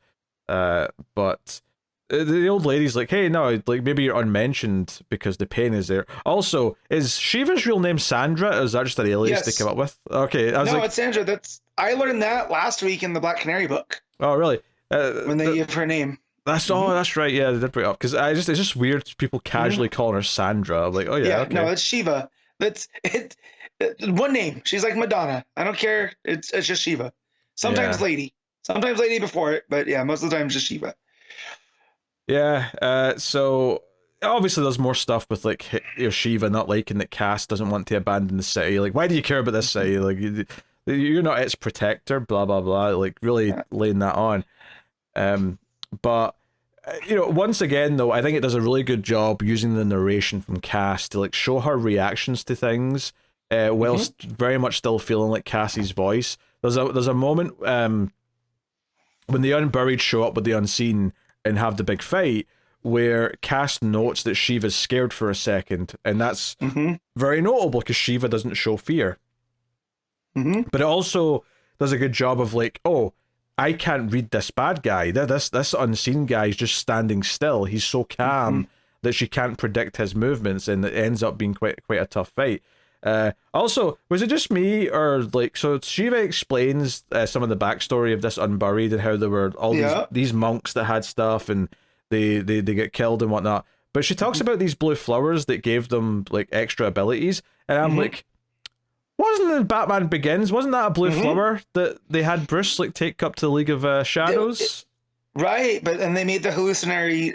But the old lady's like, hey, no, like maybe you're unmentioned because the pain is there. Also, is Shiva's real name Sandra? Or is that just an alias they come up with? Okay, it's Sandra. I learned that last week in the Black Canary book. Oh, really? When they give her name. That's that's right. Yeah, they did bring it up because it's just weird people casually calling her Sandra. I'm like, oh yeah, okay. No, it's Shiva. That's it. One name. She's like Madonna. I don't care. It's just Shiva. Sometimes lady. Sometimes lady before it, but yeah, most of the time just Shiva. Yeah. So obviously there's more stuff with like Shiva not liking that Cass doesn't want to abandon the city. Like, why do you care about this city? Like, you're not its protector. Blah blah blah. Like, really laying that on. But once again though, I think it does a really good job using the narration from Cass to like show her reactions to things, whilst very much still feeling like Cassie's voice. There's a moment when the Unburied show up with the Unseen and have the big fight, where Cass notes that Shiva's scared for a second, and that's very notable because Shiva doesn't show fear. But it also does a good job of like, oh, I can't read this bad guy. This Unseen guy is just standing still. He's so calm that she can't predict his movements, and it ends up being quite a tough fight. Also, was it just me, or like, so Shiva explains some of the backstory of this Unburied and how there were all these monks that had stuff and they get killed and whatnot. But she talks about these blue flowers that gave them like extra abilities, and I'm like, wasn't in Batman Begins? Wasn't that a blue flower that they had Bruce like take up to the League of Shadows? Right, but and they made the hallucinatory.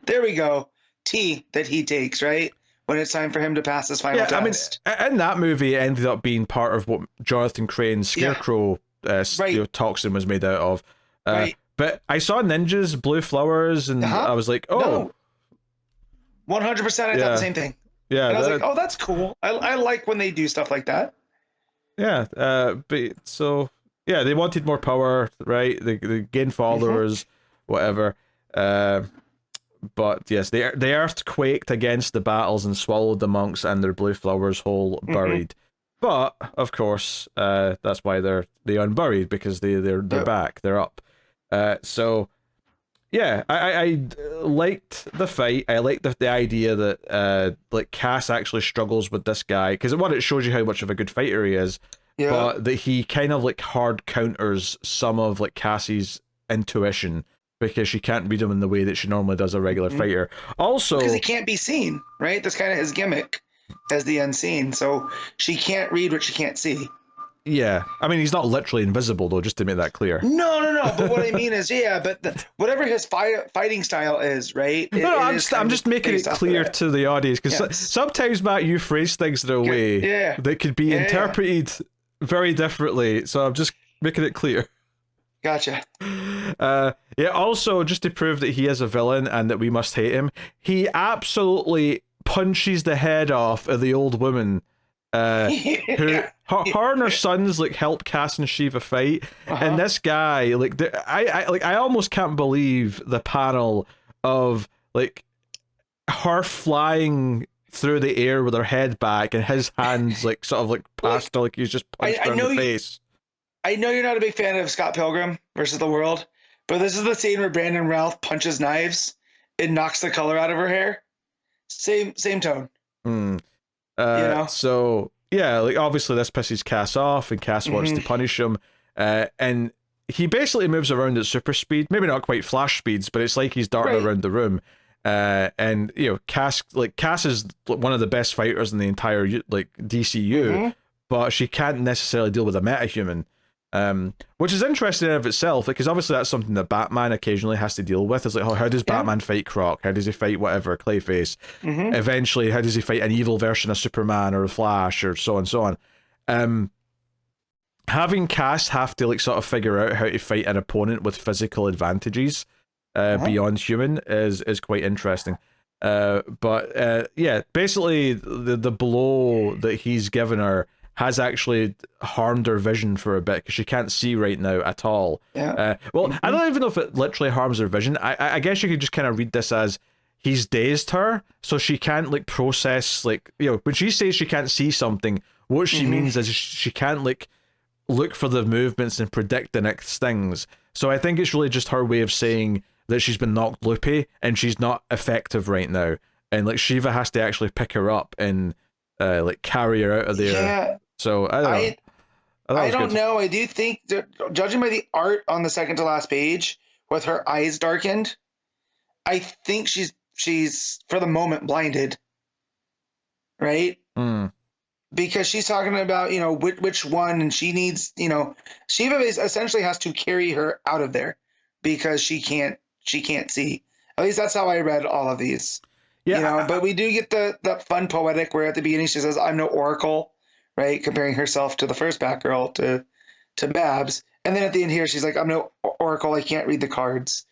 There we go. Tea that he takes, right? When it's time for him to pass his final test. I mean, in that movie, it ended up being part of what Jonathan Crane's Scarecrow toxin was made out of. But I saw ninjas, blue flowers, and I was like, oh. 100% I thought the same thing. Yeah. And I was like, oh, that's cool. I like when they do stuff like that. Yeah. But so, yeah, they wanted more power, right? They gained followers, whatever. But yes, the earth quaked against the battles and swallowed the monks and their blue flowers whole buried. But of course, that's why they're unburied, because they're back, they're up. So yeah, I liked the fight. I liked the idea that like Cass actually struggles with this guy, because it shows you how much of a good fighter he is. But that he kind of like hard counters some of like Cassie's intuition, because she can't read him in the way that she normally does a regular fighter. Also, because he can't be seen, right? That's kind of his gimmick as the Unseen. So she can't read what she can't see. Yeah, I mean, he's not literally invisible though, just to make that clear. No. But what I mean is, whatever his fighting style is, right? I'm just making it clear to the audience, because sometimes, Matt, you phrase things in a way that could be interpreted very differently. So I'm just making it clear. Gotcha. Also, just to prove that he is a villain and that we must hate him, he absolutely punches the head off of the old woman who her and her sons like help Cass and Shiva fight, and this guy I almost can't believe the panel of like her flying through the air with her head back and his hands like sort of like past her, like he's just punched her in the face. I know you're not a big fan of Scott Pilgrim versus the World, but this is the scene where Brandon Routh punches knives and knocks the color out of her hair. Same tone. So yeah, like obviously this pisses Cass off, and Cass wants to punish him, and he basically moves around at super speed, maybe not quite Flash speeds, but it's like he's darting around the room. And Cass is one of the best fighters in the entire like DCU, but she can't necessarily deal with a metahuman. Which is interesting in and of itself, because obviously that's something that Batman occasionally has to deal with. It's like, how does Batman fight Croc? How does he fight whatever, Clayface? Eventually, how does he fight an evil version of Superman or the Flash, or so on and so on? Having Cass have to like sort of figure out how to fight an opponent with physical advantages beyond human is quite interesting. But basically the blow that he's given her has actually harmed her vision for a bit, because she can't see right now at all. I don't even know if it literally harms her vision. I guess you could just kind of read this as he's dazed her, so she can't like process, like, when she says she can't see something, what she means is she can't like look for the movements and predict the next things. So I think it's really just her way of saying that she's been knocked loopy and she's not effective right now, and like Shiva has to actually pick her up and like carry her out of there. So I don't know. I thought it I was don't good. know. I do think that, judging by the art on the second to last page, with her eyes darkened, I think she's for the moment blinded, right? Mm. Because she's talking about which one, and she needs Shiva essentially has to carry her out of there because she can't see. At least that's how I read all of these. Yeah, But we do get the fun poetic where at the beginning she says, "I'm no oracle," right? Comparing herself to the first Batgirl to Babs, and then at the end here she's like, "I'm no oracle. I can't read the cards."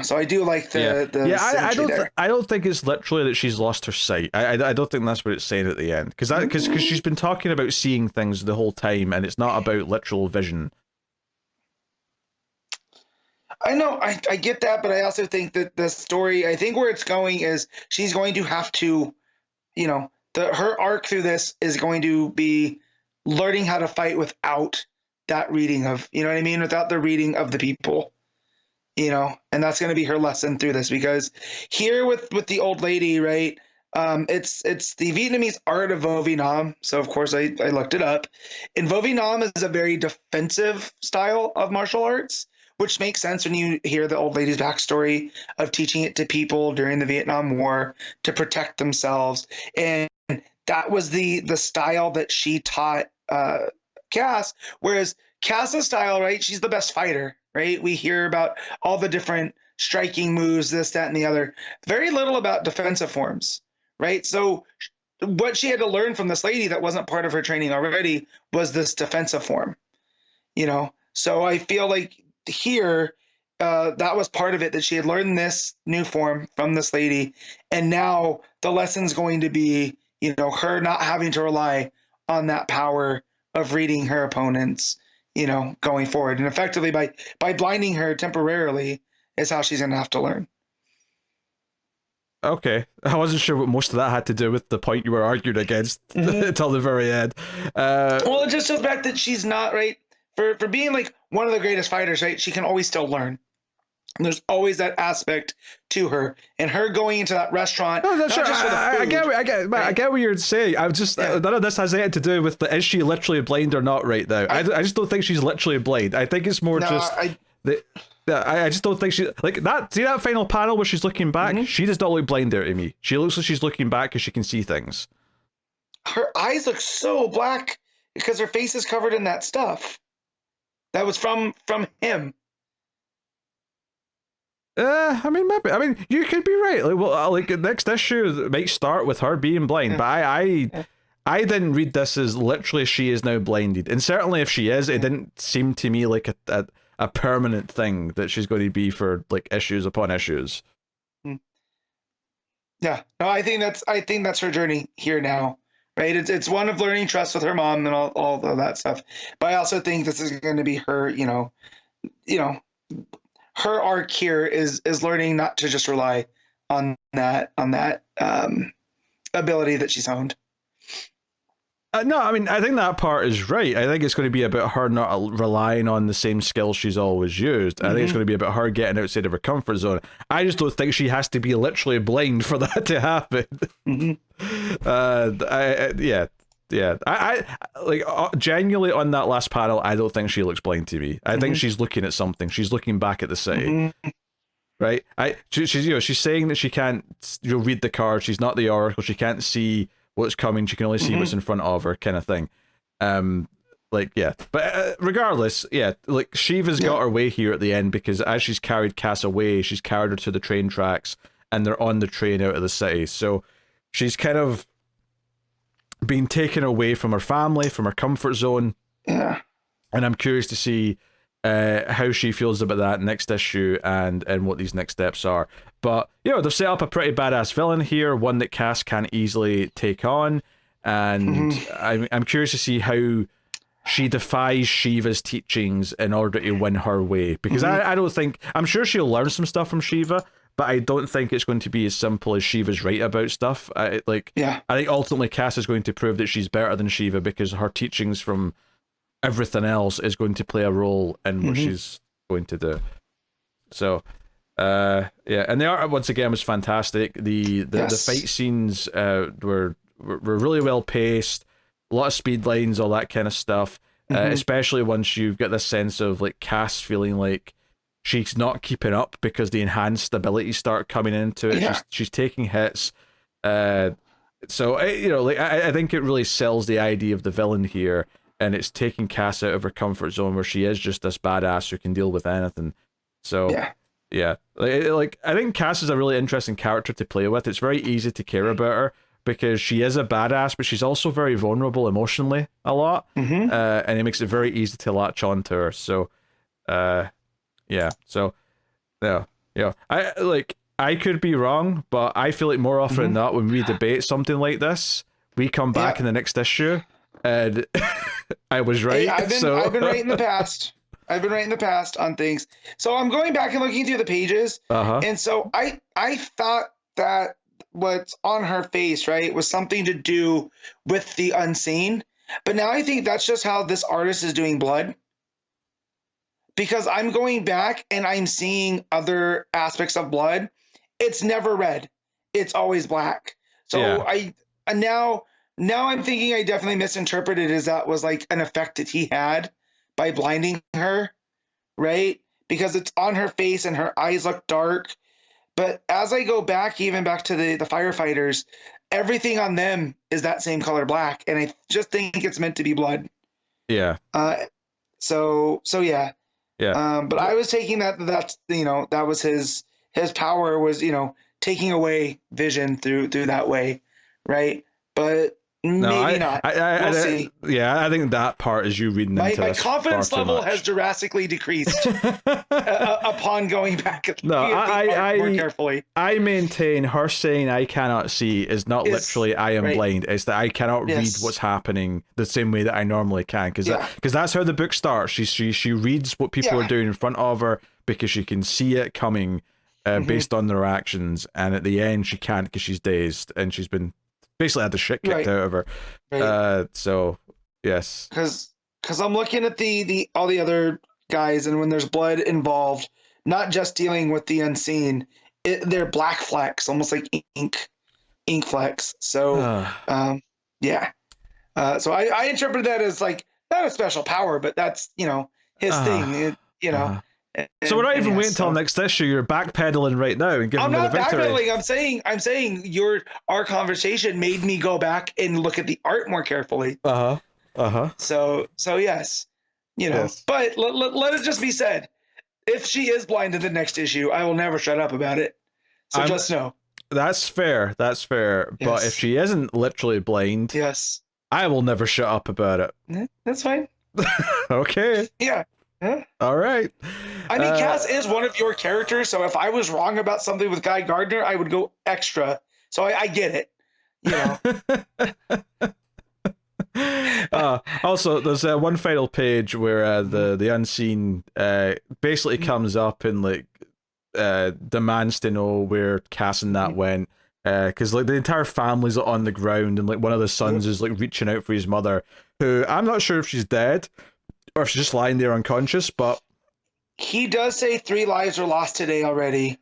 So I do like the symmetry there. I don't think it's literally that she's lost her sight. I don't think that's what it's saying at the end, because she's been talking about seeing things the whole time, and it's not about literal vision. I know, I get that, but I also think that the story, I think where it's going is she's going to have to, her arc through this is going to be learning how to fight without that reading of, you know what I mean? Without the reading of the people, and that's going to be her lesson through this, because here with the old lady, right? It's the Vietnamese art of Vo Vie Nam. So of course I looked it up, and Vo Vie Nam is a very defensive style of martial arts, which makes sense when you hear the old lady's backstory of teaching it to people during the Vietnam War to protect themselves. And that was the style that she taught Cass. Whereas Cass's style, right? She's the best fighter, right? We hear about all the different striking moves, this, that, and the other. Very little about defensive forms, right? So what she had to learn from this lady that wasn't part of her training already was this defensive form, So I feel like here, that was part of it, that she had learned this new form from this lady, and now the lesson's going to be, her not having to rely on that power of reading her opponents, going forward, and effectively by blinding her temporarily is how she's going to have to learn. Okay, I wasn't sure what most of that had to do with the point you were arguing against until the very end. Well, it just shows back that she's not, right, for being like one of the greatest fighters, right? She can always still learn. And there's always that aspect to her, and her going into that restaurant. No, that's not sure. just for the food, I get what you're saying. I'm just none of this has anything to do with is she literally blind or not right now. I just don't think she's literally blind. I think it's more I just don't think she like that. See that final panel where she's looking back? She does not look blind there to me. She looks like she's looking back because she can see things. Her eyes look so black because her face is covered in that stuff. That was from him. I mean, maybe. I mean, you could be right. Like next issue might start with her being blind, but I didn't read this as literally she is now blinded. And certainly if she is, it didn't seem to me like a permanent thing that she's going to be for like issues upon issues. Yeah, no, I think that's her journey here now, right? It's one of learning trust with her mom and all of that stuff. But I also think this is going to be her, her arc here is learning not to just rely on that ability that she's honed. No, I mean, I think that part is right. I think it's going to be about her not relying on the same skills she's always used. I think it's going to be about her getting outside of her comfort zone. I just don't think she has to be literally blind for that to happen. I like genuinely on that last panel, I don't think she looks blind to me. I think she's looking at something. She's looking back at the city. Right? She's saying that she can't read the cards. She's not the oracle. She can't see what's coming. She can only see what's in front of her, kind of thing. But regardless, like Shiva's got her way here at the end, because as she's carried Cass away, she's carried her to the train tracks, and they're on the train out of the city. So she's kind of being taken away from her family, from her comfort zone. Yeah. And I'm curious to see how she feels about that next issue and what these next steps are. But they've set up a pretty badass villain here, one that Cass can't easily take on, and I'm curious to see how she defies Shiva's teachings in order to win her way, because I don't think, I'm sure she'll learn some stuff from Shiva, but I don't think it's going to be as simple as Shiva's right about stuff. I think ultimately Cass is going to prove that she's better than Shiva, because her teachings from everything else is going to play a role in what she's going to do. So and the art once again was fantastic. The fight scenes were really well paced, a lot of speed lines, all that kind of stuff. especially once you've got this sense of like Cass feeling like she's not keeping up because the enhanced abilities start coming into it. Yeah. She's taking hits. So like I think it really sells the idea of the villain here, and it's taking Cass out of her comfort zone where she is just this badass who can deal with anything. So yeah, like I think Cass is a really interesting character to play with. It's very easy to care about her because she is a badass, but she's also very vulnerable emotionally a lot, and it makes it very easy to latch on to her. So, yeah. So, yeah. I could be wrong, but I feel like more often than not, when we debate something like this, we come back in the next issue, and I was right. Hey, I've been right in the past. I've been right in the past on things. So I'm going back and looking through the pages, and so I thought that what's on her face, right, was something to do with the unseen, but now I think that's just how this artist is doing blood. Because I'm going back and I'm seeing other aspects of blood. It's never red. It's always black. So now I'm thinking I definitely misinterpreted as that was like an effect that he had by blinding her, right? Because it's on her face and her eyes look dark. But as I go back, even back to the firefighters, everything on them is that same color black. And I just think it's meant to be blood. Yeah. So yeah. Yeah. But I was taking that's that was his power was taking away vision through that way, right? But maybe not. We'll see. Yeah, I think that part is you reading into my this confidence far too level much. has drastically decreased upon going back and looking at the art more carefully. I maintain her saying "I cannot see" is not literally "I am blind." It's that I cannot read what's happening the same way that I normally can, because that's how the book starts. She reads what people are doing in front of her because she can see it coming based on their actions, and at the end she can't because she's dazed and she's been basically had the shit kicked out of her. So yes, because I'm looking at the all the other guys, and when there's blood involved, not just dealing with the unseen, they're black flecks, almost like ink flecks. So so I interpret that as like not a special power, but that's his thing. So we're not even waiting until next issue. You're backpedaling right now and giving me the victory. I'm not backpedaling. I'm saying our conversation made me go back and look at the art more carefully. So yes, But let it just be said, if she is blind in the next issue, I will never shut up about it. So just know. That's fair. That's fair. Yes. But if she isn't literally blind, I will never shut up about it. That's fine. Okay. Yeah. All right. I mean, Cass is one of your characters, so if I was wrong about something with Guy Gardner, I would go extra. So I get it. Also, there's one final page where the unseen basically comes up and like demands to know where Cass and that went, because like the entire family's on the ground, and like one of the sons is like reaching out for his mother, who I'm not sure if she's dead or if she's just lying there unconscious, but he does say 3 lives were lost today already.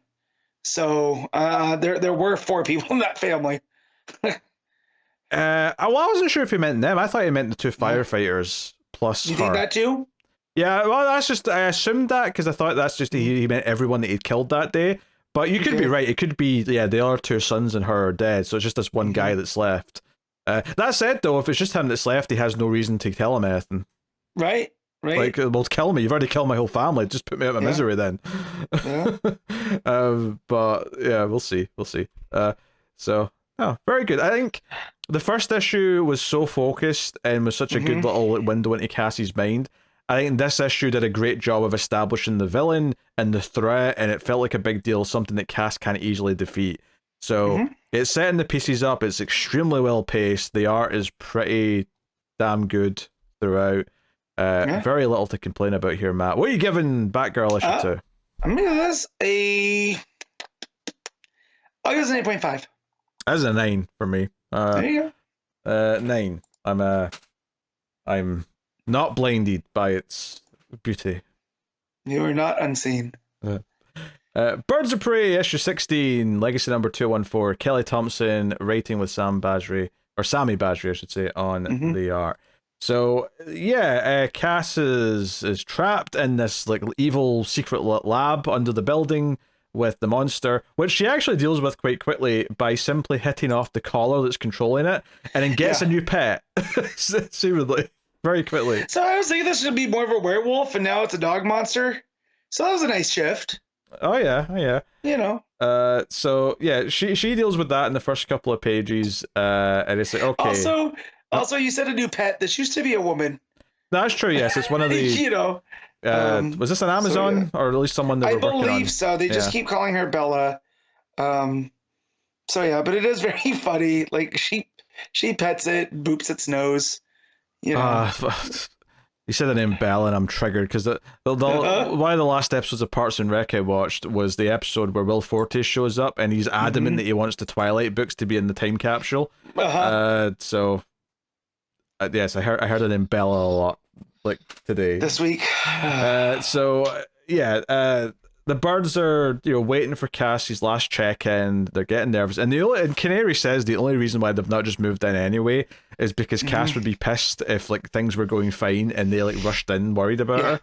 So there were 4 people in that family. Well, I wasn't sure if he meant them. I thought he meant the 2 firefighters plus you her. think that too? Yeah, well, that's just, I assumed that because I thought that's just he meant everyone that he'd killed that day. But you could be right. It could be, the other 2 sons and her are dead, so it's just this one guy that's left. That said, though, if it's just him that's left, he has no reason to tell him anything. Right. Like, well, kill me. You've already killed my whole family. Just put me out of my misery then. Yeah. But yeah, we'll see. So, very good. I think the first issue was so focused and was such a good little window into Cassie's mind. I think this issue did a great job of establishing the villain and the threat, and it felt like a big deal, something that Cass can't easily defeat. So it's setting the pieces up. It's extremely well paced. The art is pretty damn good throughout. Very little to complain about here, Matt. What are you giving Batgirl issue 2? I'm gonna give this I'll give this an 8.5. That's a 9 for me. There you go. 9. I'm not blinded by its beauty. You are not unseen. Birds of Prey, issue 16, legacy number 214. Kelly Thompson writing with Sami Basri, I should say, on the art. So yeah, Cass is trapped in this like evil secret lab under the building with the monster, which she actually deals with quite quickly by simply hitting off the collar that's controlling it, and then gets a new pet, seemingly very quickly. So I was thinking this should be more of a werewolf, and now it's a dog monster. So that was a nice shift. Oh yeah. You know. So yeah, she deals with that in the first couple of pages, and it's like okay. Also, you said a new pet. This used to be a woman. That's true. Yes, it's one of the. You know. Was this an Amazon or at least someone they were working on? I believe so. They just keep calling her Bella. So yeah, but it is very funny. Like she pets it, boops its nose. You know. You said the name Bella and I'm triggered because one of the last episodes of Parks and Rec I watched was the episode where Will Forte shows up and he's adamant that he wants the Twilight books to be in the time capsule. So yes, I heard the name Bella a lot, like today. This week. So yeah, the birds are waiting for Cassie's last check-in. They're getting nervous, and Canary says the only reason why they've not just moved in anyway is because Cass would be pissed if like things were going fine and they like rushed in worried about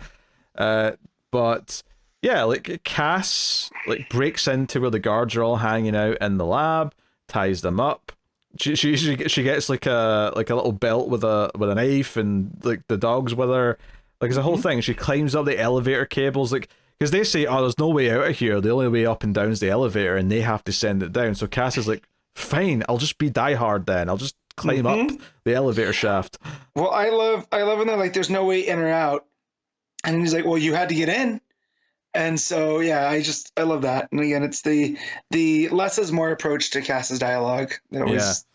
her. But yeah, like Cass like breaks into where the guards are all hanging out in the lab, ties them up. She gets like a little belt with a knife, and like the dog's with her. Like it's a whole thing. She climbs up the elevator cables, like because they say, oh, there's no way out of here. The only way up and down is the elevator, and they have to send it down. So Cass is like, fine, I'll just be Die Hard then. I'll just climb up the elevator shaft. Well, I love when they're like, there's no way in or out, and he's like, well, you had to get in. And so, yeah, I love that. And again, it's the less is more approach to Cass's dialogue that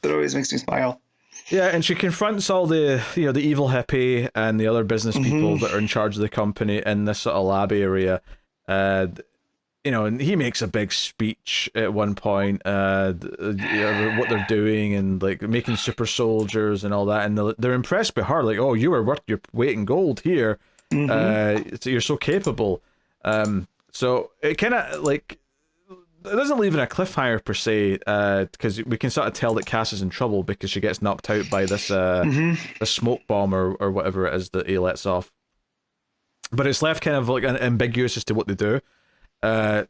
always makes me smile. Yeah, and she confronts all the the evil hippie and the other business people that are in charge of the company in this sort of lab area. And he makes a big speech at one point, what they're doing and like making super soldiers and all that, and they're impressed by her, like, oh, you were worth your weight in gold here. So you're so capable. So it kind of like it doesn't leave in a cliffhanger per se, because we can sort of tell that Cass is in trouble because she gets knocked out by this the smoke bomb or whatever it is that he lets off. But it's left kind of like ambiguous as to what they do.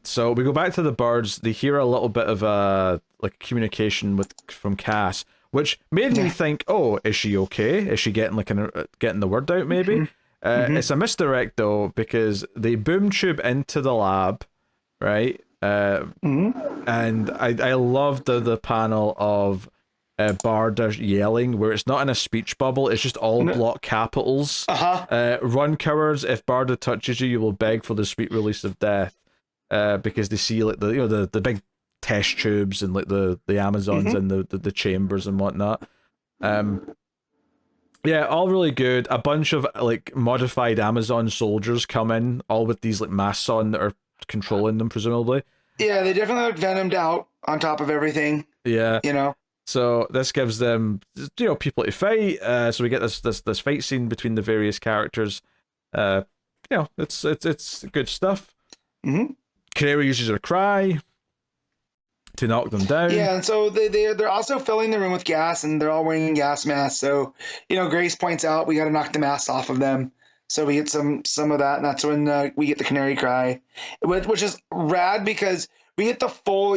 So we go back to the birds. They hear a little bit of like communication from Cass, which made me think, oh, is she okay? Is she getting getting the word out? Maybe. It's a misdirect though, because they boom tube into the lab, right? And I loved the panel of Barda yelling, where it's not in a speech bubble, it's just all block capitals. Run, cowards! If Barda touches you, you will beg for the sweet release of death. Because they see like the big test tubes and like the Amazons and the chambers and whatnot. Yeah, all really good. A bunch of like modified Amazon soldiers come in, all with these like masks on that are controlling them, presumably. Yeah, they definitely look venomed out on top of everything. Yeah. So this gives them people to fight. So we get this fight scene between the various characters. It's good stuff. Canary uses her cry to knock them down. Yeah, and so they're also filling the room with gas, and they're all wearing gas masks. So Grace points out we got to knock the masks off of them. So we get some of that, and that's when we get the canary cry, which is rad because we get the full,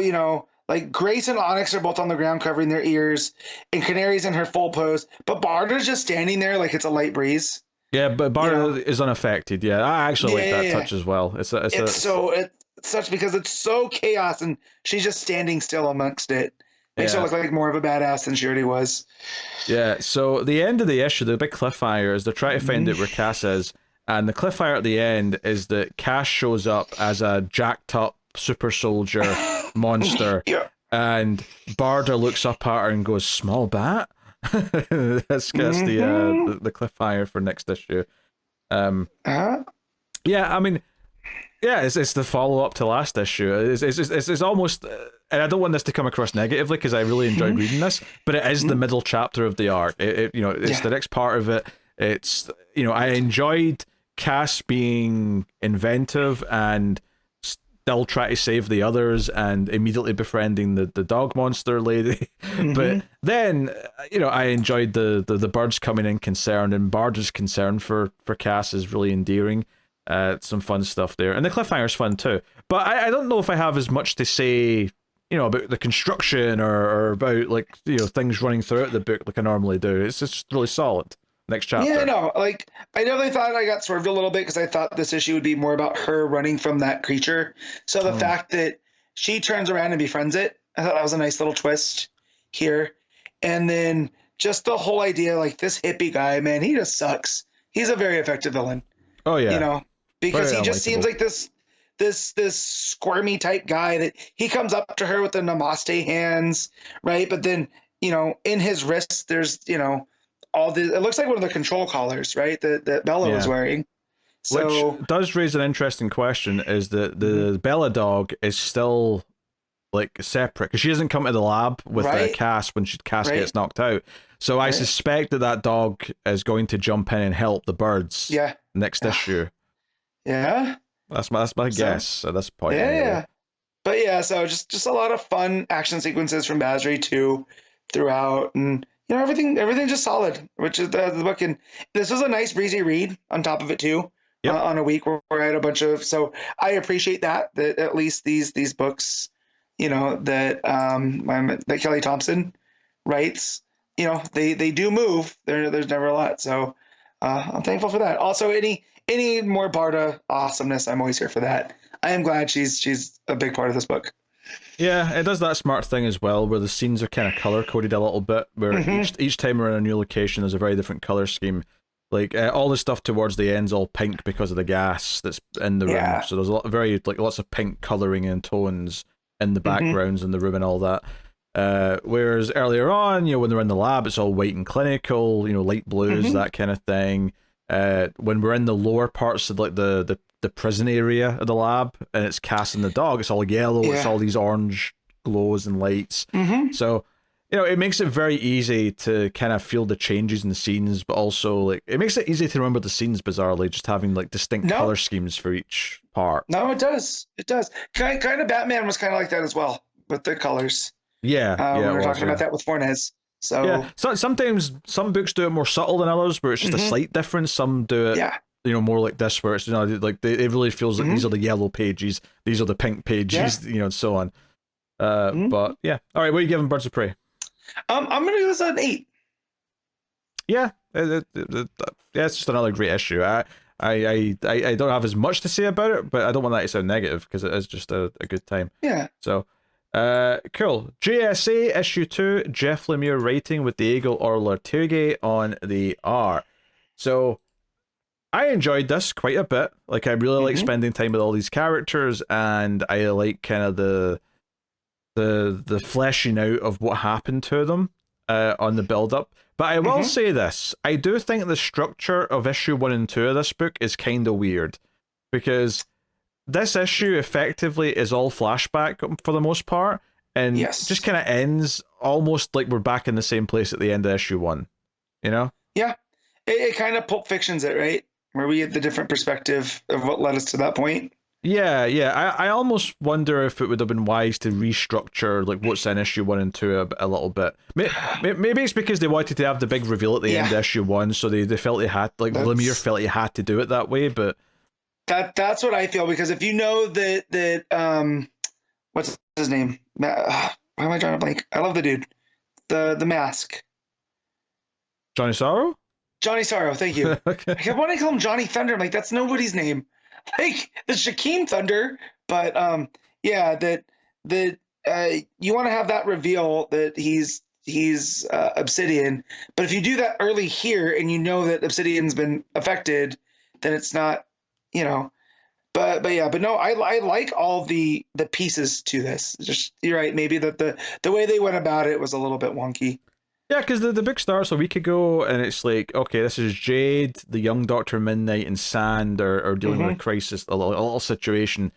like Grace and Onyx are both on the ground covering their ears, and Canary's in her full pose, but Barda's just standing there like it's a light breeze. Yeah, but Barda is unaffected. Yeah, I actually like that touch as well. It's such because it's so chaos, and she's just standing still amongst it. Makes her look like more of a badass than she already was. Yeah, so the end of the issue, the big cliffhanger, is they're trying to find out where Cass is, and the cliffhanger at the end is that Cass shows up as a jacked up super soldier monster, and Barda looks up at her and goes, "Small bat." That's the cliffhanger for next issue. Yeah, I mean, yeah, it's the follow up to last issue. It's almost, and I don't want this to come across negatively because I really enjoyed reading this, but it is the middle chapter of the arc. It's the next part of it. It's I enjoyed Cass being inventive and still try to save the others and immediately befriending the dog monster lady. But then, I enjoyed the birds coming in concerned, and Bard's concern for Cass is really endearing. Some fun stuff there, and the cliffhanger's fun too. But I don't know if I have as much to say, about the construction or about things running throughout the book like I normally do. It's just really solid. Next chapter. Yeah, no, I definitely thought I got swerved a little bit because I thought this issue would be more about her running from that creature. So the fact that she turns around and befriends it, I thought that was a nice little twist here. And then just the whole idea, this hippie guy, man, he just sucks. He's a very effective villain. Oh yeah. Because he just seems like this squirmy type guy that he comes up to her with the namaste hands, right? But then, in his wrists, there's, all the, it looks like one of the control collars, right? That Bella was wearing. So, which does raise an interesting question: is that the Bella dog is still separate because she doesn't come to the lab with Cass when Cass gets knocked out. So I suspect that dog is going to jump in and help the birds. Next issue. Yeah. That's my guess at this point. Yeah, anyway. But yeah, so just a lot of fun action sequences from Basri too throughout, and everything just solid, which is the book. And this was a nice breezy read on top of it too. On a week where I had a bunch of, so I appreciate that at least these books, that Kelly Thompson writes, they do move. There's never a lot, so I'm thankful for that. Also, any more Barda awesomeness, I'm always here for that. I am glad she's a big part of this book. Yeah, it does that smart thing as well, where the scenes are kind of color coded a little bit, where each time we're in a new location, there's a very different color scheme. All the stuff towards the end's all pink because of the gas that's in the room. So there's lots of pink coloring and tones in the backgrounds in the room and all that. Whereas earlier on, when they're in the lab, it's all white and clinical, light blues, that kind of thing. When we're in the lower parts of the prison area of the lab and it's Cass and the dog, it's all yellow. It's all these orange glows and lights. So it makes it very easy to kind of feel the changes in the scenes, but also it makes it easy to remember the scenes, bizarrely, just having distinct color schemes for each part. No, it does. Kind of Batman was kind of like that as well with the colors. We were talking about that with Fornes. So sometimes some books do it more subtle than others, where it's just a slight difference. Some do it, more like this, where it's it really feels like these are the yellow pages, these are the pink pages, and so on. But yeah, all right. What are you giving Birds of Prey? I'm gonna do this an 8. Yeah, it's just another great issue. I don't have as much to say about it, but I don't want that to sound negative because it is just a good time. Yeah. So. Cool. JSA issue 2, Jeff Lemire writing with Diego Olortegui on the art. So I enjoyed this quite a bit. I really like spending time with all these characters, and I like kind of the fleshing out of what happened to them on the build up. But I will say this, I do think the structure of issue 1 and 2 of this book is kind of weird, because this issue effectively is all flashback for the most part, and just kind of ends almost like we're back in the same place at the end of issue 1, Yeah. It kind of Pulp Fiction's it, right? Where we had the different perspective of what led us to that point. Yeah. I almost wonder if it would have been wise to restructure what's in issue 1 and 2 a little bit. Maybe it's because they wanted to have the big reveal at the end of issue 1, so they felt they had, Lemire felt he had to do it that way, but... That's what I feel, because if you know that what's his name? Why am I drawing a blank? I love the dude. The mask. Johnny Sorrow? Johnny Sorrow, thank you. Okay. I kept wanting to call him Johnny Thunder. I'm like, that's nobody's name. The Shaquem Thunder, but that you want to have that reveal that he's Obsidian. But if you do that early here and you know that Obsidian's been affected, then it's not. But no, I like all the pieces to this. Just, you're right, maybe that the way they went about it was a little bit wonky. Yeah, because the book starts a week ago, and it's okay, this is Jade, the young Dr. Midnight, and Sand are dealing with a crisis, a little situation,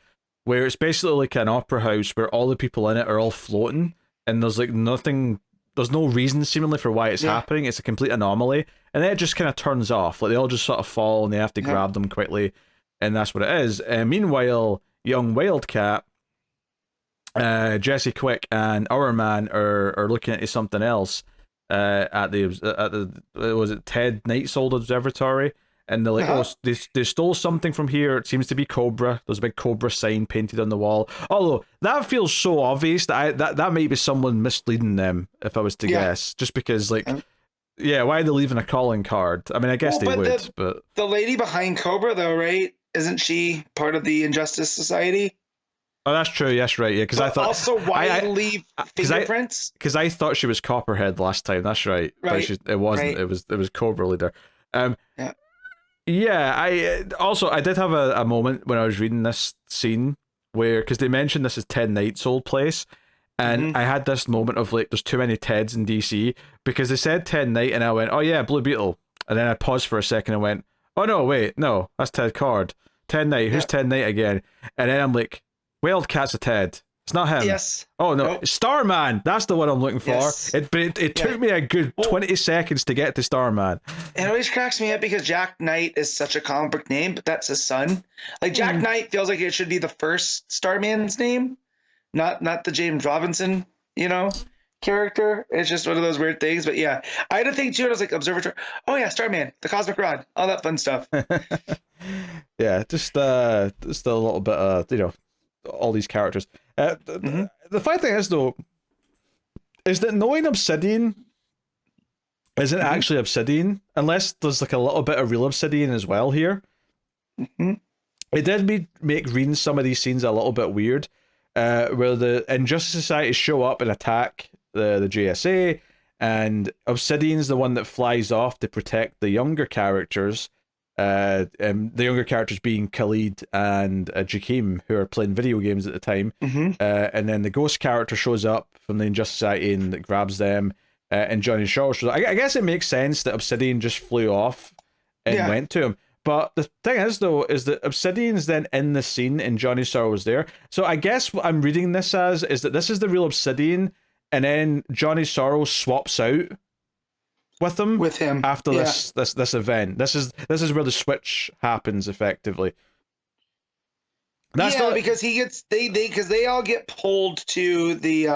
where it's basically like an opera house where all the people in it are all floating, and there's nothing, there's no reason seemingly for why it's happening. It's a complete anomaly, and then it just kind of turns off. They all just sort of fall, and they have to grab them quickly. And that's what it is. Meanwhile, young Wildcat, Jesse Quick and our man are looking into something else at the was it Ted Nightsold Observatory, and they're like, oh, they stole something from here. It seems to be Cobra. There's a big Cobra sign painted on the wall. Although that feels so obvious that that might be someone misleading them, if I was to guess, just because like. Yeah, why are they leaving a calling card? I mean, I guess they would, but the lady behind Cobra, though, right? Isn't she part of the Injustice Society? oh, that's true. Yes, right. Yeah, because I thought also why leave fingerprints? Because I thought she was Copperhead last time. That's right. Right. But it wasn't. Right. It was Cobra leader. Yeah. Yeah. I did have a moment when I was reading this scene where because they mentioned this is Ted Knight's old place. And I had this moment of like, there's too many Teds in DC because they said Ted Knight, and I went, oh yeah, Blue Beetle. And then I paused for a second and went, oh no, wait, no, that's Ted Kord. Ted Knight, who's Ted Knight again? And then I'm like, Wildcat's a Ted. It's not him. Yes. Oh no, Starman. That's the one I'm looking for. Yes. It took me a good 20 seconds to get to Starman. It always cracks me up because Jack Knight is such a comic book name, but that's his son. Like Jack Knight feels like it should be the first Starman's name. Not the James Robinson, character. It's just one of those weird things. But yeah, I had to think too. I was like, Observatory. Oh yeah, Starman, the Cosmic Rod, all that fun stuff. Yeah, just a little bit of all these characters. The funny thing is though, is that knowing Obsidian isn't actually Obsidian unless there's like a little bit of real Obsidian as well here. It did make reading some of these scenes a little bit weird. Where the Injustice Society show up and attack the JSA, and Obsidian's the one that flies off to protect the younger characters, the younger characters being Khalid and Jakeem, who are playing video games at the time, and then the Ghost character shows up from the Injustice Society and grabs them, and Johnny Shaw shows up. I guess it makes sense that Obsidian just flew off and went to him. But the thing is, though, is that Obsidian's then in the scene and Johnny Sorrow was there. So I guess what I'm reading this as is that this is the real Obsidian, and then Johnny Sorrow swaps out with him after this event. This is where the switch happens effectively. Because they all get pulled to the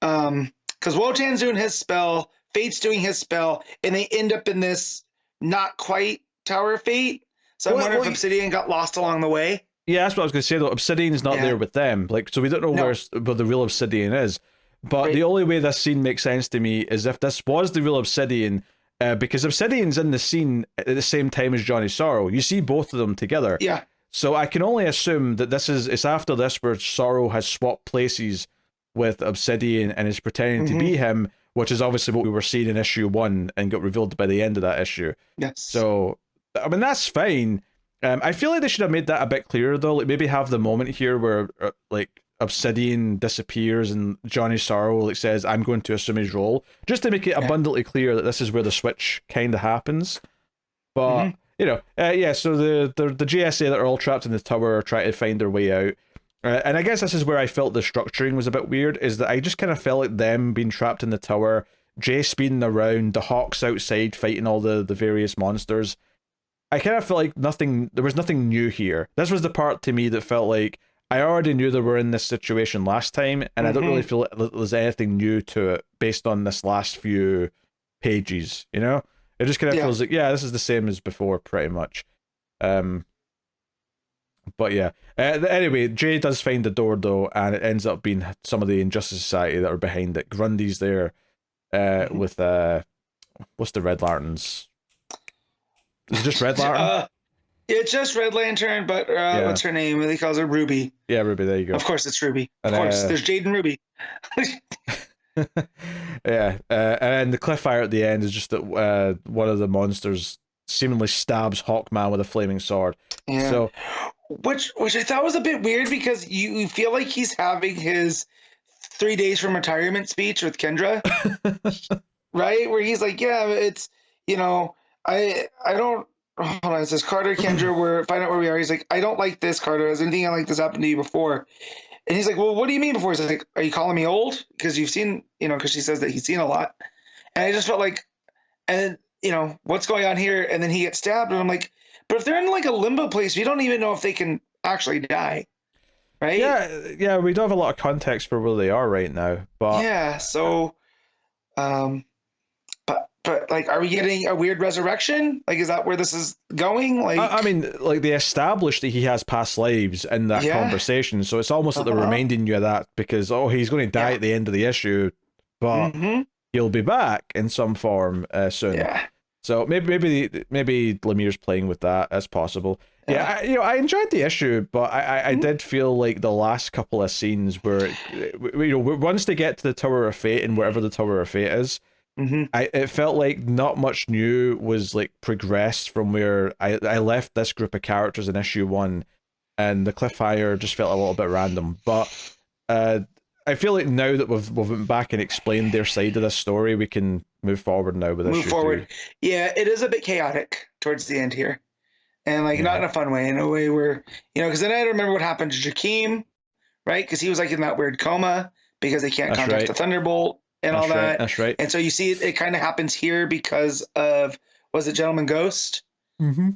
because Wotan's doing his spell, Fate's doing his spell, and they end up in this not quite Tower of Fate. So I wonder if Obsidian got lost along the way. Yeah, that's what I was going to say, though. Obsidian's not there with them. So we don't know where the real Obsidian is. But the only way this scene makes sense to me is if this was the real Obsidian, because Obsidian's in the scene at the same time as Johnny Sorrow. You see both of them together. Yeah. So I can only assume that it's after this where Sorrow has swapped places with Obsidian and is pretending to be him, which is obviously what we were seeing in issue 1 and got revealed by the end of that issue. Yes. So, I mean, that's fine. I feel like they should have made that a bit clearer, though. Like, maybe have the moment here where, like, Obsidian disappears and Johnny Sorrow says, I'm going to assume his role, just to make it abundantly clear that this is where the switch kind of happens. But, so the GSA that are all trapped in the tower are trying to find their way out. And I guess this is where I felt the structuring was a bit weird, is that I just kind of felt like them being trapped in the tower, Jay speeding around, the Hawks outside fighting all the various monsters. I kind of felt like there was nothing new here. This was the part to me that felt like I already knew they were in this situation last time, and I don't really feel like there's anything new to it based on this last few pages, It just kind of feels like, this is the same as before, pretty much. But yeah. Anyway, Jay does find the door, though, and it ends up being some of the Injustice Society that are behind it. Grundy's there with, what's the Red Lanterns? Is it just Red Lantern? It's just Red Lantern, but what's her name? He calls her Ruby. Yeah, Ruby, there you go. Of course it's Ruby. Of course, there's Jade and Ruby. And the cliffhanger at the end is just that one of the monsters seemingly stabs Hawkman with a flaming sword. Yeah. So, which I thought was a bit weird because you feel like he's having his 3 days from retirement speech with Kendra, right? Where he's like, it's, I don't, hold on, it says Carter, Kendra, find out where we are. He's like, I don't like this, Carter. Has anything like this happened to you before? And he's like, well, what do you mean before? He's like, are you calling me old? Because you've seen, because she says that he's seen a lot. And I just felt like, and, what's going on here? And then he gets stabbed. And I'm like, but if they're in like a limbo place, we don't even know if they can actually die, right? Yeah, we don't have a lot of context for where they are right now, but Yeah. So, um, but like, are we getting a weird resurrection? Like, is that where this is going? Like, I mean, like they established that he has past lives in that yeah. conversation, so it's almost like they're Uh-huh. reminding you of that because he's going to die Yeah. at the end of the issue, but Mm-hmm. he'll be back in some form soon. Yeah. So maybe Lemire's playing with that as possible. Yeah. Yeah, I enjoyed the issue, but I Mhm. did feel like the last couple of scenes where once they get to the Tower of Fate and wherever the Tower of Fate is, Mm-hmm. it felt like not much new was like progressed from where I left this group of characters in issue 1, and the cliffhanger just felt a little bit random. But I feel like now that we've went back and explained their side of the story, we can move forward now with Move issue forward. 2. Yeah, it is a bit chaotic towards the end here, and like not Yeah, in a fun way, in a way where because then I remember what happened to Jakeem, right? Because he was like in that weird coma because they can't that's contact right. the Thunderbolt and all That's right. that. That's right. And so you see it kind of happens here because of was it Gentleman Ghost? Mm-hmm.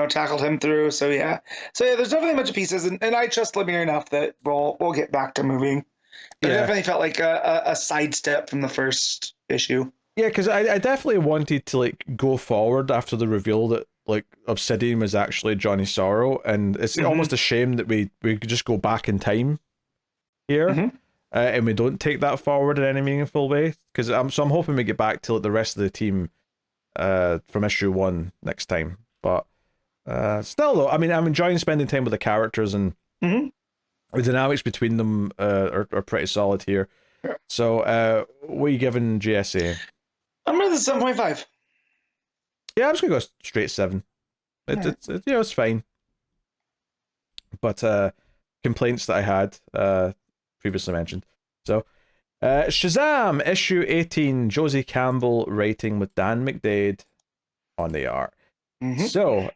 Tackled him through. So yeah. So yeah, there's definitely a bunch of pieces, and I trust Lemire enough that we'll get back to moving. But it Yeah. definitely felt like a sidestep from the first issue. Yeah, because I definitely wanted to like go forward after the reveal that like Obsidian was actually Johnny Sorrow, and it's Mhm. almost a shame that we could just go back in time here, Mhm. and we don't take that forward in any meaningful way. Because I'm hoping we get back to like the rest of the team, from issue 1 next time. But still though, I mean, I'm enjoying spending time with the characters, and Mhm. the dynamics between them are pretty solid here. Yeah. So what are you giving GSA? I'm gonna the 7.5. Yeah, I'm just gonna go straight 7. It's it's fine. But complaints that I had previously mentioned. So Shazam issue 18, Josie Campbell writing with Dan McDaid on the art. Mhm. So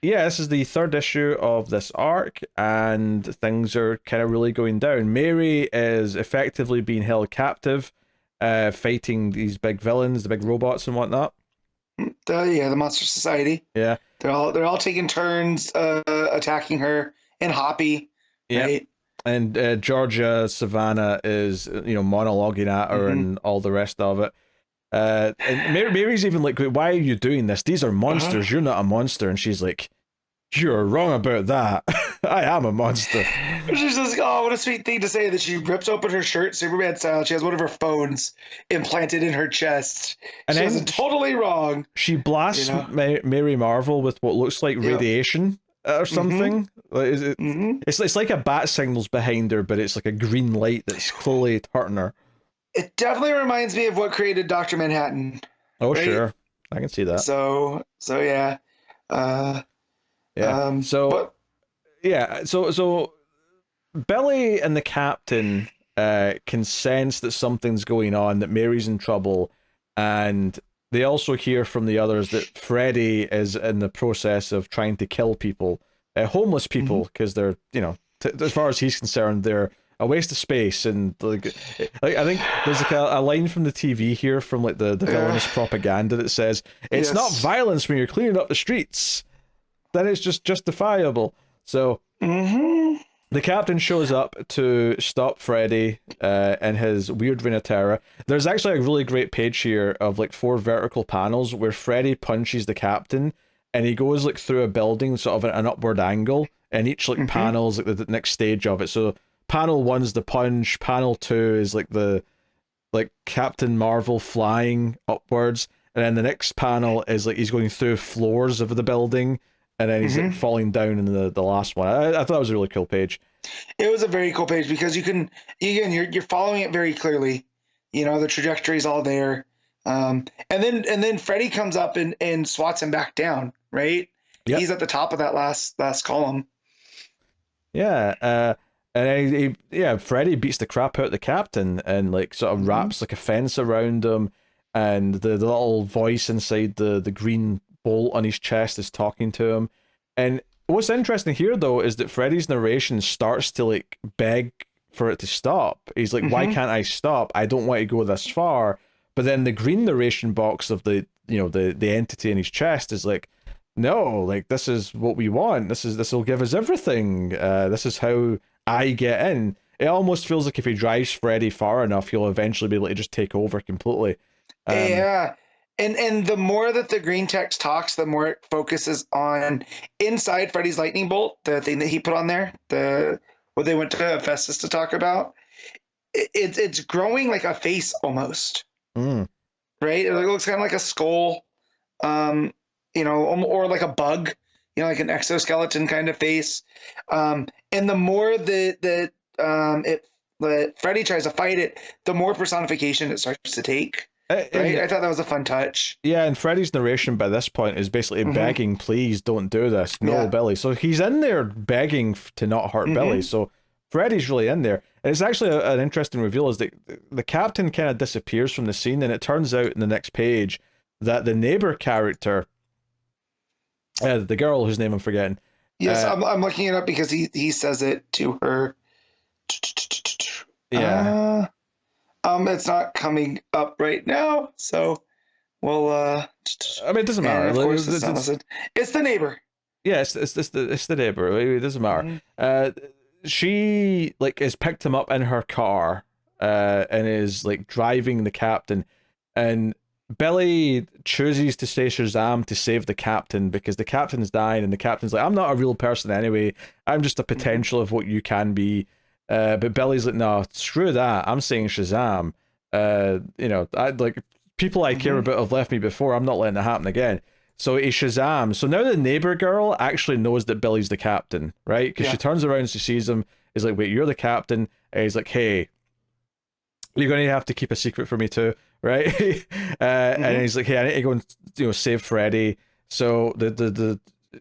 this is the 3rd issue of this arc, and things are kind of really going down. Mary is effectively being held captive, fighting these big villains, the big robots and whatnot. The Monster Society. Yeah. They're all taking turns attacking her and Hoppy. Yeah. Right? And Georgia Savannah is monologuing at her and all the rest of it. And Mary's even like, why are you doing this? These are monsters. You're not a monster. And she's like, you're wrong about that. I am a monster. She's just oh, what a sweet thing to say that she rips open her shirt, Superman style. She has one of her phones implanted in her chest. And She then wasn't totally wrong. She blasts Mary Marvel with what looks like radiation or something. It's like a bat signal's behind her, but it's like a green light that's clearly hurting her. It definitely reminds me of what created Dr. Manhattan. Oh, right? sure. I can see that. So yeah. So Billy and the captain can sense that something's going on, that Mary's in trouble, and they also hear from the others that Freddy is in the process of trying to kill people, homeless people, because they're, as far as he's concerned, they're a waste of space. And like I think there's like a line from the TV here from like the villainous propaganda that says it's not violence when you're cleaning up the streets, then it's just justifiable. So the captain shows up to stop Freddy and his weird reign of terror. There's actually a really great page here of like 4 vertical panels where Freddy punches the captain, and he goes like through a building sort of at an upward angle, and each like panel's like the next stage of it. So panel 1's the punch, panel 2 is like the Captain Marvel flying upwards, and then the next panel is like he's going through floors of the building, and then he's like falling down in the last one. I thought that was a really cool page. It was a very cool page because you're following it very clearly. The trajectory's all there. And then Freddy comes up and swats him back down, right? Yep. He's at the top of that last column. Yeah, and Freddy beats the crap out of the captain and like sort of wraps like a fence around him, and the little voice inside the green bolt on his chest is talking to him. And what's interesting here though is that Freddy's narration starts to like beg for it to stop. He's like, why can't I stop? I don't want to go this far. But then the green narration box of the the entity in his chest is like, no, like this is what we want. This will give us everything. This is how I get in. It almost feels like if he drives Freddy far enough, he'll eventually be able to just take over completely. Yeah. And the more that the green text talks, the more it focuses on inside Freddy's lightning bolt, the thing that he put on there, what they went to Festus to talk about. It's growing like a face almost, right? It looks kind of like a skull, or like a bug, like an exoskeleton kind of face. And the more that Freddy tries to fight it, the more personification it starts to take. Right? I thought that was a fun touch. Yeah, and Freddy's narration by this point is basically begging, please don't do this. No, Billy. So he's in there begging to not hurt Billy. So Freddy's really in there. And it's actually an interesting reveal is that the captain kind of disappears from the scene, and it turns out in the next page that the neighbor character, the girl whose name I'm forgetting. Yes, I'm looking it up because he says it to her. Yeah. It's not coming up right now, so we'll. I mean, it doesn't matter. Of course, it's the neighbor. Yeah, it's the neighbor. It doesn't matter. She has picked him up in her car, and is driving the captain, and Billy chooses to say Shazam to save the captain because the captain's dying, and the captain's like, I'm not a real person anyway. I'm just a potential of what you can be. But Billy's like, no, screw that. I'm saying Shazam. People I care about have left me before. I'm not letting it happen again. So he Shazam. So now the neighbor girl actually knows that Billy's the captain, right? Because she turns around and she sees him. He's like, wait, you're the captain. And he's like, hey, you're going to have to keep a secret for me too, right? And he's like, hey, I need to go and save Freddy. So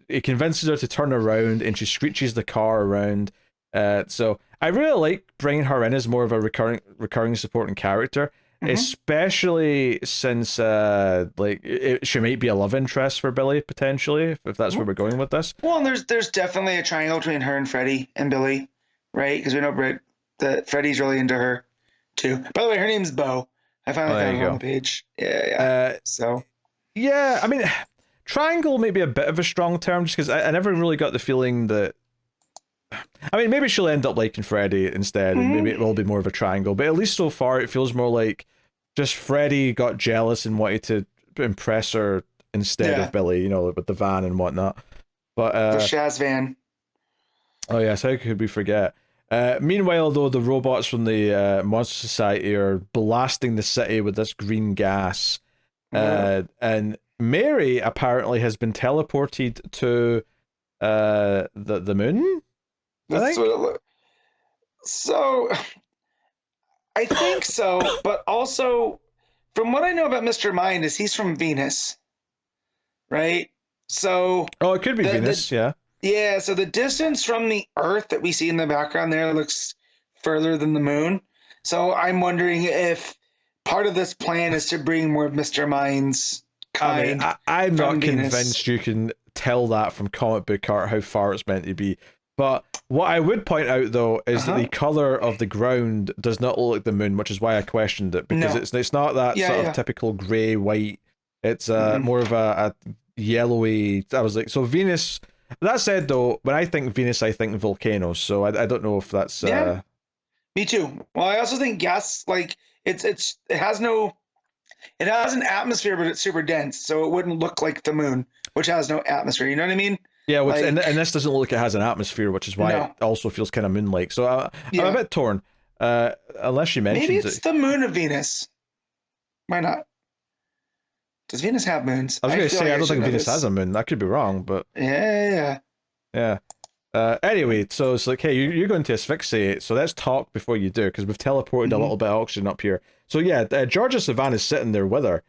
he convinces her to turn around, and she screeches the car around. So I really like bringing her in as more of a recurring supporting character, especially since she might be a love interest for Billy potentially, if that's where we're going with this. Well, and there's definitely a triangle between her and Freddy and Billy, right? Because we know that Freddy's really into her too. By the way, her name's Bo. I finally found her on the page. Yeah. Yeah, I mean, triangle may be a bit of a strong term just because I never really got the feeling that. I mean, maybe she'll end up liking Freddy instead, and maybe it will be more of a triangle. But at least so far, it feels more like just Freddy got jealous and wanted to impress her instead of Billy, with the van and whatnot. But the Shaz van. Oh yes, how could we forget? Meanwhile, though, the robots from the Monster Society are blasting the city with this green gas, and Mary apparently has been teleported to the moon. That's what it looks. So, I think so, but also, from what I know about Mr. Mind, is he's from Venus, right? So. Oh, it could be Venus, yeah. Yeah, so the distance from the Earth that we see in the background there looks further than the moon. So I'm wondering if part of this plan is to bring more of Mr. Mind's kind. I'm not convinced you can tell that from comic book art how far it's meant to be. But what I would point out, though, is that the color of the ground does not look like the moon, which is why I questioned it, because it's not that sort of typical grey white. It's more of a yellowy. I was like, so Venus. That said, though, when I think Venus, I think volcanoes. So I don't know if that's. Me too. Well, I also think gas, it has an atmosphere, but it's super dense, so it wouldn't look like the moon, which has no atmosphere. You know what I mean? Yeah, and this doesn't look like it has an atmosphere, which is why it also feels kind of moon-like. So I'm a bit torn. Unless you mentioned maybe it's the moon of Venus. Why not? Does Venus have moons? I was going to say, I don't think Venus has a moon. I could be wrong, but... Yeah. Anyway, so it's like, hey, you're going to asphyxiate, so let's talk before you do, because we've teleported a little bit of oxygen up here. So yeah, Georgia Savannah is sitting there with her.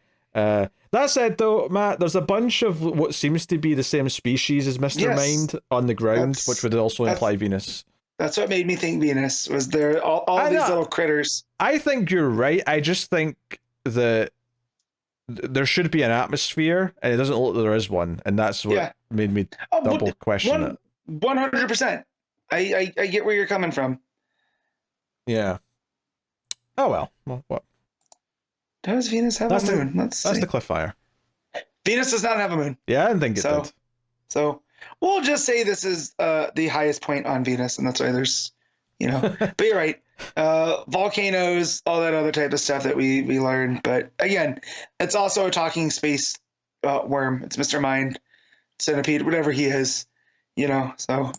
That said, though, Matt, there's a bunch of what seems to be the same species as Mr. Mind on the ground, which would also imply Venus. That's what made me think Venus, was there all these little critters. I think you're right. I just think that there should be an atmosphere, and it doesn't look like there is one, and that's what made me double question it. 100%. I get where you're coming from. Yeah. Oh well. Well, what? Does Venus have a moon? That's the Cliffire. Venus does not have a moon. Yeah, I didn't think it did. So we'll just say this is the highest point on Venus, and that's why there's, But you're right. Volcanoes, all that other type of stuff that we learned. But again, it's also a talking space worm. It's Mr. Mind, centipede, whatever he is, So,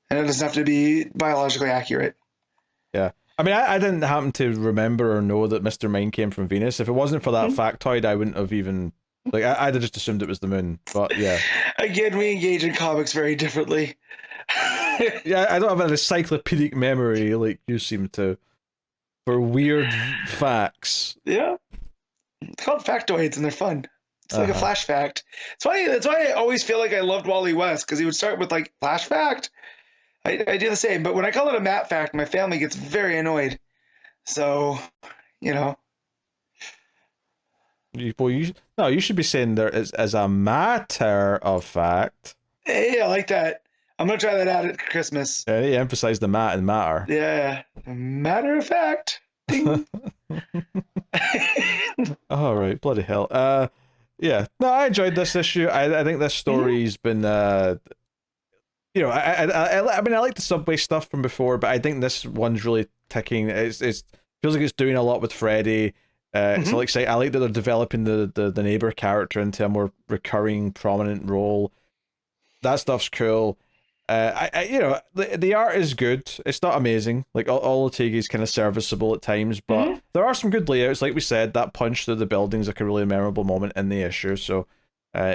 and it doesn't have to be biologically accurate. Yeah. I mean, I didn't happen to remember or know that Mr. Mind came from Venus. If it wasn't for that factoid, I wouldn't have even... Like, I'd have just assumed it was the moon. But, yeah. Again, we engage in comics very differently. Yeah, I don't have an encyclopedic memory like you seem to for weird facts. Yeah. It's called factoids, and they're fun. It's like a flash fact. That's why I always feel like I loved Wally West, because he would start with, like, flash fact. I do the same, but when I call it a Matt fact, my family gets very annoyed. So, You should be saying there is as a matter of fact. Hey, I like that. I'm gonna try that out at Christmas. Yeah, you emphasize the mat and matter. Yeah, matter of fact. Ding. All right, bloody hell. Yeah. No, I enjoyed this issue. I think this story's been I mean, I like the subway stuff from before, but I think this one's really ticking. It feels like it's doing a lot with Freddy. So like I like that they're developing the neighbor character into a more recurring, prominent role. That stuff's cool. The art is good. It's not amazing. Like Olortegui is kind of serviceable at times, but there are some good layouts. Like we said, that punch through the building is like a really memorable moment in the issue. So,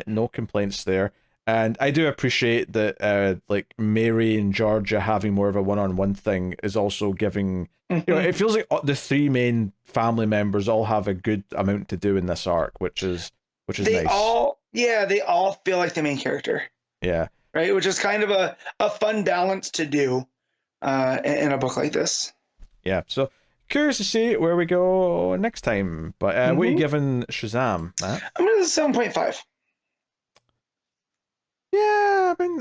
no complaints there. And I do appreciate that, like Mary and Georgia having more of a one-on-one thing is also giving. It feels like the three main family members all have a good amount to do in this arc, which is nice. They all feel like the main character. Yeah. Right, which is kind of a fun balance to do in a book like this. Yeah, so curious to see where we go next time. But what are you giving Shazam, Matt? I'm going to 7.5. Yeah, I mean,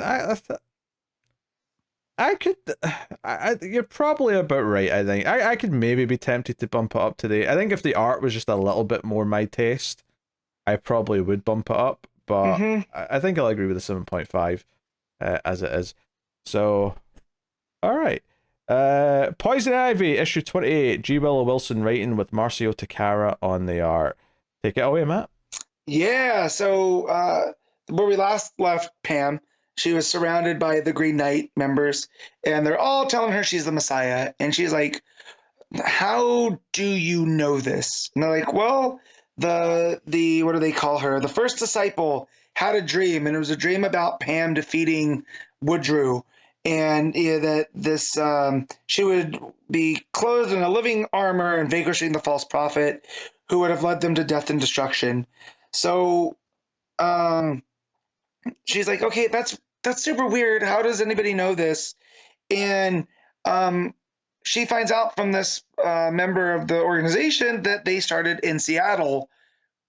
you're probably about right, I think. I could maybe be tempted to bump it up today. I think if the art was just a little bit more my taste, I probably would bump it up. But I think I'll agree with the 7.5. As it is. So, all right. Poison Ivy, issue 28. WIllow Wilson writing with Marcio Takara on the art. Take it away, Matt. Yeah, so where we last left Pam, she was surrounded by the Green Knight members, and they're all telling her she's the Messiah. And she's like, how do you know this? And they're like, well, the what do they call her? The first disciple had a dream, and it was a dream about Pam defeating Woodrue, and that this she would be clothed in a living armor and vanquishing the false prophet, who would have led them to death and destruction. So, she's like, okay, that's super weird. How does anybody know this? And she finds out from this member of the organization that they started in Seattle,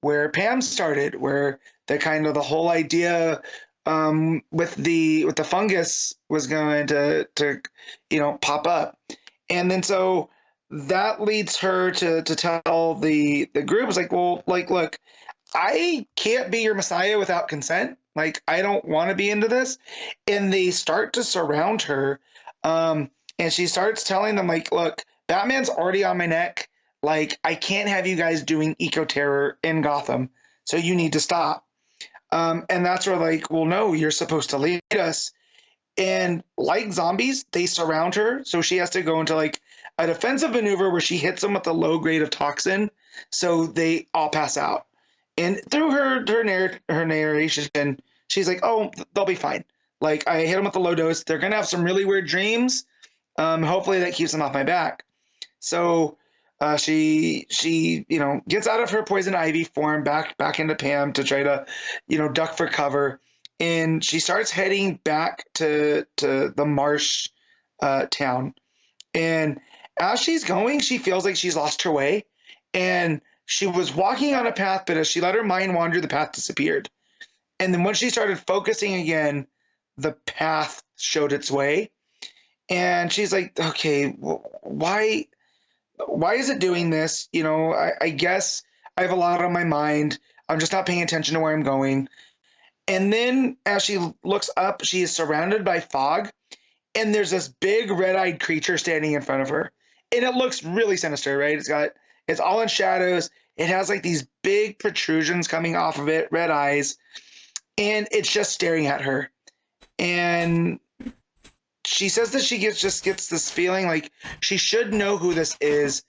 where Pam started, where the whole idea with the fungus was going to pop up. And then so that leads her to tell the group, is like, well, like, look, I can't be your Messiah without consent. Like, I don't want to be into this. And they start to surround her. And she starts telling them, like, look, Batman's already on my neck. Like, I can't have you guys doing eco-terror in Gotham, so you need to stop. And that's where, like, well, no, you're supposed to lead us. And like zombies, they surround her, so she has to go into, like, a defensive maneuver where she hits them with a low grade of toxin, so they all pass out. And through her narration, she's like, oh, they'll be fine. Like, I hit them with a low dose. They're going to have some really weird dreams. Hopefully that keeps them off my back. So she gets out of her poison ivy form back into Pam to try to, duck for cover. And she starts heading back to the marsh town. And as she's going, she feels like she's lost her way. And she was walking on a path, but as she let her mind wander, the path disappeared. And then when she started focusing again, the path showed its way. And she's like, okay, why is it doing this? I guess I have a lot on my mind. I'm just not paying attention to where I'm going. And then as she looks up, she is surrounded by fog, and there's this big red-eyed creature standing in front of her. And it looks really sinister, right? It's all in shadows. It has like these big protrusions coming off of it, red eyes, and it's just staring at her. And she says that she just gets this feeling like she should know who this is,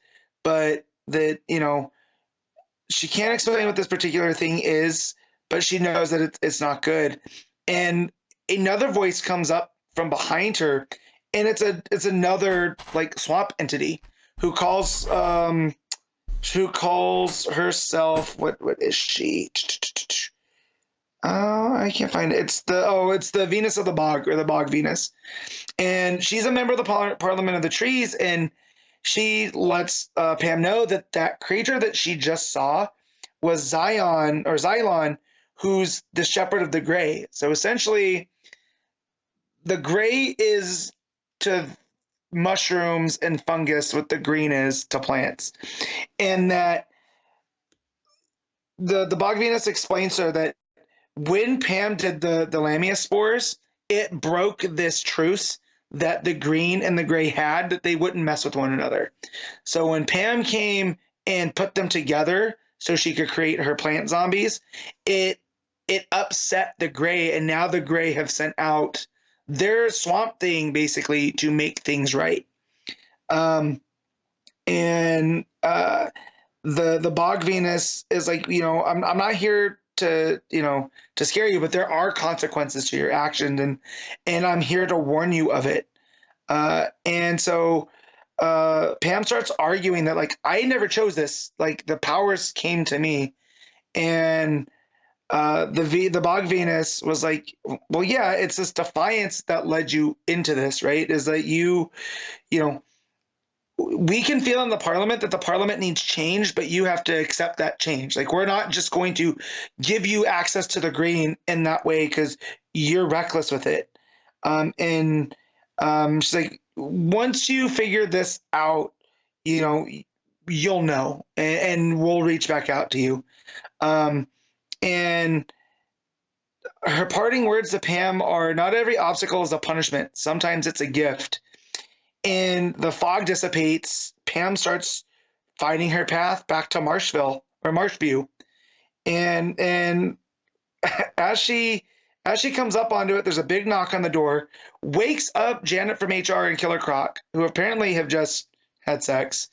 but that, she can't explain what this particular thing is, but she knows that it's not good. And another voice comes up from behind her, and it's another like swamp entity who calls herself, what is she? I can't find it. It's the Venus of the Bog, or the Bog Venus. And she's a member of the Parliament of the Trees, and she lets Pam know that creature that she just saw was Xylon, who's the shepherd of the gray. So essentially, the gray is to mushrooms and fungus what the green is to plants. And that the Bog Venus explains to her that when Pam did the Lamia spores, it broke this truce that the green and the gray had, that they wouldn't mess with one another. So when Pam came and put them together so she could create her plant zombies, it upset the gray, and now the gray have sent out their swamp thing basically to make things right. The Bog Venus is like, I'm not here to scare you, but there are consequences to your actions, and I'm here to warn you of it. And so Pam starts arguing that, like, I never chose this, like the powers came to me. And the Bog Venus was like, well, yeah, it's this defiance that led you into this, right? Is that we can feel in the parliament that the parliament needs change, but you have to accept that change. Like, we're not just going to give you access to the green in that way because you're reckless with it. She's like, once you figure this out, you'll know, and we'll reach back out to you. And her parting words to Pam are, not every obstacle is a punishment. Sometimes it's a gift. And the fog dissipates. Pam starts finding her path back to Marshview. And as she comes up onto it, there's a big knock on the door. Wakes up Janet from HR and Killer Croc, who apparently have just had sex.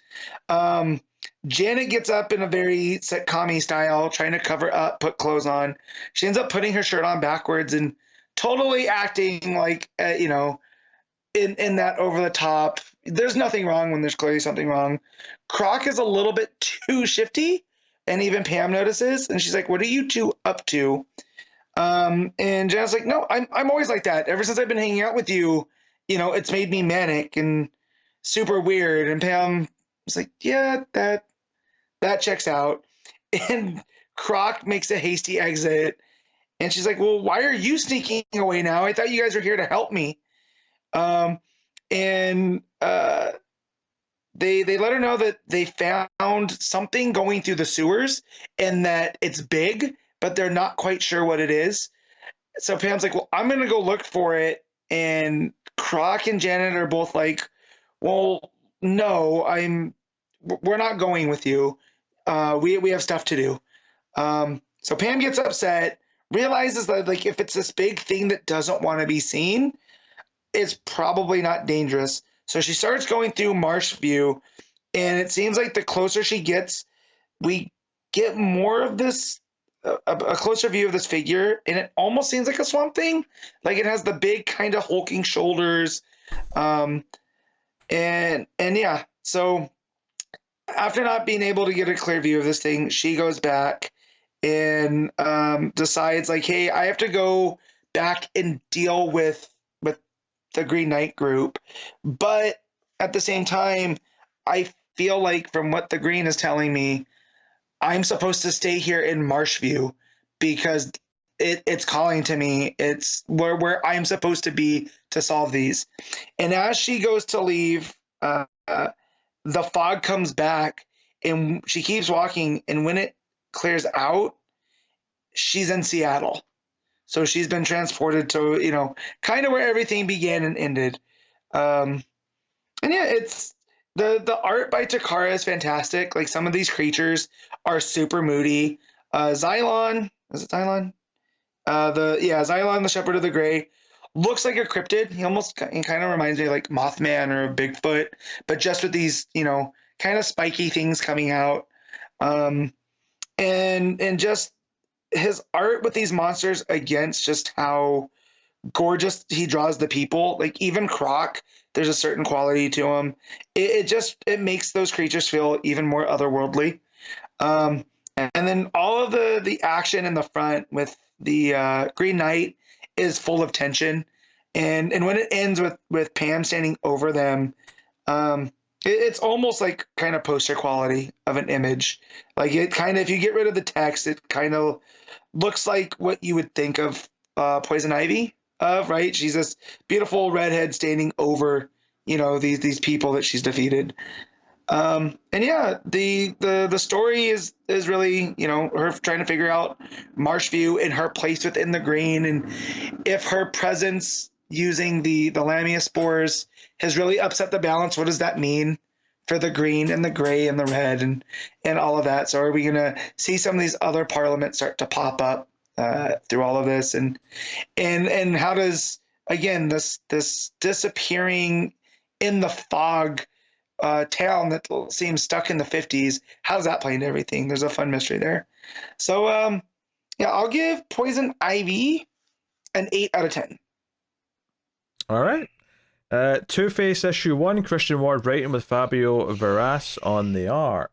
Janet gets up in a very sitcom-y style, trying to cover up, put clothes on. She ends up putting her shirt on backwards and totally acting like, in that over the top. There's nothing wrong when there's clearly something wrong. Croc is a little bit too shifty, and even Pam notices, and she's like, "What are you two up to?" And Janet's like, "No, I'm always like that. Ever since I've been hanging out with you, it's made me manic and super weird." And Pam was like, "Yeah, that checks out." And Croc makes a hasty exit, and she's like, "Well, why are you sneaking away now? I thought you guys were here to help me." They let her know that they found something going through the sewers, and that it's big, but they're not quite sure what it is. So Pam's like, "Well, I'm gonna go look for it." And Croc and Janet are both like, "Well, no, we're not going with you. We have stuff to do." So Pam gets upset, realizes that, like, if it's this big thing that doesn't want to be seen, it's probably not dangerous. So she starts going through Marshview, and it seems like the closer she gets, we get more of this, a closer view of this figure, and it almost seems like a swamp thing. Like, it has the big kind of hulking shoulders. And yeah, so after not being able to get a clear view of this thing, she goes back and decides, like, hey, I have to go back and deal with the Green Knight group. But at the same time, I feel like, from what the Green is telling me, I'm supposed to stay here in Marshview because it's calling to me. It's where I'm supposed to be to solve these. And as she goes to leave, the fog comes back, and she keeps walking, and when it clears out, she's in Seattle. So she's been transported to, kind of where everything began and ended. And yeah, it's the art by Takara is fantastic. Like some of these creatures are super moody. Xylon, is it Xylon? Xylon, the Shepherd of the Grey, looks like a cryptid. He kind of reminds me of like Mothman or a Bigfoot, but just with these, kind of spiky things coming out. And just his art with these monsters against just how gorgeous he draws the people. Like even Croc, there's a certain quality to him. It makes those creatures feel even more otherworldly. And then all of the action in the front with the Green Knight is full of tension, and when it ends with Pam standing over them, it's almost like kind of poster quality of an image. Like it kind of, if you get rid of the text, it kind of looks like what you would think of Poison Ivy of, right? She's this beautiful redhead standing over, these people that she's defeated. And yeah, the story is really, her trying to figure out Marshview and her place within the green, and if her presence using the Lamia spores has really upset the balance. What does that mean for the green and the gray and the red and all of that? So are we gonna see some of these other parliaments start to pop up through all of this, and how does, again, this disappearing in the fog town that seems stuck in the 50s, how does that play into everything? There's a fun mystery there. So I'll give Poison Ivy an 8 out of 10. All right. Two-Face issue 1, Christian Ward writing with Fabio Veras on the art.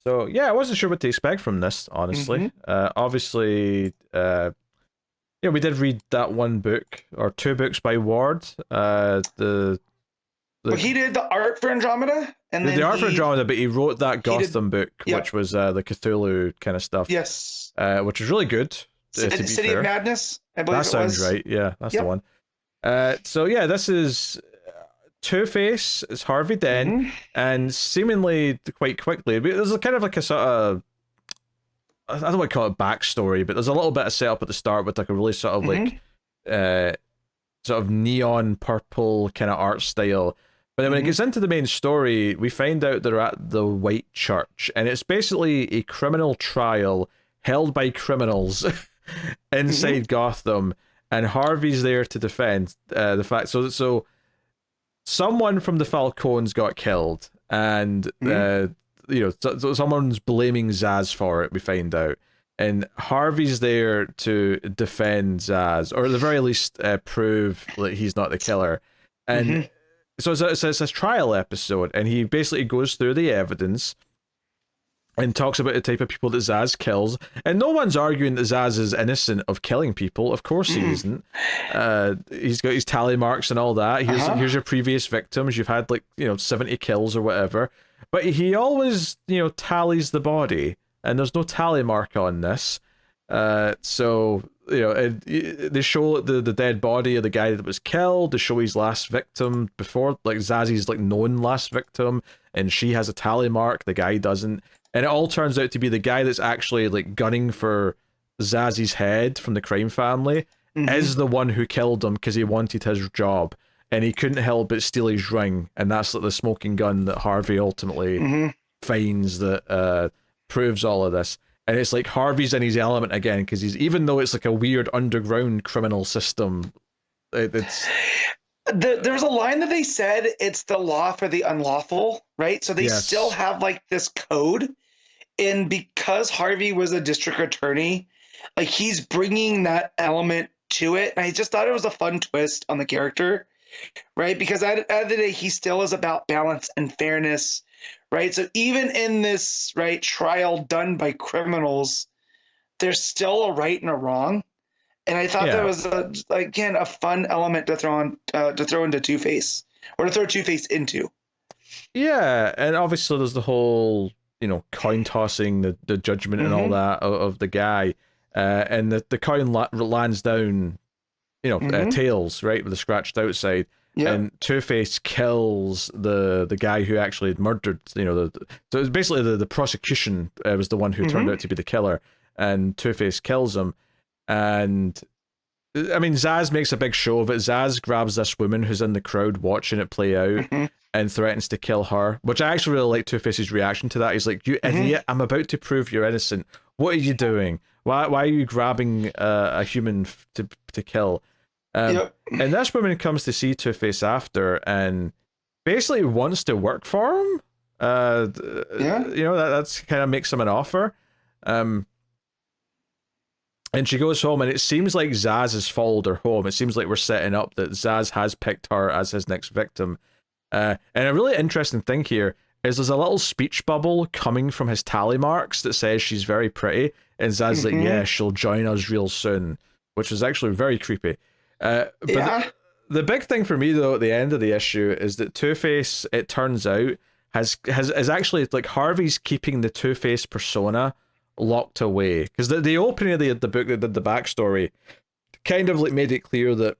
So yeah, I wasn't sure what to expect from this, honestly. Obviously, we did read that one book or two books by Ward. He did the art for Andromeda, and then the art for Andromeda, but he wrote that Gotham book, which was the Cthulhu kind of stuff. Yes, which was really good. To be City fair. of Madness, I believe that sounds right. Yeah, that's the one. So yeah, this is Two-Face. It's Harvey Dent, and seemingly quite quickly, but there's kind of like a sort of, I don't want to call it backstory, but there's a little bit of setup at the start with like a really sort of like sort of neon purple kind of art style. But then when it gets into the main story, we find out they're at the White Church, and it's basically a criminal trial held by criminals inside Gotham, and Harvey's there to defend the fact. So someone from the Falcons got killed, and so someone's blaming Zaz for it. We find out, and Harvey's there to defend Zaz, or at the very least prove that he's not the killer. And so it's a trial episode, and he basically goes through the evidence and talks about the type of people that Zaz kills. And no one's arguing that Zaz is innocent of killing people. Of course he isn't. He's got his tally marks and all that. Here's your previous victims. You've had 70 kills or whatever. But he always, tallies the body, and there's no tally mark on this. So they show the dead body of the guy that was killed. They show his last victim before, like Zazzy's known last victim, and she has a tally mark. The guy doesn't, and it all turns out to be the guy that's actually gunning for Zazzy's head from the crime family is the one who killed him because he wanted his job, and he couldn't help but steal his ring, and that's the smoking gun that Harvey ultimately finds that proves all of this. And it's like Harvey's in his element again, because even though it's like a weird underground criminal system, it's... There's a line that they said, it's the law for the unlawful, right? So they still have this code. And because Harvey was a district attorney, he's bringing that element to it. And I just thought it was a fun twist on the character, right? Because at the end of the day, he still is about balance and fairness, right? So even in this trial done by criminals, there's still a right and a wrong. And I thought that was a fun element to throw into Two-Face, or to throw Two-Face into. Yeah, and obviously there's the whole coin tossing, the judgment and all that of the guy, and the coin lands down, tails, right, with the scratched outside. Yep. And Two-Face kills the guy who actually had murdered, so it's basically the prosecution was the one who turned out to be the killer, and Two-Face kills him. And I mean, Zaz makes a big show of it. Zaz grabs this woman who's in the crowd watching it play out and threatens to kill her, which I actually really like Two-Face's reaction to that. He's like, "You idiot, I'm about to prove you're innocent. What are you doing? Why are you grabbing a human to kill?" And this woman comes to see Two-Face after and basically wants to work for him. You know, that's kind of makes him an offer. And she goes home, and it seems like Zaz has followed her home. It seems like we're setting up that Zaz has picked her as his next victim. And a really interesting thing here is there's a little speech bubble coming from his tally marks that says she's very pretty, and Zaz's like, yeah, she'll join us real soon, which is actually very creepy. But the big thing for me, though, at the end of the issue is that Two-Face, it turns out, is actually, like, Harvey's keeping the Two-Face persona locked away, because the opening of the book that did the backstory kind of like made it clear that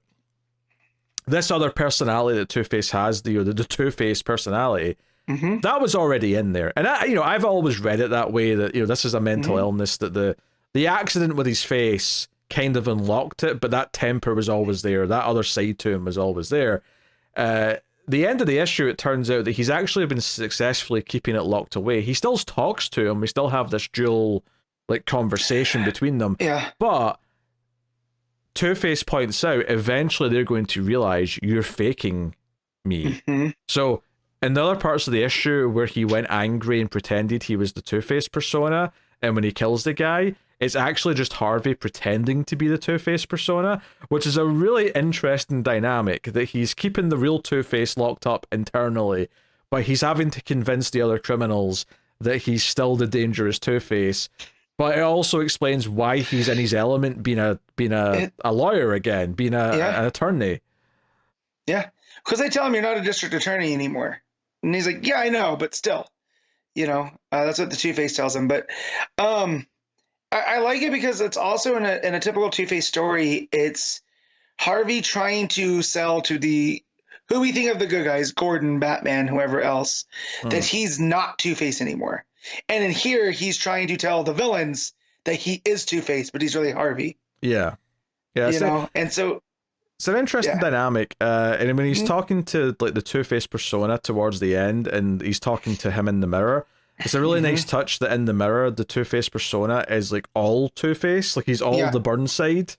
this other personality that Two-Face has, the Two-Face personality, that was already in there. And I've always read it that way, that this is a mental illness, that the accident with his face kind of unlocked it, but that temper was always there, that other side to him was always there. The end of the issue, it turns out that he's actually been successfully keeping it locked away. He still talks to him. We still have this dual like conversation between them. Yeah. But Two-Face points out eventually they're going to realize you're faking me. So in the other parts of the issue where he went angry and pretended he was the Two-Face persona, and when he kills the guy, it's actually just Harvey pretending to be the Two-Face persona, which is a really interesting dynamic, that he's keeping the real Two-Face locked up internally, but he's having to convince the other criminals that he's still the dangerous Two-Face. But it also explains why he's in his element, being a lawyer again, being an attorney. Yeah, because they tell him you're not a district attorney anymore, and he's like, "Yeah, I know, but still, that's what the Two-Face tells him." But I like it because it's also in a typical Two-Face story. It's Harvey trying to sell to who we think of the good guys, Gordon, Batman, whoever else, that he's not Two-Face anymore. And in here, he's trying to tell the villains that he is Two-Face, but he's really Harvey. Yeah. And so it's an interesting dynamic. And when he's talking to like the Two-Face persona towards the end, and he's talking to him in the mirror, it's a really nice touch that in the mirror, the Two-Face persona is like all Two-Face, like he's all the Burnside,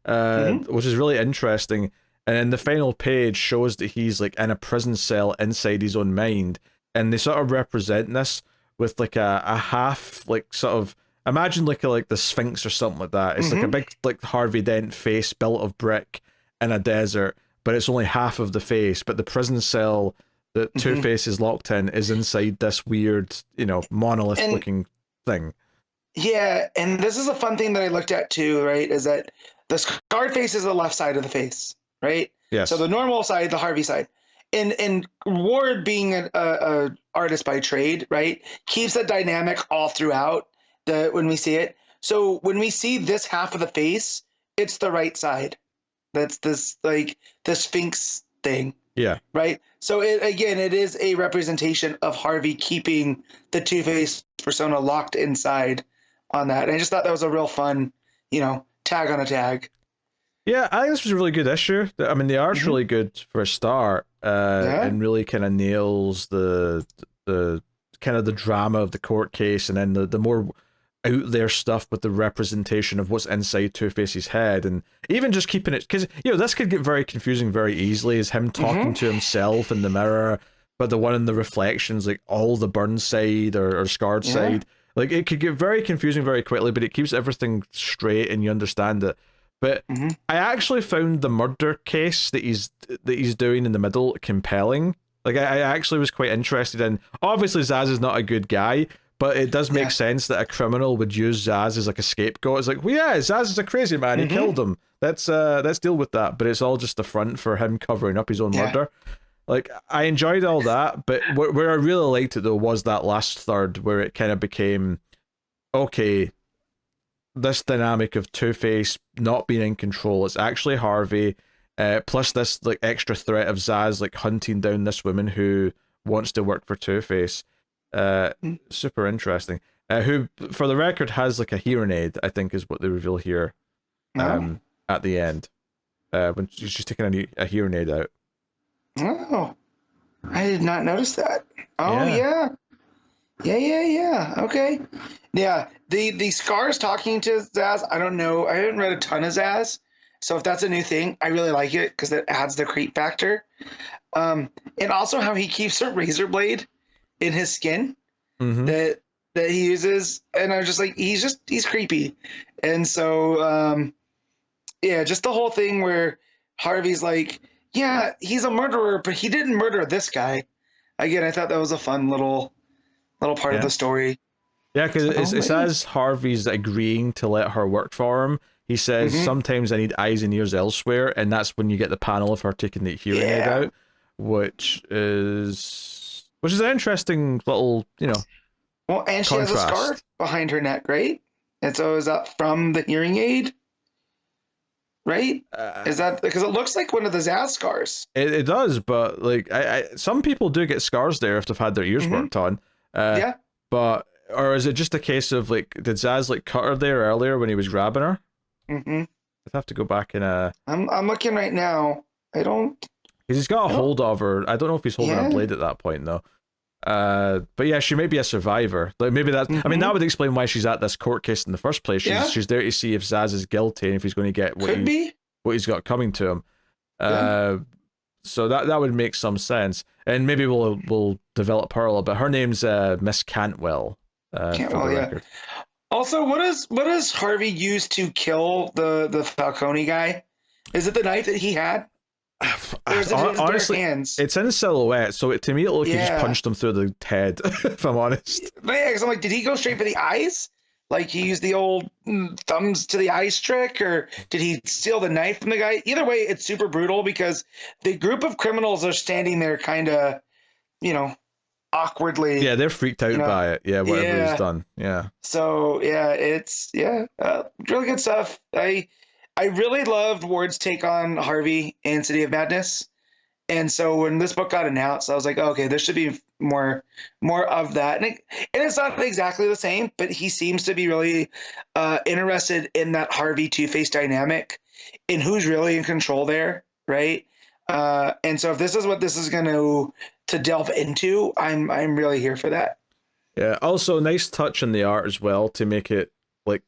which is really interesting. And then the final page shows that he's like in a prison cell inside his own mind, and they sort of represent this with like a half, like sort of, imagine like the Sphinx or something like that. It's like a big like Harvey Dent face built of brick in a desert, but it's only half of the face, but the prison cell that Two-Face is locked in is inside this weird, monolith looking thing. Yeah, and this is a fun thing that I looked at too, right? Is that the scarred face is the left side of the face, right? Yes. So the normal side, the Harvey side. And Ward, being a artist by trade, right, keeps that dynamic all throughout when we see it. So when we see this half of the face, it's the right side. That's this like the Sphinx thing. Yeah. Right. So it is a representation of Harvey keeping the Two-Face persona locked inside on that. And I just thought that was a real fun, tag on a tag. Yeah, I think this was a really good issue. I mean, the art's really good for a start, and really kind of nails the kind of the drama of the court case, and then the more out there stuff with the representation of what's inside Two-Face's head, and even just keeping it, because this could get very confusing very easily, is him talking to himself in the mirror, but the one in the reflections, like all the burn side or scarred side, like it could get very confusing very quickly, but it keeps everything straight and you understand it. But I actually found the murder case that he's doing in the middle compelling. Like I actually was quite interested in. Obviously, Zaz is not a good guy, but it does make sense that a criminal would use Zaz as like a scapegoat. It's like, well, yeah, Zaz is a crazy man. He killed him. Let's deal with that. But it's all just the front for him covering up his own murder. Like I enjoyed all that, but where I really liked it though was that last third where it kind of became okay. This dynamic of Two-Face not being in control, it's actually Harvey, plus this like extra threat of Zaz like hunting down this woman who wants to work for Two-Face. Super interesting. Who, for the record, has like a hearing aid, I think is what they reveal here at the end. when she's taking a hearing aid out. Oh, I did not notice that. Oh yeah. Okay. Yeah. The scars talking to Zaz. I don't know. I haven't read a ton of Zaz, so if that's a new thing, I really like it because it adds the creep factor. And also how he keeps a razor blade in his skin that he uses, and I was just like, he's creepy, and so yeah, just the whole thing where Harvey's like, yeah, he's a murderer, but he didn't murder this guy. Again, I thought that was a fun little part of the story. Yeah, because it says Harvey's agreeing to let her work for him. He says, sometimes I need eyes and ears elsewhere, and that's when you get the panel of her taking the hearing aid out, which is an interesting little, Well, and she contrast. has a scar behind her neck, right? And so is that from the hearing aid? Right? Is that because it looks like one of the Zaz scars? It does, but like some people do get scars there if they've had their ears worked on. Yeah. But or is it just a case of like, did Zaz like cut her there earlier when he was grabbing her? I'd have to go back and I'm looking right now. I don't. Because he's got a hold of her. I don't know if he's holding a blade at that point though. But yeah, she may be a survivor. Like maybe that. I mean, that would explain why she's at this court case in the first place. She's there to see if Zaz is guilty and if he's going to get what he's got coming to him. So that would make some sense. And maybe we'll develop her a little bit. Her name's Miss Cantwell. Cantwell, yeah. Record. Also, what does Harvey use to kill the Falcone guy? Is it the knife that he had? Honestly, it's in silhouette, so to me it looked like he just punched him through the head, if I'm honest. But yeah, because I'm like, did he go straight for the eyes? Like he used the old thumbs to the eyes trick, or did he steal the knife from the guy? Either way, it's super brutal because the group of criminals are standing there kind of, awkwardly. Yeah, they're freaked out by it. Yeah, whatever he's done. Yeah. So yeah, it's really good stuff. I really loved Ward's take on Harvey and City of Madness. And so when this book got announced, I was like, okay, there should be more of that. And it's not exactly the same, but he seems to be really interested in that Harvey Two-Face dynamic and who's really in control there, right? And so if this is what this is going to delve into, I'm really here for that. Yeah. Also, nice touch in the art as well to make it like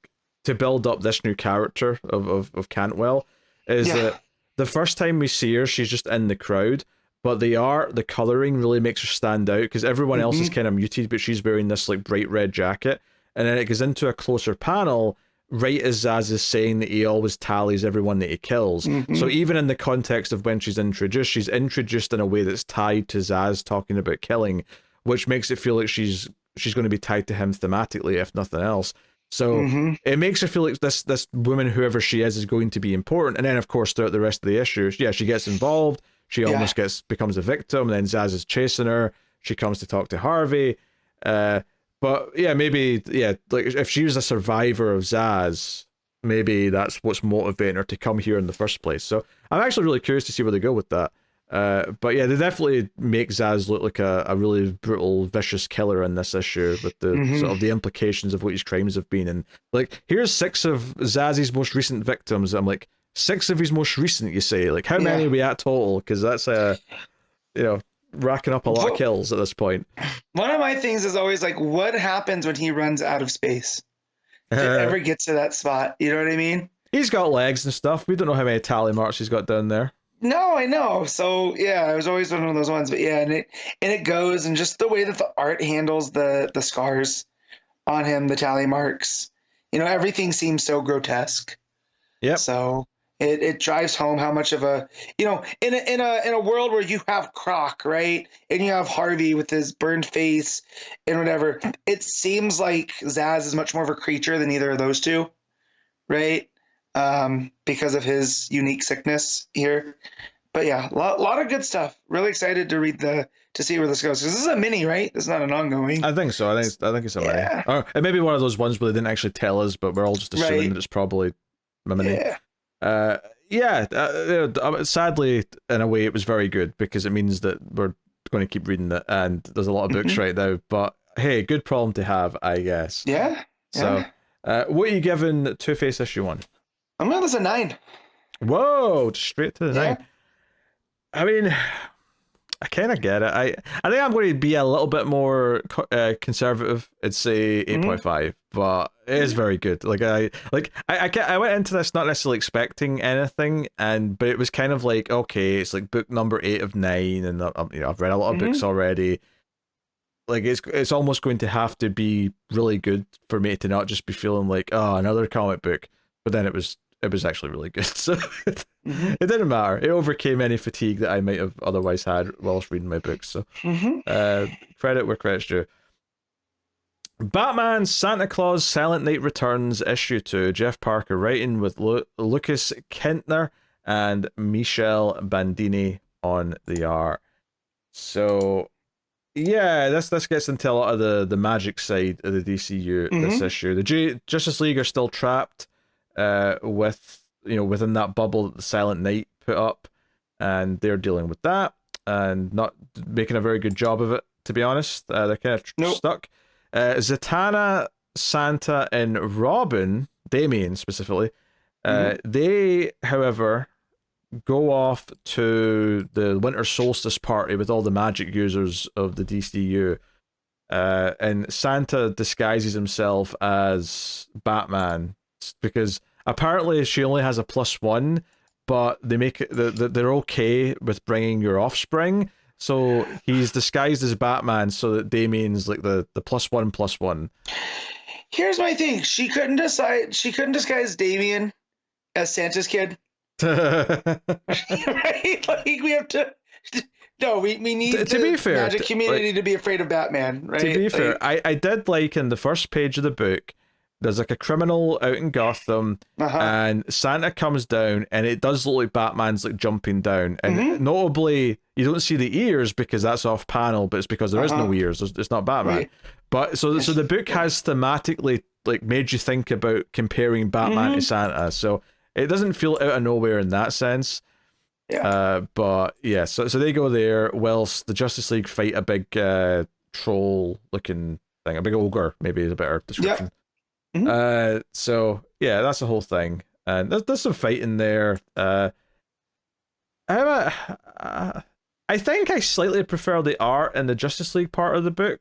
to build up this new character of Cantwell is that the first time we see her, she's just in the crowd, but the coloring really makes her stand out because everyone else is kind of muted, but she's wearing this like bright red jacket, and then it goes into a closer panel right as Zaz is saying that he always tallies everyone that he kills. So even in the context of when she's introduced in a way that's tied to Zaz talking about killing, which makes it feel like she's going to be tied to him thematically, if nothing else. So it makes her feel like this woman, whoever she is going to be important. And then, of course, throughout the rest of the issue, she gets involved. She almost becomes a victim. And then Zaz is chasing her. She comes to talk to Harvey. But yeah, maybe, like if she was a survivor of Zaz, maybe that's what's motivating her to come here in the first place. So I'm actually really curious to see where they go with that. But yeah, they definitely make Zaz look like a really brutal, vicious killer in this issue with the sort of the implications of what his crimes have been. And like, here's 6 of Zaz's most recent victims. I'm like, 6 of his most recent, you say? Like, how many are we at total? Because that's racking up a lot of kills at this point. One of my things is always like, what happens when he runs out of space? If it ever gets to that spot, you know what I mean? He's got legs and stuff. We don't know how many tally marks he's got down there. No, I know. So yeah, it was always one of those ones. But yeah, and it goes, and just the way that the art handles the scars on him, the tally marks, everything seems so grotesque. Yeah. So it drives home how much of a in a world where you have Croc, right, and you have Harvey with his burned face and whatever. It seems like Zaz is much more of a creature than either of those two, right? Because of his unique sickness here. But yeah, a lot of good stuff. Really excited to read to see where this goes. Because this is a mini, right? It's not an ongoing. I think so. I think it's a mini. Or it may be one of those ones where they didn't actually tell us, but we're all just assuming that it's probably a mini. Sadly, in a way, it was very good because it means that we're going to keep reading it, and there's a lot of books right now. But hey, good problem to have, I guess. Yeah. So, what are you giving Two-Face issue 1? I'm going to this a 9. Whoa, straight to the Yeah. nine. I mean, I kind of get it. I think I'm going to be a little bit more conservative and say 8.5, but it is very good. I went into this not necessarily expecting anything, but it was kind of like, okay, it's like book number 8 of 9, and I've read a lot of books already. Like it's almost going to have to be really good for me to not just be feeling like, oh, another comic book. But then it was actually really good, so it didn't matter. It overcame any fatigue that I might have otherwise had whilst reading my books. So credit where credit's due. Batman Santa Claus Silent Night Returns issue 2. Jeff Parker writing with Lukas Ketner and Michele Bandini on the art. So yeah, this gets into a lot of the magic side of the DCU this issue. The Justice League are still trapped within that bubble that the Silent Night put up, and they're dealing with that and not making a very good job of it, to be honest. They're kind of stuck. Zatanna, Santa, and Robin, Damien specifically, they, however, go off to the winter solstice party with all the magic users of the DCU, and Santa disguises himself as Batman because apparently she only has a +1, but they make it they're okay with bringing your offspring, so he's disguised as Batman so that Damien's like the +1/+1. Here's my thing: she couldn't disguise Damien as Santa's kid. Right? Like we have to. No, we need to be fair, magic community to be afraid of Batman, right? To be fair, I did like in the first page of the book, there's like a criminal out in Gotham, and Santa comes down, and it does look like Batman's like jumping down, and notably, you don't see the ears because that's off panel, but it's because there is no ears. It's not Batman. Right. But so the book has thematically like made you think about comparing Batman to Santa, so it doesn't feel out of nowhere in that sense. Yeah. But yeah, so they go there whilst the Justice League fight a big troll-looking thing, a big ogre, maybe is a better description. Yeah. So yeah, that's the whole thing, and there's some fighting there. I think I slightly prefer the art in the Justice League part of the book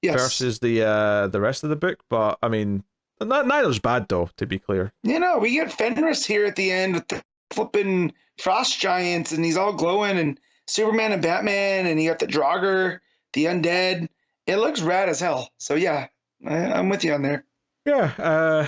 versus the rest of the book, but I mean, neither's bad though, to be clear. We get Fenris here at the end with the flipping frost giants, and he's all glowing, and Superman and Batman, and you got the Draugr, the undead. It looks rad as hell. So yeah, I'm with you on there. Yeah,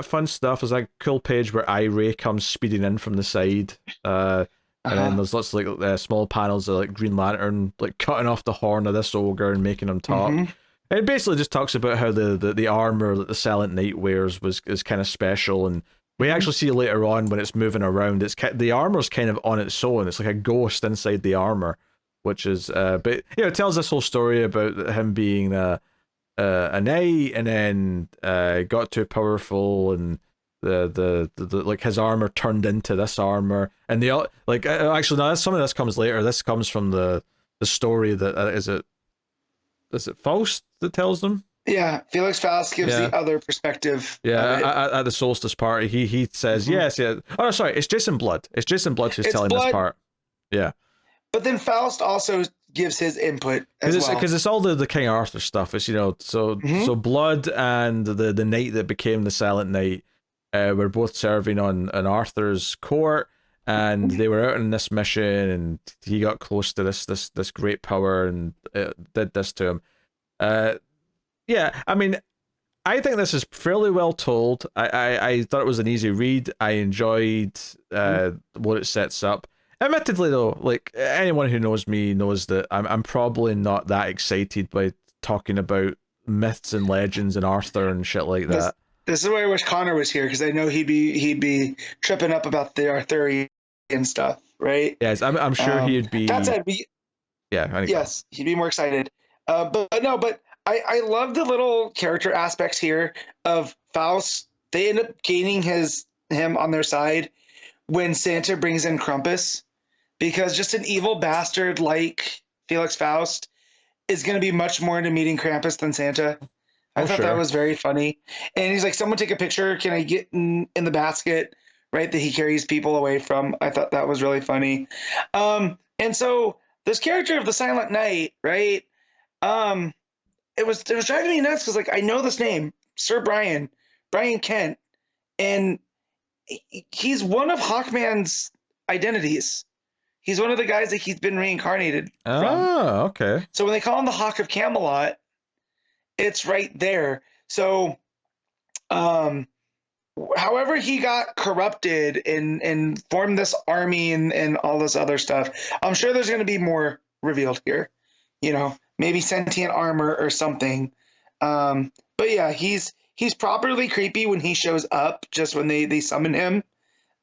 fun stuff. There's like a cool page where Ray comes speeding in from the side, and then there's lots of like small panels of like Green Lantern like cutting off the horn of this ogre and making him talk. And it basically just talks about how the armor that the Silent Night wears is kind of special, and we actually see later on when it's moving around, the armor's kind of on its own. It's like a ghost inside the armor, which is but it tells this whole story about him being a knight, and then got too powerful, and the like his armor turned into this armor, and actually no, some of this comes later. This comes from the story that is it Faust that tells them. Yeah, Felix Faust gives the other perspective. Yeah, at the solstice party, he says yes. Oh, no, sorry, it's Jason Blood. It's Jason Blood who's telling this part. Yeah, but then Faust also gives his input as well, because it's all the King Arthur stuff. It's so Blood and the knight that became the Silent Knight were both serving on Arthur's court, and they were out on this mission, and he got close to this great power and did this to him. Yeah, I mean, I think this is fairly well told. I thought it was an easy read. I enjoyed what it sets up. Admittedly, though, like anyone who knows me knows that I'm probably not that excited by talking about myths and legends and Arthur and shit like that. This is why I wish Connor was here, because I know he'd be tripping up about the Arthurian stuff, right? Yes, I'm sure he'd be. That said, anyway. Yes, he'd be more excited. But I love the little character aspects here of Faust. They end up gaining him on their side when Santa brings in Krampus, because just an evil bastard like Felix Faust is going to be much more into meeting Krampus than Santa. I thought that was very funny. And he's like, someone take a picture. Can I get in the basket right? That he carries people away from. I thought that was really funny. And so this character of the Silent Knight, right? Um, it was driving me nuts because like I know this name, Sir Brian Kent, and he's one of Hawkman's identities. He's one of the guys that he's been reincarnated from. Oh, okay. So when they call him the Hawk of Camelot, it's right there. So, however he got corrupted and formed this army and all this other stuff, I'm sure there's going to be more revealed here. You know, maybe sentient armor or something. But yeah, he's properly creepy when he shows up. Just when they summon him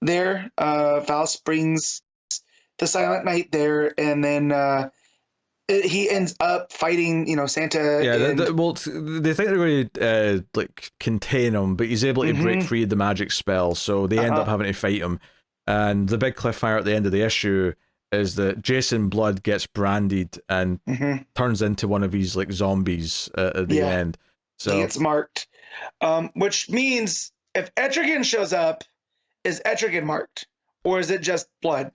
there, Faust brings the Silent Knight there, and then he ends up fighting, Santa. Yeah, and... they think they're going to like contain him, but he's able to break free of the magic spell, so they end up having to fight him. And the big cliffhanger at the end of the issue is that Jason Blood gets branded and turns into one of these like zombies at the end. So he gets marked, which means if Etrigan shows up, is Etrigan marked, or is it just blood?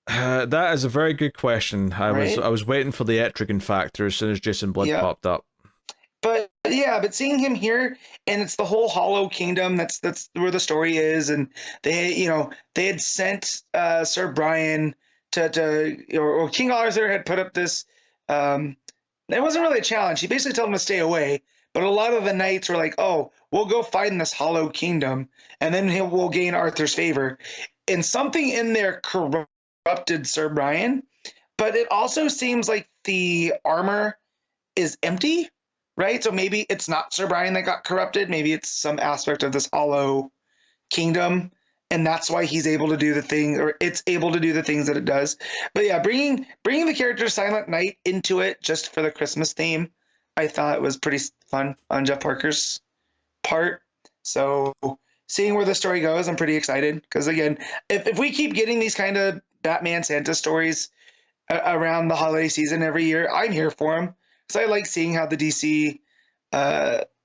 That is a very good question. I was waiting for the Etrigan factor as soon as Jason Blood popped up. But seeing him here, and it's the whole Hollow Kingdom. That's where the story is, and they had sent Sir Brian or King Arthur had put up this. It wasn't really a challenge. He basically told him to stay away. But a lot of the knights were like, "Oh, we'll go find this Hollow Kingdom, and then we'll gain Arthur's favor." And something in there corrupted Sir Brian, but it also seems like the armor is empty, right? So maybe it's not Sir Brian that got corrupted. Maybe it's some aspect of this Hollow Kingdom, and that's why he's able to do the thing, or it's able to do the things that it does. But yeah, bringing the character Silent Knight into it just for the Christmas theme, I thought it was pretty fun on Jeff Parker's part. So seeing where the story goes, I'm pretty excited because again, if we keep getting these kind of Batman Santa stories around the holiday season every year, I'm here for them because I like seeing how the DC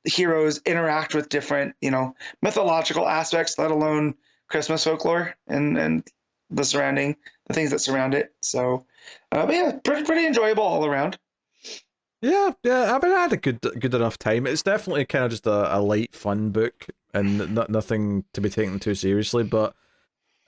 heroes interact with different, mythological aspects, let alone Christmas folklore and the things that surround it. So, but yeah, pretty enjoyable all around. Yeah. I mean, I had a good enough time. It's definitely kind of just a light, fun book and nothing to be taken too seriously. But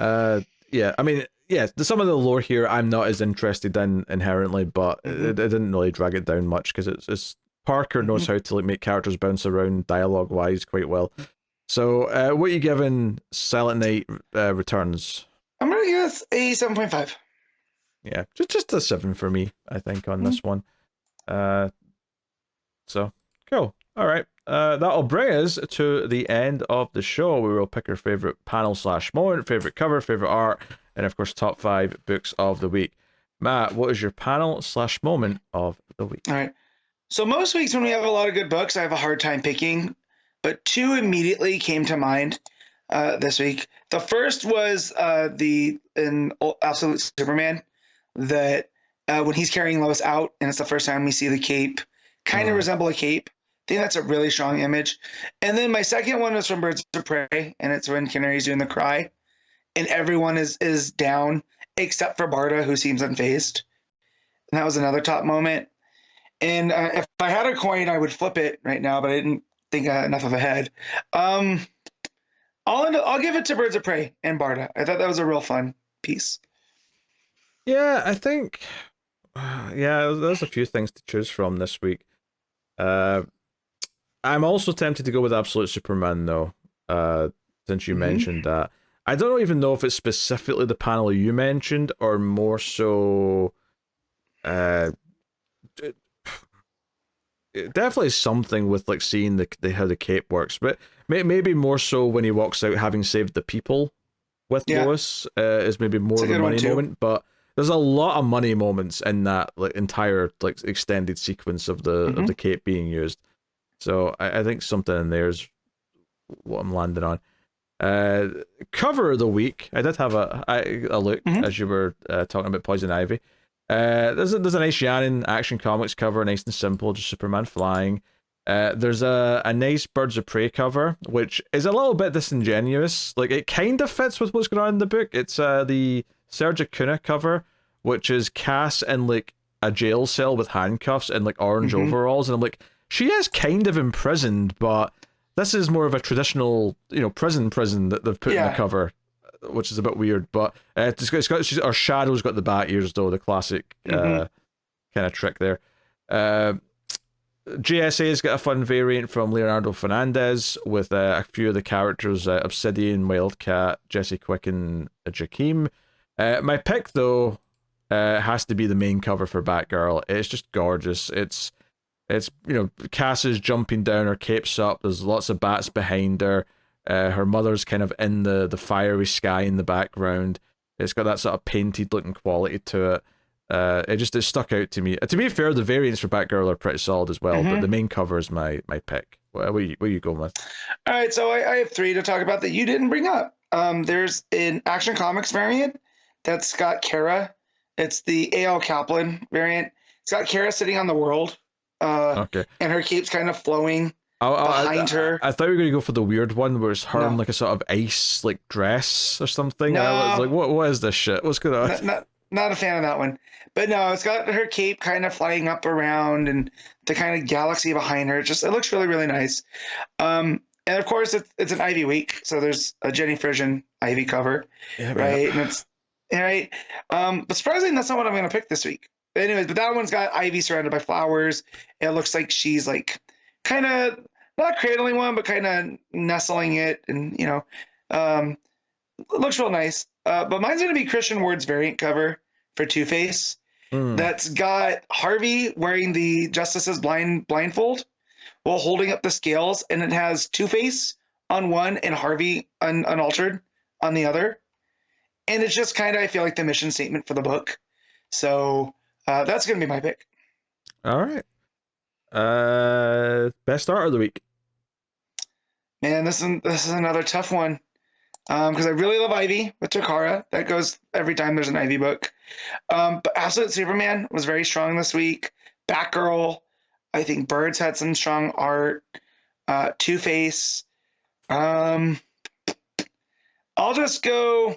yeah, I mean, yeah, some of the lore here I'm not as interested in inherently, but it didn't really drag it down much because it's Parker knows how to like make characters bounce around dialogue wise quite well. So, what are you giving Silent Knight Returns? I'm gonna give this a 7.5. Yeah, just a 7 for me, I think, on this one. So cool. All right. That'll bring us to the end of the show. We will pick our favorite panel / moment, favorite cover, favorite art, and of course, top 5 books of the week. Matt, what is your panel / moment of the week? All right. So most weeks when we have a lot of good books, I have a hard time picking, but 2 immediately came to mind this week. The first was in Absolute Superman, that when he's carrying Lois out, and it's the first time we see the cape kind of resemble a cape. I think that's a really strong image. And then my second one was from Birds of Prey, and it's when Canary's doing the cry, and everyone is down except for Barda, who seems unfazed. And that was another top moment. And if I had a coin, I would flip it right now, but I didn't think enough of a head. I'll give it to Birds of Prey and Barda. I thought that was a real fun piece. Yeah, I think. Yeah, there's a few things to choose from this week. I'm also tempted to go with Absolute Superman, though, since you mentioned that. I don't even know if it's specifically the panel you mentioned, or more so... definitely something with like seeing how the cape works, but maybe more so when he walks out having saved the people with Lois is maybe more of a money moment, but there's a lot of money moments in that like entire like extended sequence of the cape being used. So I think something in there is what I'm landing on. Cover of the week. I did have a look as you were talking about Poison Ivy. There's a nice Shannon Action Comics cover, nice and simple, just Superman flying. There's a nice Birds of Prey cover, which is a little bit disingenuous. Like, it kind of fits with what's going on in the book. It's the Serge Acuna cover, which is Cass in like a jail cell with handcuffs and like orange overalls, and I'm like, she is kind of imprisoned, but this is more of a traditional, prison that they've put in the cover, which is a bit weird. But it's got our Shadow's got the bat ears though, the classic kind of trick there. GSA's got a fun variant from Leonardo Fernandez with a few of the characters, Obsidian, Wildcat, Jesse Quick, and Jakeem. My pick though has to be the main cover for Batgirl. It's just gorgeous. It's Cass is jumping down, her cape's up, there's lots of bats behind her. Her mother's kind of in the fiery sky in the background. It's got that sort of painted looking quality to it. It stuck out to me. To be fair, the variants for Batgirl are pretty solid as well, but the main cover is my pick. Where you going with? All right, so I have 3 to talk about that you didn't bring up. There's an Action Comics variant that's got Kara. It's the A.L. Kaplan variant. It's got Kara sitting on the world. Okay. And her cape's kind of flowing behind her. I thought we were going to go for the weird one where it's her in like a sort of ice like dress or something. No. I was like, what is this shit? What's going on? Not a fan of that one. But no, it's got her cape kind of flying up around and the kind of galaxy behind her. It looks really, really nice. And of course, it's an Ivy week, so there's a Jenny Frisian Ivy cover, right? And it's right. But surprisingly, that's not what I'm going to pick this week. But anyways, but that one's got Ivy surrounded by flowers. It looks like she's like kind of not cradling one, but kind of nestling it, and it looks real nice. But mine's going to be Christian Ward's variant cover for Two-Face. That's got Harvey wearing the Justice's blindfold while holding up the scales, and it has Two-Face on one and Harvey unaltered on the other. And it's just kind of, I feel like, the mission statement for the book. So that's going to be my pick. All right. Best art of the week. Man, this is another tough one. Because I really love Ivy with Takara. That goes every time there's an Ivy book. But Absolute Superman was very strong this week. Batgirl, I think Birds had some strong art. Two-Face. I'll just go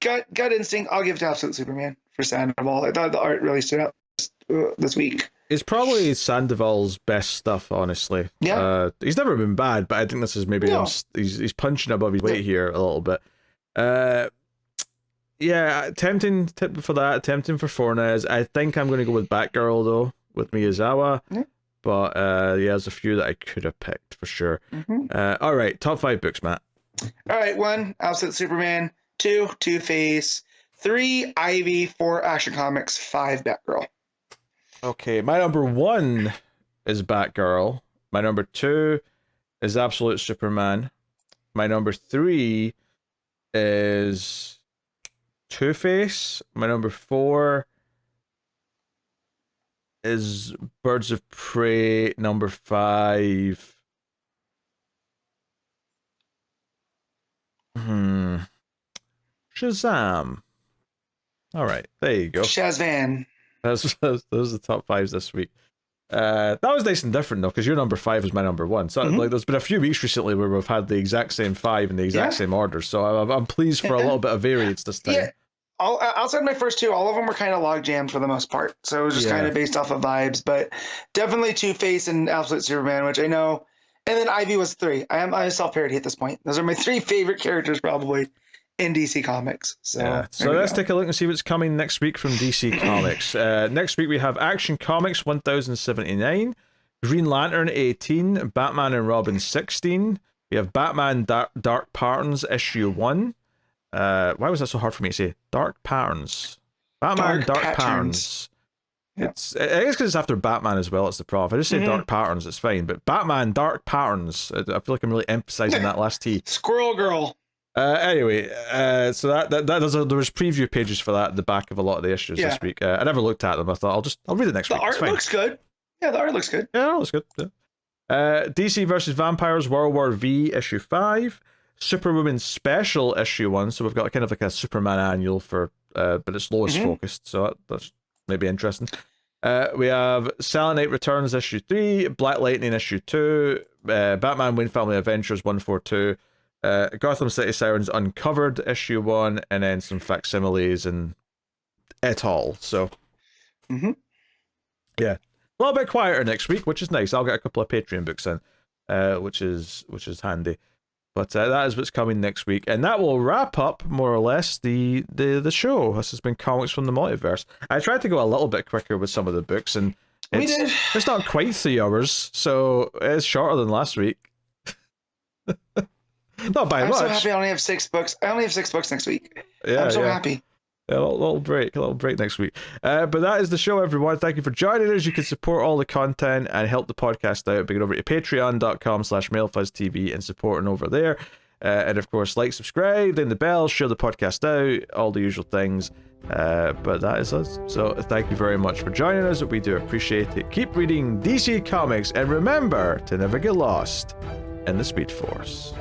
gut instinct. I'll give it to Absolute Superman for Sandoval. I thought the art really stood out this week. It's probably Sandoval's best stuff, honestly. Yeah. He's never been bad, but I think this is maybe he's punching above his weight here a little bit. Yeah, tempting for that. Tempting for Fornes. I think I'm going to go with Batgirl though, with Miyazawa. Yeah. But there's a few that I could have picked for sure. All right, top 5 books, Matt. All right, 1, Absolute Superman. 2, Two-Face. 3, Ivy. 4, Action Comics. 5, Batgirl. Okay, my number 1 is Batgirl. My number 2 is Absolute Superman. My number 3 is Two-Face. My number 4 is Birds of Prey. Number 5. Shazam. All right, there you go. Shazam. Those are the top 5s this week. That was nice and different though, because your number 5 is my number 1. So like, there's been a few weeks recently where we've had the exact same 5 in the exact same order. So I'm pleased for a little bit of variance this time. Yeah. Outside my first 2, all of them were kind of log jammed for the most part. So it was just kind of based off of vibes, but definitely Two-Face and Absolute Superman, which I know. And then Ivy was 3. I'm a self-parody at this point. Those are my 3 favorite characters probably in DC Comics. So let's take a look and see what's coming next week from DC Comics. Next week we have Action Comics 1079, Green Lantern 18, Batman and Robin 16. We have Batman Dark Patterns issue 1. Why was that so hard for me to say? Dark Patterns. Batman Dark Patterns. I guess because it's after Batman as well. It's the problem. If I just say Dark Patterns, it's fine. But Batman Dark Patterns. I feel like I'm really emphasizing that last T. Squirrel Girl. Anyway, so there was preview pages for that at the back of a lot of the issues this week. I never looked at them. I thought I'll read it next week. The art looks good. Yeah, the art looks good. Yeah, it looks good. Yeah. DC versus Vampires World War V issue 5, Superwoman Special issue 1. So we've got kind of like a Superman annual for, but it's Lois focused. So that's maybe interesting. We have Silent Night Returns issue 3, Black Lightning issue 2, Batman Wayne Family Adventures 142, Gotham City Sirens Uncovered issue 1, and then some facsimiles and et al. So, yeah, a little bit quieter next week, which is nice. I'll get a couple of Patreon books in, which is handy. But that is what's coming next week, and that will wrap up more or less the show. This has been Comics from the Multiverse. I tried to go a little bit quicker with some of the books, and it's not quite 3 hours, so it's shorter than last week. Not by much. I'm so happy I only have 6 books. I only have 6 books next week. Yeah, I'm so happy. Yeah, a little break next week. But that is the show, everyone. Thank you for joining us. You can support all the content and help the podcast out by going over to patreon.com/MailFuzzTV and supporting over there. And of course, like, subscribe, ding the bell, share the podcast out, all the usual things. But that is us. So thank you very much for joining us. We do appreciate it. Keep reading DC Comics, and remember to never get lost in the Speed Force.